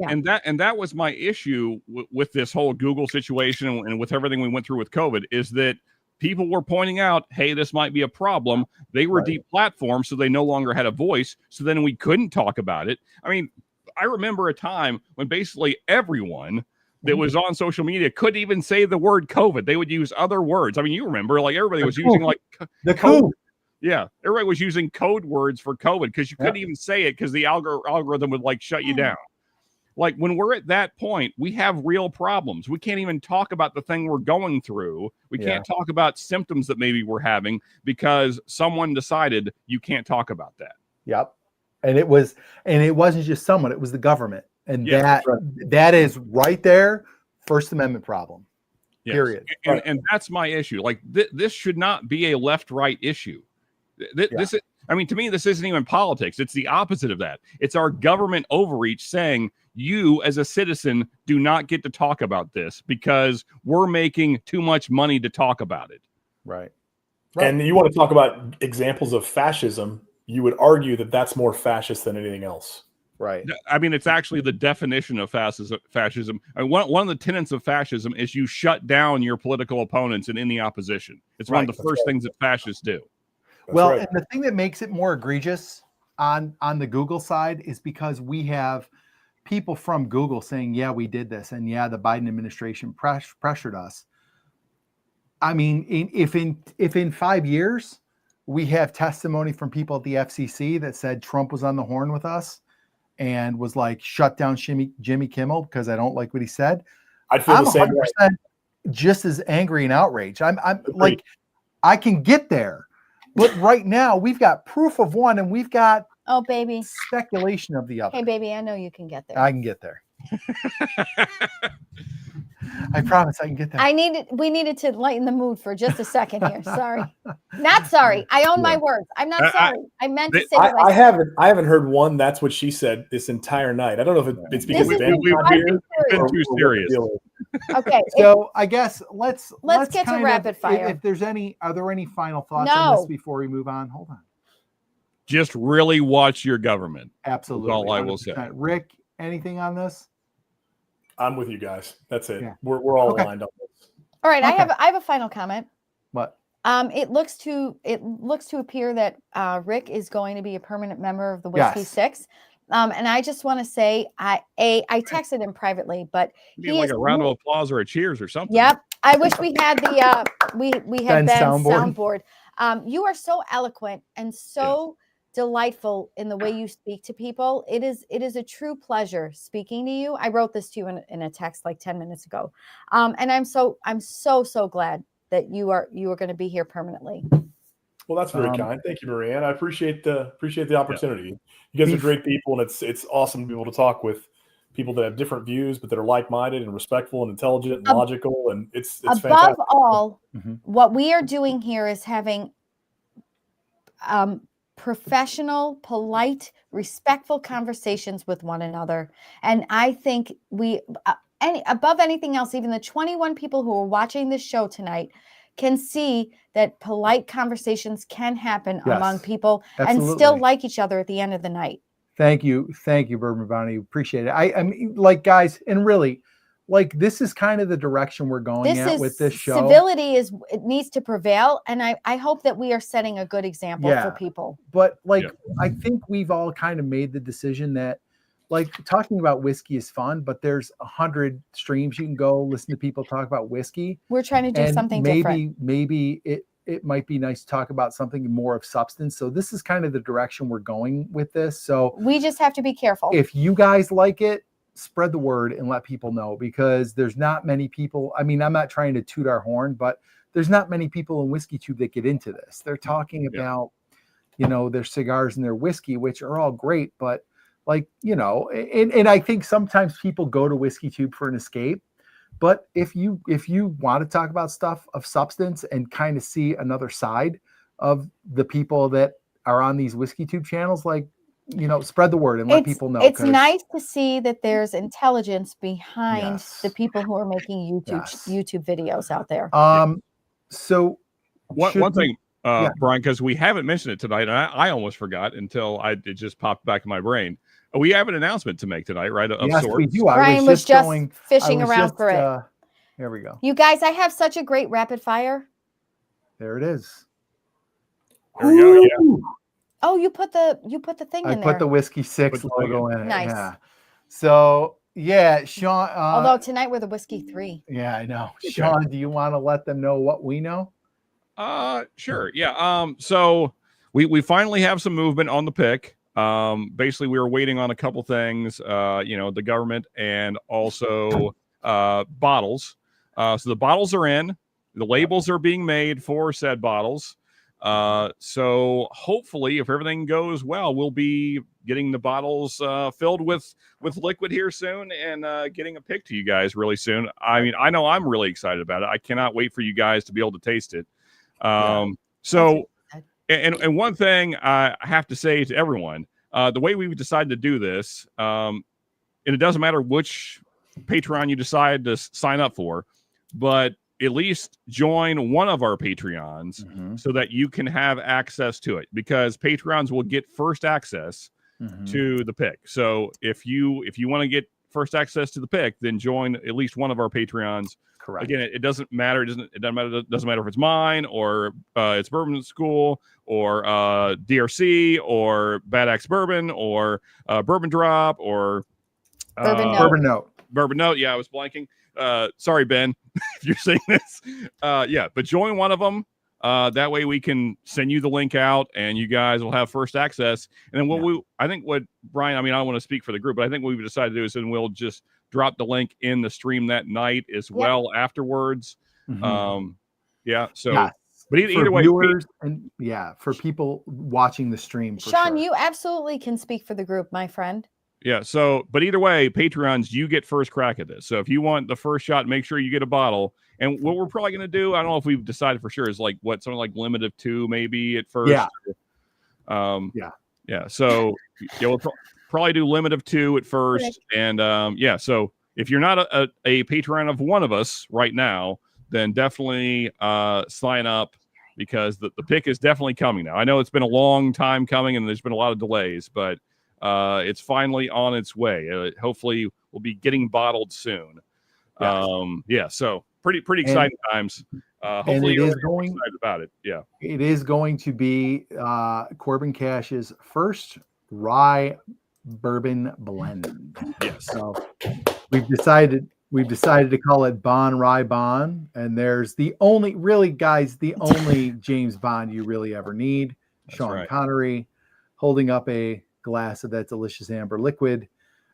And that was my issue with this whole Google situation and with everything we went through with COVID, is that people were pointing out, hey, this might be a problem. They were deplatformed, so they no longer had a voice. So then we couldn't talk about it. I mean, I remember a time when basically everyone that was on social media couldn't even say the word COVID. They would use other words. I mean, you remember, like, everybody was using like the code. Yeah, everybody was using code words for COVID because you couldn't even say it because the algorithm would like shut you down. Like, when we're at that point, we have real problems. We can't even talk about the thing we're going through. We can't talk about symptoms that maybe we're having because someone decided you can't talk about that. Yep. And it wasn't just someone, it was the government. And that is right there, First Amendment problem. Yes. Period. And that's my issue. Like, this should not be a left-right issue. This is, I mean, to me, this isn't even politics. It's the opposite of that. It's our government overreach saying, you as a citizen do not get to talk about this because we're making too much money to talk about it. Right. And you want to talk about examples of fascism, you would argue that that's more fascist than anything else. Right. I mean, it's actually the definition of fascism. I mean, one of the tenets of fascism is you shut down your political opponents and any opposition. It's one of the first things that fascists do. And the thing that makes it more egregious on the Google side is because we have people from Google saying, yeah, we did this. And yeah, the Biden administration pressured us. I mean, if in 5 years, we have testimony from people at the FCC that said Trump was on the horn with us and was like, shut down Jimmy Kimmel because I don't like what he said. I'd feel the same 100% just as angry and outraged. I'm like, I can get there. But right now, we've got proof of one, and we've got speculation of the other. Hey, baby, I know you can get there. I can get there. I promise I can get there. We needed to lighten the mood for just a second here. Sorry. Not sorry. I own my words. I'm not sorry. I meant to say I haven't heard one that's what she said this entire night. I don't know if it's because we've been too serious. Okay. So I guess let's get to rapid fire. If there's are there any final thoughts on this before we move on? Hold on. Just really watch your government. Absolutely. That's all I will say. Rick, anything on this? I'm with you guys. That's it. Yeah. We're all aligned on this. All right. Okay. I have a final comment. What? It looks to appear that Rick is going to be a permanent member of the Whiskey Six. And I just want to say, I texted him privately, but he like a round of applause or a cheers or something. Yep. I wish we had the we had Ben's soundboard. You are so eloquent and so delightful in the way you speak to people. It is a true pleasure speaking to you. I wrote this to you in a text like 10 minutes ago. And I'm so glad that you are going to be here permanently. Well, that's very kind. Thank you, Marianne. I appreciate the opportunity. Yeah. You guys are great people, and it's awesome to be able to talk with people that have different views, but that are like-minded and respectful and intelligent and logical. And it's above fantastic. all, what we are doing here is having professional, polite, respectful conversations with one another. And I think we, above anything else, even the 21 people who are watching this show tonight can see that polite conversations can happen among people and still like each other at the end of the night. Thank you, Bourbon Bounty. Appreciate it. I mean, like, guys, and really, like, this is kind of the direction we're going with this show. Civility it needs to prevail, and I hope that we are setting a good example for people. But I think we've all kind of made the decision that, like, talking about whiskey is fun, but there's 100 streams you can go listen to people talk about whiskey. We're trying to do something different. Maybe it might be nice to talk about something more of substance. So this is kind of the direction we're going with this. So we just have to be careful. If you guys like it, spread the word and let people know, because there's not many people. I mean, I'm not trying to toot our horn, but there's not many people in whiskey tube that get into this. They're talking about, their cigars and their whiskey, which are all great, but like, and I think sometimes people go to whiskey tube for an escape. But if you want to talk about stuff of substance and kind of see another side of the people that are on these whiskey tube channels, like, spread the word and let people know. It's nice to see that there's intelligence behind the people who are making YouTube videos out there. So one thing, Brian, because we haven't mentioned it tonight, and I almost forgot until it just popped back in my brain. We have an announcement to make tonight, right? Yes, we do. Brian was just fishing around for it. Here we go. You guys, I have such a great rapid fire. There it is. There we go. Yeah. Oh, you put the thing in there. I put the Whiskey 6 logo in it. Nice. Yeah. So Sean. Although tonight we're the Whiskey 3. Yeah, I know. Sean, do you want to let them know what we know? Sure. Yeah. So we finally have some movement on the pick. Basically we were waiting on a couple things, the government and also bottles. So the bottles are in, the labels are being made for said bottles. So hopefully if everything goes well, we'll be getting the bottles filled with liquid here soon and getting a pick to you guys really soon. I mean, I know I'm really excited about it. I cannot wait for you guys to be able to taste it. So and one thing I have to say to everyone, the way we've decided to do this, and it doesn't matter which Patreon you decide to sign up for, but at least join one of our Patreons so that you can have access to it, because Patreons will get first access to the pick. So if you want to get first access to the pick, then join at least one of our Patreons. Correct. Again, it doesn't matter. It doesn't matter if it's mine or it's Bourbon School or DRC or Bad Axe Bourbon or Bourbon Drop or Bourbon Note. Yeah, I was blanking. Sorry, Ben, if you're saying this. But join one of them. That way we can send you the link out and you guys will have first access. And then I think what Brian, I mean, I don't want to speak for the group, but I think what we've decided to do is then we'll just drop the link in the stream that night as well afterwards. So but either way, viewers for people watching the stream. Sean, you absolutely can speak for the group, my friend. Yeah. So, but either way, Patreons, you get first crack at this. So if you want the first shot, make sure you get a bottle. And what we're probably going to do, I don't know if we've decided for sure, is like something like limit of 2 maybe at first. So we'll probably do limit of 2 at first. And so if you're not a Patreon of one of us right now, then definitely sign up, because the pick is definitely coming now. I know it's been a long time coming and there's been a lot of delays, but it's finally on its way. Hopefully we'll be getting bottled soon. So pretty exciting times. Hopefully you're excited about it. Yeah. It is going to be Corbin Cash's first rye bourbon blend. Yes. So we've decided to call it Bon Rye Bon, and there's the only James Bond you really ever need. That's Sean Connery holding up a glass of that delicious amber liquid.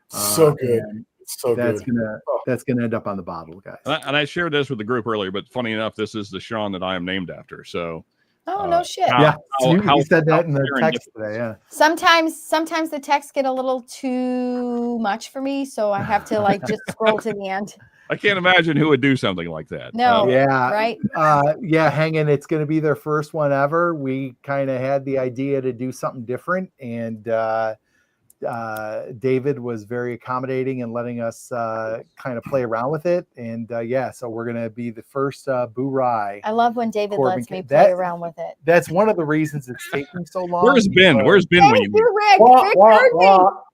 So good. So that's gonna end up on the bottle, guys. And I shared this with the group earlier, but funny enough, this is the Sean that I am named after. So no shit. You said that in the text today. Yeah. Sometimes the texts get a little too much for me, so I have to just scroll to the end. I can't imagine who would do something like that. No. Right. Hanging. It's going to be their first one ever. We kind of had the idea to do something different, and David was very accommodating and letting us kind of play around with it. And so we're going to be the first Boo Rye. I love when David lets me play around with it. That's one of the reasons it's taking so long. Where's Ben? Where's Ben when you Rick?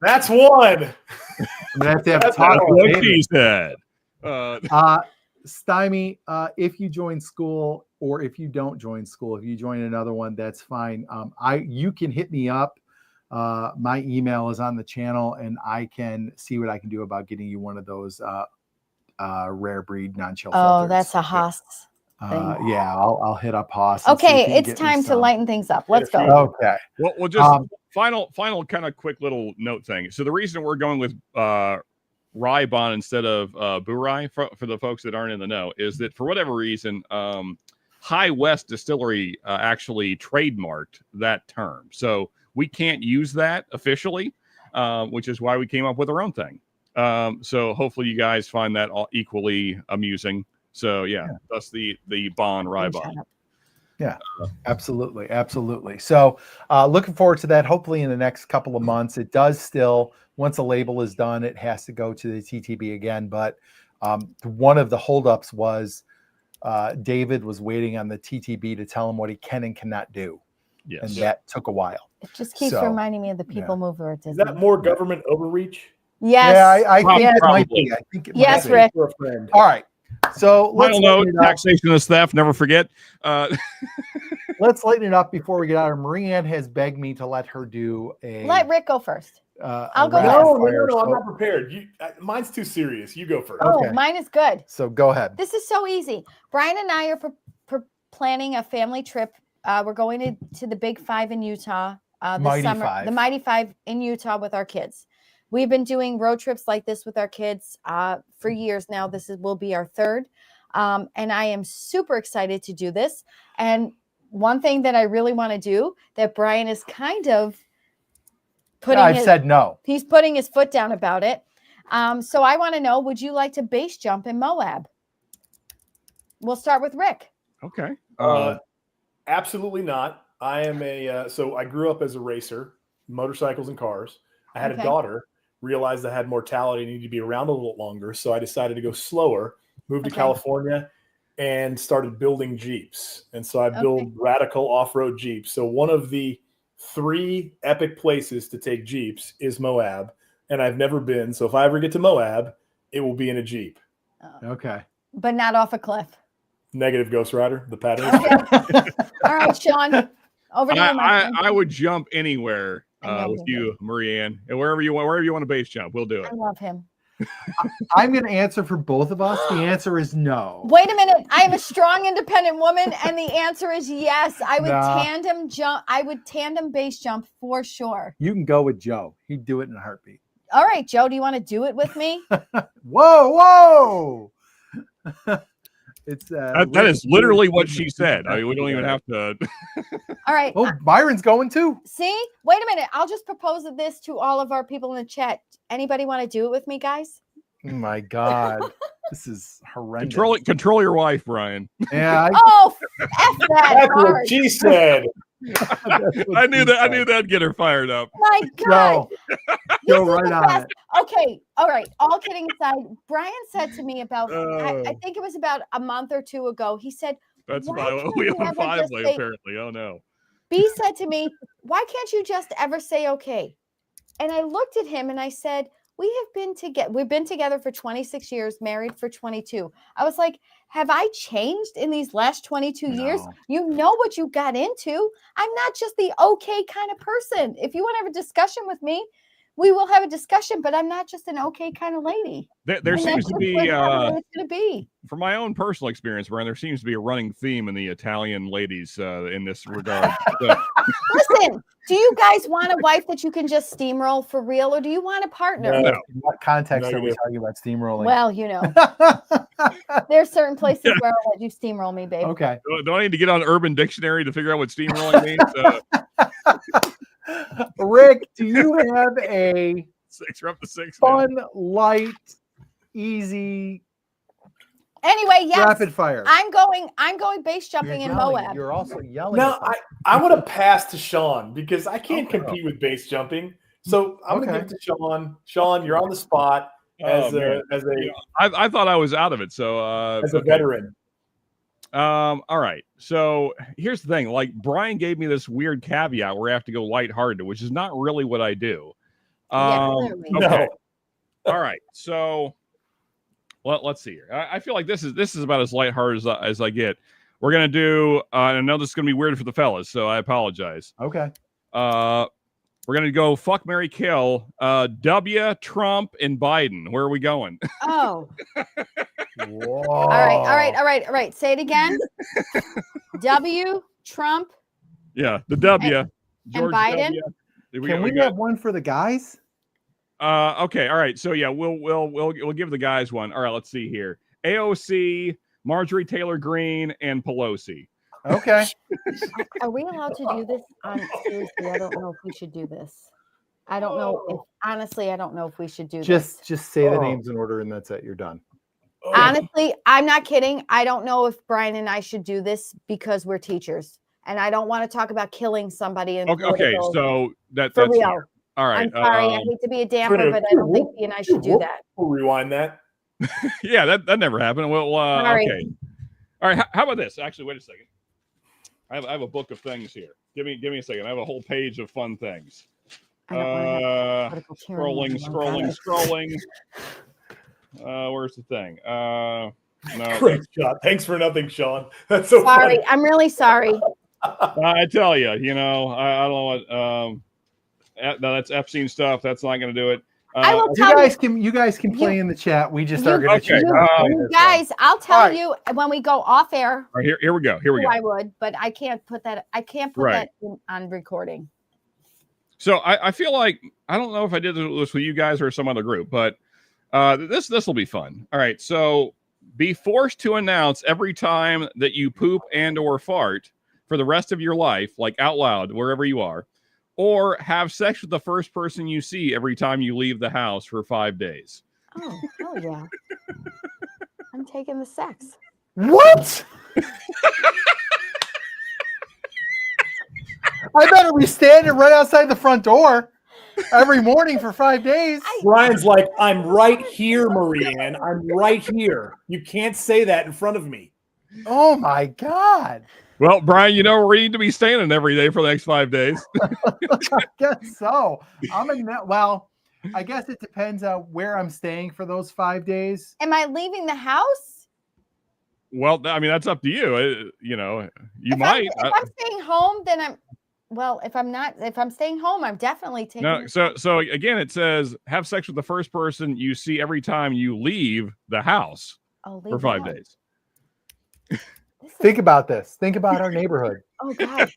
That's one. I'm going to have to talk with David. He said. Stymie, if you join school or if you don't join school, if you join another one, that's fine. You can hit me up. My email is on the channel, and I can see what I can do about getting you one of those rare breed non-chill filters. Oh, that's a Haas thing. I'll hit up Haas. Okay, it's time to lighten things up. Let's go. Okay. Well, we'll just final kind of quick little note thing. So the reason we're going with Rye Bon instead of Boo Rye for the folks that aren't in the know is that for whatever reason, High West Distillery actually trademarked that term, so we can't use that officially, which is why we came up with our own thing. So hopefully you guys find that all equally amusing. So yeah. That's the Bon Rye Bon. Yeah, absolutely. Absolutely. So looking forward to that. Hopefully in the next couple of months. It does still, once a label is done, it has to go to the TTB again. But one of the holdups was David was waiting on the TTB to tell him what he can and cannot do. Yes. And that took a while. It just keeps reminding me of the People Mover at Is Disney. that more government overreach? Yes. Yeah, I think it might be. I think it might be. Rick. For a friend. All right. So let's note, taxation is theft. Never forget. Let's lighten it up before we get out of. Marianne has begged me to let her do a. Let Rick go first. I'll go No, I'm not prepared. Mine's too serious. You go first. Oh, mine is good. So go ahead. This is so easy. Brian and I are planning a family trip. We're going to the Big Five in Utah this summer. The Mighty Five in Utah with our kids. We've been doing road trips like this with our kids for years now. Will be our third. And I am super excited to do this. And one thing that I really want to do that Brian is kind of said no. He's putting his foot down about it. So I want to know, would you like to base jump in Moab? We'll start with Rick. Okay. Absolutely not. I am so I grew up as a racer, motorcycles and cars. I had a daughter, realized I had mortality, needed to be around a little longer. So I decided to go slower, moved to California and started building Jeeps. And so I build radical off-road Jeeps. So one of the 3 epic places to take Jeeps is Moab. And I've never been. So if I ever get to Moab, it will be in a Jeep. Okay. But not off a cliff. Negative, Ghost Rider. The pattern. All right, Sean. Over to you. I would jump anywhere with you, Marianne, and wherever you want to base jump, we'll do it. I love him. I'm going to answer for both of us. The answer is no. Wait a minute. I am a strong, independent woman, and the answer is yes. I would tandem jump. I would tandem base jump for sure. You can go with Joe. He'd do it in a heartbeat. All right, Joe. Do you want to do it with me? Whoa! It's that is literally what she said. I mean, we don't even have to. All right. Oh, Byron's going too. See? Wait a minute. I'll just propose this to all of our people in the chat. Anybody want to do it with me, guys? Oh my God. This is horrendous. Control your wife, Brian. Yeah. F that. That's what she said. I knew that'd get her fired up. My God. Go right on it. Okay. All right. All kidding aside, Brian said to me about, I think it was about a month or 2 ago. He said, that's why we have a 5-way apparently. Oh no. B said to me, why can't you just ever say okay? And I looked at him and I said, we've been together for 26 years, married for 22. I was like, have I changed in these last 22 years? You know what you got into. I'm not just the okay kind of person. If you want to have a discussion with me, we will have a discussion, but I'm not just an okay kind of lady. There seems to be, from my own personal experience, Brian, there seems to be a running theme in the Italian ladies in this regard. Listen, do you guys want a wife that you can just steamroll for real, or do you want a partner? No. In what context are we talking about steamrolling? Well, you know, there's certain places where I'll let you steamroll me, babe. Okay. Do I need to get on Urban Dictionary to figure out what steamrolling means? Rick, do you have a 6? We're up to 6. Fun, light, easy. Anyway, yes. Rapid fire. I'm going base jumping in Moab. You're also yelling. No, I want to pass to Sean because I can't compete with base jumping. So I'm gonna give it to Sean. Sean, you're on the spot I thought I was out of it. So as a veteran. All right. So here's the thing. Like Brian gave me this weird caveat where I have to go lighthearted, which is not really what I do. Okay. No. All right. So let's see here. I feel like this is about as lighthearted as I get. We're gonna do. I know this is gonna be weird for the fellas, so I apologize. Okay. We're gonna go fuck, marry, kill. W, Trump, and Biden. Where are we going? Oh. Whoa. All right. Say it again. W, Trump. Yeah, the W. And George Biden. W. Can we have one for the guys? Okay. All right. So yeah, we'll give the guys one. All right. Let's see here. AOC, Marjorie Taylor Greene, and Pelosi. Okay. Are we allowed to do this? Seriously, I don't know if we should do this. I don't know if honestly, I don't know if we should do this. Just say the names in order and that's it. You're done. Honestly, I'm not kidding. I don't know if Brian and I should do this because we're teachers, and I don't want to talk about killing somebody. Okay, so that's for real. fair. All right. I'm sorry. I hate to be a damper, but I don't think he and I should do that. We'll rewind that. Yeah, that never happened. Well, okay. All right. How about this? Actually, wait a second. I have a book of things here. Give me a second. I have a whole page of fun things. Scrolling. Where's the thing? No. Great shot. Thanks for nothing, Sean. That's so sorry. funny. I'm really sorry. I tell you, I don't know what. No, that's Epstein stuff. That's not going to do it. I will tell you guys can play in the chat. We just are going to you guys. I'll tell you when we go off air. All right, here we go. I would, but I can't put that. I can't put that on recording. So I feel like I don't know if I did this with you guys or some other group, but this will be fun. All right, so be forced to announce every time that you poop and or fart for the rest of your life, like out loud, wherever you are, or have sex with the first person you see every time you leave the house for 5 days. Oh, hell yeah. I'm taking the sex. What? I better be standing right outside the front door every morning for 5 days. Brian's like, I'm right here, Marianne. I'm right here. You can't say that in front of me. Oh, my God. Well, Brian, you know where we need to be standing every day for the next 5 days. I guess so. Well, I guess it depends on where I'm staying for those 5 days. Am I leaving the house? Well, I mean, that's up to you. You might. If I'm staying home, then I'm. Well, if I'm staying home, I'm definitely taking. No, so again, it says have sex with the first person you see every time you leave the house for 5 days. Think about this. Think about our neighborhood. Oh God!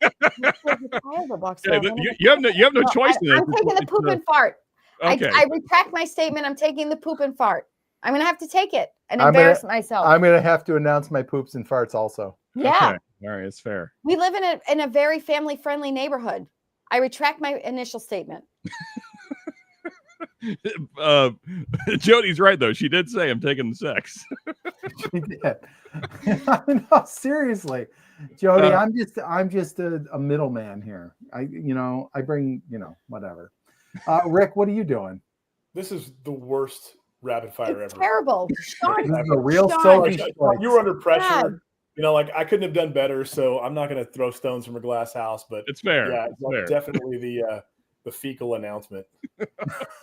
You have no choice in this. I'm taking the poop and fart. Okay. I retract my statement. I'm taking the poop and fart. I'm gonna have to take it and embarrass myself. I'm gonna have to announce my poops and farts also. Yeah. Okay. All right, it's fair. We live in a very family friendly neighborhood. I retract my initial statement. Jody's right though. She did say I'm taking the sex. She did. No, seriously, Jody. I'm just a middleman here. I bring whatever. Rick, what are you doing? This is the worst rapid fire ever. Terrible. This is a real you were under pressure. Like I couldn't have done better. So I'm not going to throw stones from a glass house. But it's fair. Yeah, it's fair. Definitely the fecal announcement. Poop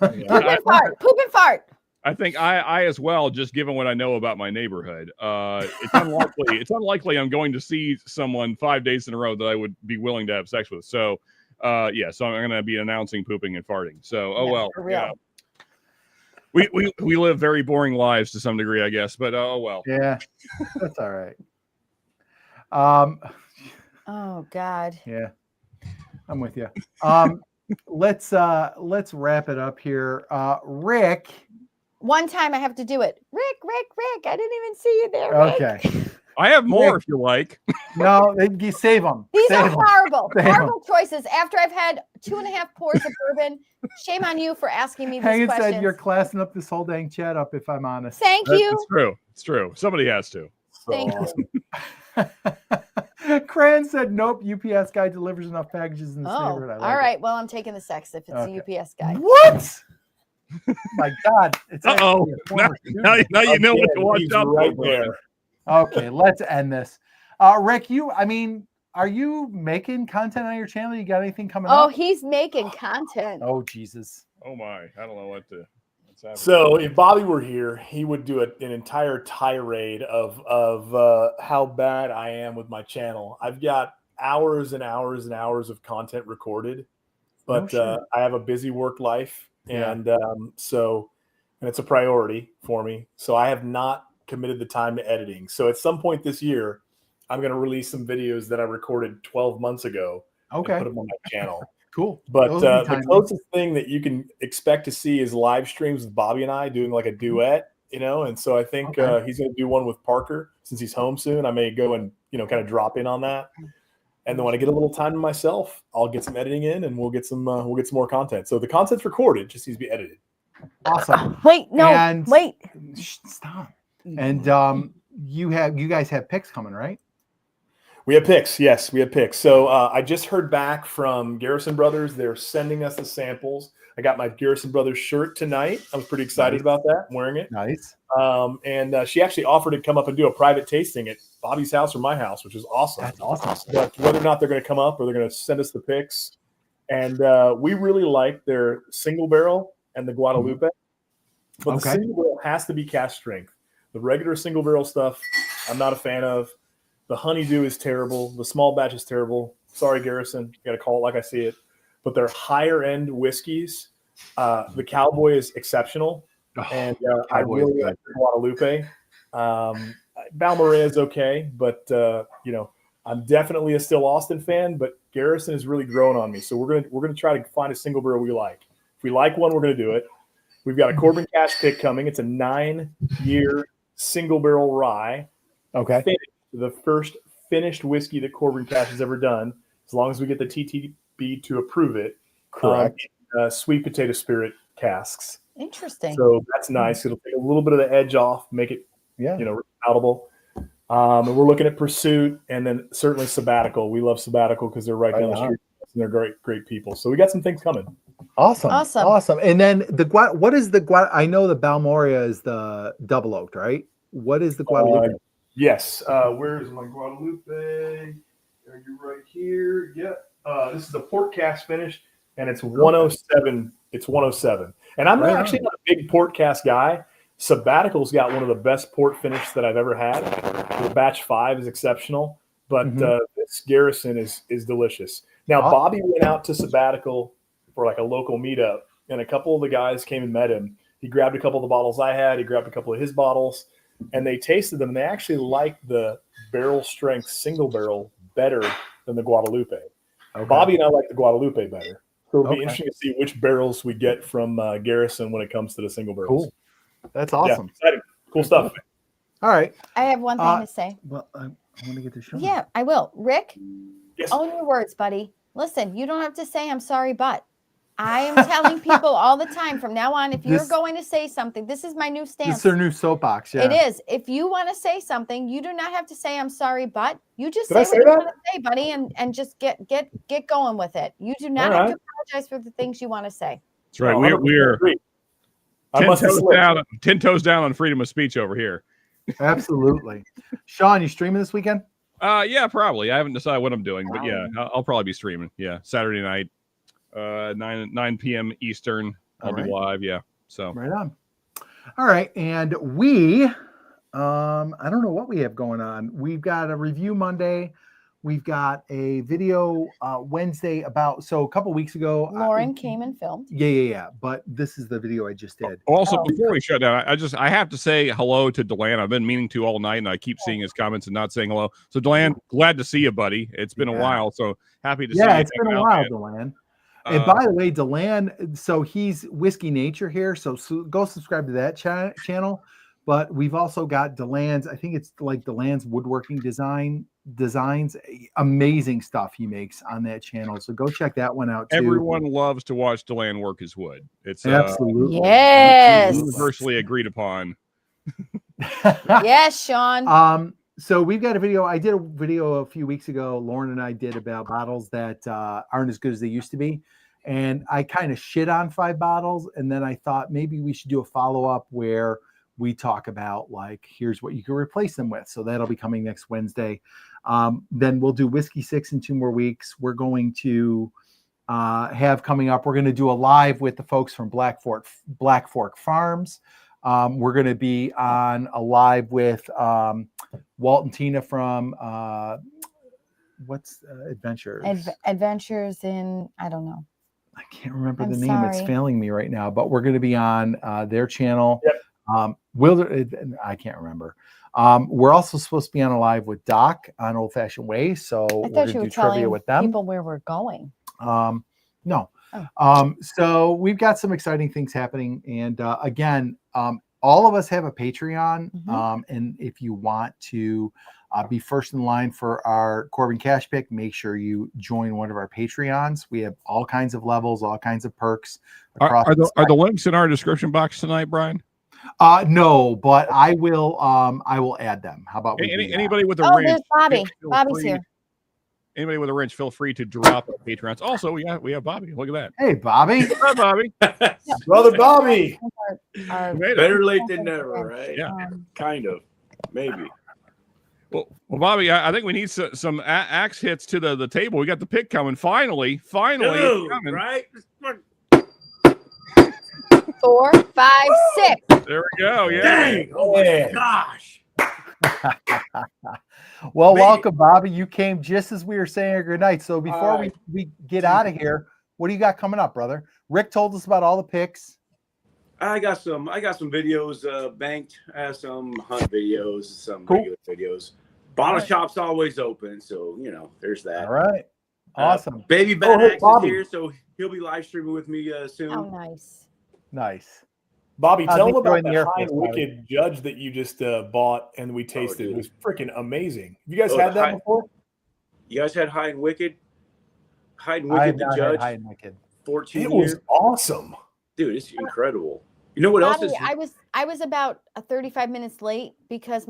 and fart. I think I as well, just given what I know about my neighborhood, it's unlikely I'm going to see someone 5 days in a row that I would be willing to have sex with. So, so I'm going to be announcing pooping and farting. So, yeah. We live very boring lives to some degree, I guess, but oh well. Yeah, that's all right. Oh God. Yeah, I'm with you. Let's wrap it up here. Rick. One time I have to do it. Rick. I didn't even see you there. Rick. Okay. I have more if you like. No, you save them. These are horrible. Horrible choices. After I've had 2.5 pours of bourbon, shame on you for asking me these questions. Said you're classing up this whole dang chat up, if I'm honest. Thank you. It's true. It's true. Somebody has to. Thank you. Cran said, nope, UPS guy delivers enough packages in this neighborhood. All right. Well, I'm taking the sex if it's a UPS guy. What? My God. Now you know what to watch out right there. Okay, let's end this. Rick, are you making content on your channel? You got anything coming up? Oh, he's making content. Oh, Jesus. Oh, my. I don't know what's happening. So if Bobby were here, he would do an entire tirade of how bad I am with my channel. I've got hours and hours and hours of content recorded, but I have a busy work life. And so it's a priority for me. So I have not committed the time to editing. So at some point this year, I'm going to release some videos that I recorded 12 months ago. Okay. And put them on my channel. Cool. But the closest thing that you can expect to see is live streams with Bobby and I doing like a duet, and so I think he's going to do one with Parker since he's home soon. I may go and, kind of drop in on that. And then when I get a little time to myself, I'll get some editing in, and we'll get some more content. So the content's recorded, just needs to be edited. Awesome. Wait, no, And wait. Stop. And you guys have picks coming, right? We have picks. Yes, we have picks. So I just heard back from Garrison Brothers. They're sending us the samples. I got my Garrison Brothers shirt tonight. I was pretty excited about that. I'm wearing it. Nice. And she actually offered to come up and do a private tasting at Bobby's house or my house, which is awesome. That's awesome. But whether or not they're going to come up or they're going to send us the picks. And we really like their single barrel and the Guadalupe. But the single barrel has to be cast strength. The regular single barrel stuff, I'm not a fan of. The honeydew is terrible. The small batch is terrible. Sorry, Garrison. You got to call it like I see it. But they're higher end whiskeys. The Cowboy is exceptional. And I really like the Guadalupe. Balmoral is okay, but I'm definitely a still Austin fan. But Garrison is really growing on me, so we're gonna try to find a single barrel we like. If we like one, we're gonna do it. We've got a Corbin Cash pick coming. It's a 9-year single barrel rye. Okay. The first finished whiskey that Corbin Cash has ever done, as long as we get the TTB to approve it. Correct. Sweet potato spirit casks. Interesting. So that's nice. It'll take a little bit of the edge off, make it, palatable. And we're looking at Pursuit, and then certainly Sabbatical. We love Sabbatical because they're right down the street, and they're great people. So we got some things coming. Awesome. And then what is the I know the Balmoral is the double oaked, right? What is the Guadalupe? Yes. Where's my Guadalupe? Are you right here? Yeah. This is a port cast finish, and it's 107. It's 107. And I'm actually not a big port cast guy. Sabbatical's got one of the best port finish that I've ever had. The batch 5 is exceptional, but this Garrison is delicious. Now, Bobby went out to Sabbatical for like a local meetup, and a couple of the guys came and met him. He grabbed a couple of the bottles I had. He grabbed a couple of his bottles, and they tasted them. And they actually liked the barrel strength single barrel better than the Guadalupe. Bobby and I like the Guadalupe better. So it'll be interesting to see which barrels we get from Garrison when it comes to the single barrels. Cool. That's awesome. Yeah, exciting. Cool stuff. All right. I have one thing to say. Well, I want to get this show. Yeah, I will. Rick, Yes. own your words, buddy. Listen, you don't have to say I'm sorry, but I am telling people all the time from now on, if you're going to say something, this is my new stance. This is their new soapbox. Yeah. It is. If you want to say something, you do not have to say I'm sorry, but you just Did I say say what you that? want to say, buddy, and just get going with it. You do not have to apologize for the things you want to say. That's right. We're 10 toes down on freedom of speech over here. Absolutely. Sean, you streaming this weekend? Yeah, probably. I haven't decided what I'm doing, but yeah, I'll probably be streaming. Yeah, Saturday night, 9 p.m. Eastern. I'll be live. Yeah, so right on. All right, and we, I don't know what we have going on. We've got a review Monday. We've got a video Wednesday so a couple weeks ago. Lauren came and filmed. Yeah. But this is the video I just did. Also, before we shut down, I have to say hello to Delan. I've been meaning to all night, and I keep seeing his comments and not saying hello. So, Delan, glad to see you, buddy. It's been a while, so happy to see you. Yeah, it's been a while, Delan. And by the way, Delan, so he's Whiskey Nature here, so go subscribe to that channel. But we've also got Delan's, I think it's like Delan's woodworking designs, amazing stuff he makes on that channel. So go check that one out too. Everyone loves to watch Delan work his wood. It's absolutely universally agreed upon. Yes, Sean. So we've got a video. I did a video a few weeks ago. Lauren and I did about bottles that aren't as good as they used to be. And I kind of shit on 5 bottles. And then I thought maybe we should do a follow-up where we talk about like, here's what you can replace them with. So that'll be coming next Wednesday. Then we'll do Whiskey 6 in 2 more weeks. We're going to have coming up, we're going to do a live with the folks from Black Fork Farms. We're going to be on a live with Walt and Tina from what's Adventures? Adventures in, I don't know. I can't remember the name. It's failing me right now, but we're going to be on their channel. Yep. I can't remember. We're also supposed to be on a live with Doc on Old Fashioned Way. So we're going to do trivia with them. People where we're going. No. So we've got some exciting things happening. And again, all of us have a Patreon. And if you want to be first in line for our Corbin Cash pick, make sure you join one of our Patreons. We have all kinds of levels, all kinds of perks. Are the links in our description box tonight, Brian? No, but I will add them. How about anybody with a Oh, wrench? there's Bobby. Bobby's here. Anybody with a wrench, feel free to drop our Patreons. Also, we have Bobby. Look at that. Hey, Bobby. Hi, Bobby. Brother Bobby. Better late than never, right? Yeah. Kind of. Maybe. Well, Bobby, I think we need some axe hits to the table. We got the pick coming. Finally, Dude, it's coming. right? 4, 5, 6. There we go. Yeah. Dang! Oh my gosh! Well, Man. welcome, Bobby. You came just as we were saying good night. So before right. we get out of here, what do you got coming up, brother? Rick told us about all the picks. I got some videos banked. I have some hunt videos, some Cool. regular videos. Bottle Right. shop's always open, so there's that. All right. Awesome. Baby Oh, Bad hey, Axe is Bobby. here, so he'll be live streaming with me soon. Oh, nice. Nice. Bobby, tell me them join about the Air the High Force, and Bobby. Wicked Judge that you just bought and we tasted. dude. It was freaking amazing. You guys Oh, had the that High- before? You guys had High and Wicked? High and I have Wicked the not had Judge? High and Wicked. 14 It years? was awesome. Dude, it's incredible. You know what else Bobby, is? I was about 35 minutes late because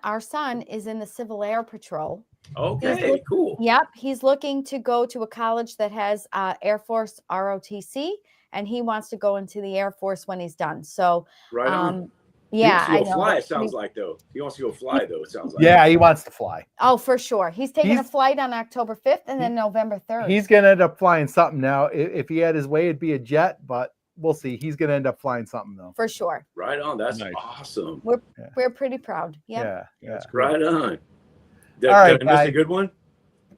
our son is in the Civil Air Patrol. Okay, cool. Yep, he's looking to go to a college that has Air Force ROTC, and he wants to go into the Air Force when he's done. So, Right on. yeah, He I wants to go know. fly, it sounds like, though. He wants to go fly, though, it sounds like. Yeah, he wants to fly. Oh, for sure. He's taking a He's- flight on October 5th and then November 3rd. He's going to end up flying something now. If he had his way, it'd be a jet, but we'll see. He's going to end up flying something, though. for sure. Right on. That's Nice. awesome. We're pretty proud. Yep. Yeah. Right on. Did, All right, did I miss guys. a good one?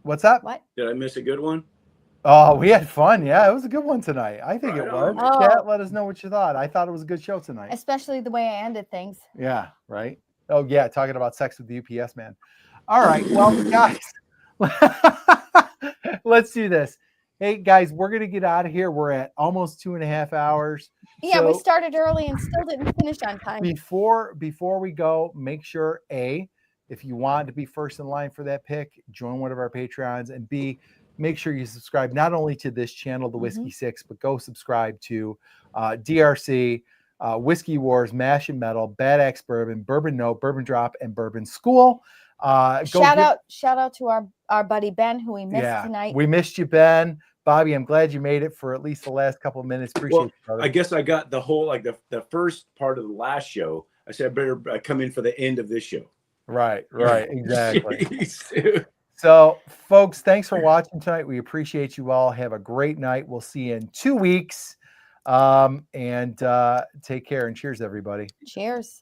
What's up? What? Did I miss a good one? Oh, we had fun. Yeah, it was a good one tonight. I think Right it was. on. Oh. Chat, let us know what you thought. I thought it was a good show tonight. Especially the way I ended things. Yeah, right. Oh, yeah, talking about sex with the UPS man. All right, well, guys, let's do this. Hey, guys, we're going to get out of here. We're at almost 2.5 hours. Yeah, we So- started early and still didn't finish on time. Before we go, make sure if you want to be first in line for that pick, join one of our Patreons, and B, make sure you subscribe not only to this channel, the Whiskey Six, but go subscribe to DRC, Whiskey Wars, Mash and Metal, Bad Axe Bourbon, Bourbon Note, Bourbon Drop, and Bourbon School. Shout out to our buddy Ben, who we missed tonight. We missed you, Ben. Bobby, I'm glad you made it for at least the last couple of minutes. Appreciate Well, you, brother. I guess I got the whole, like the first part of the last show. I said I better come in for the end of this show. Right, exactly. Jeez, dude. So, folks, thanks for watching tonight. We appreciate you all. Have a great night. We'll see you in 2 weeks. And take care and cheers, everybody. Cheers. Cheers.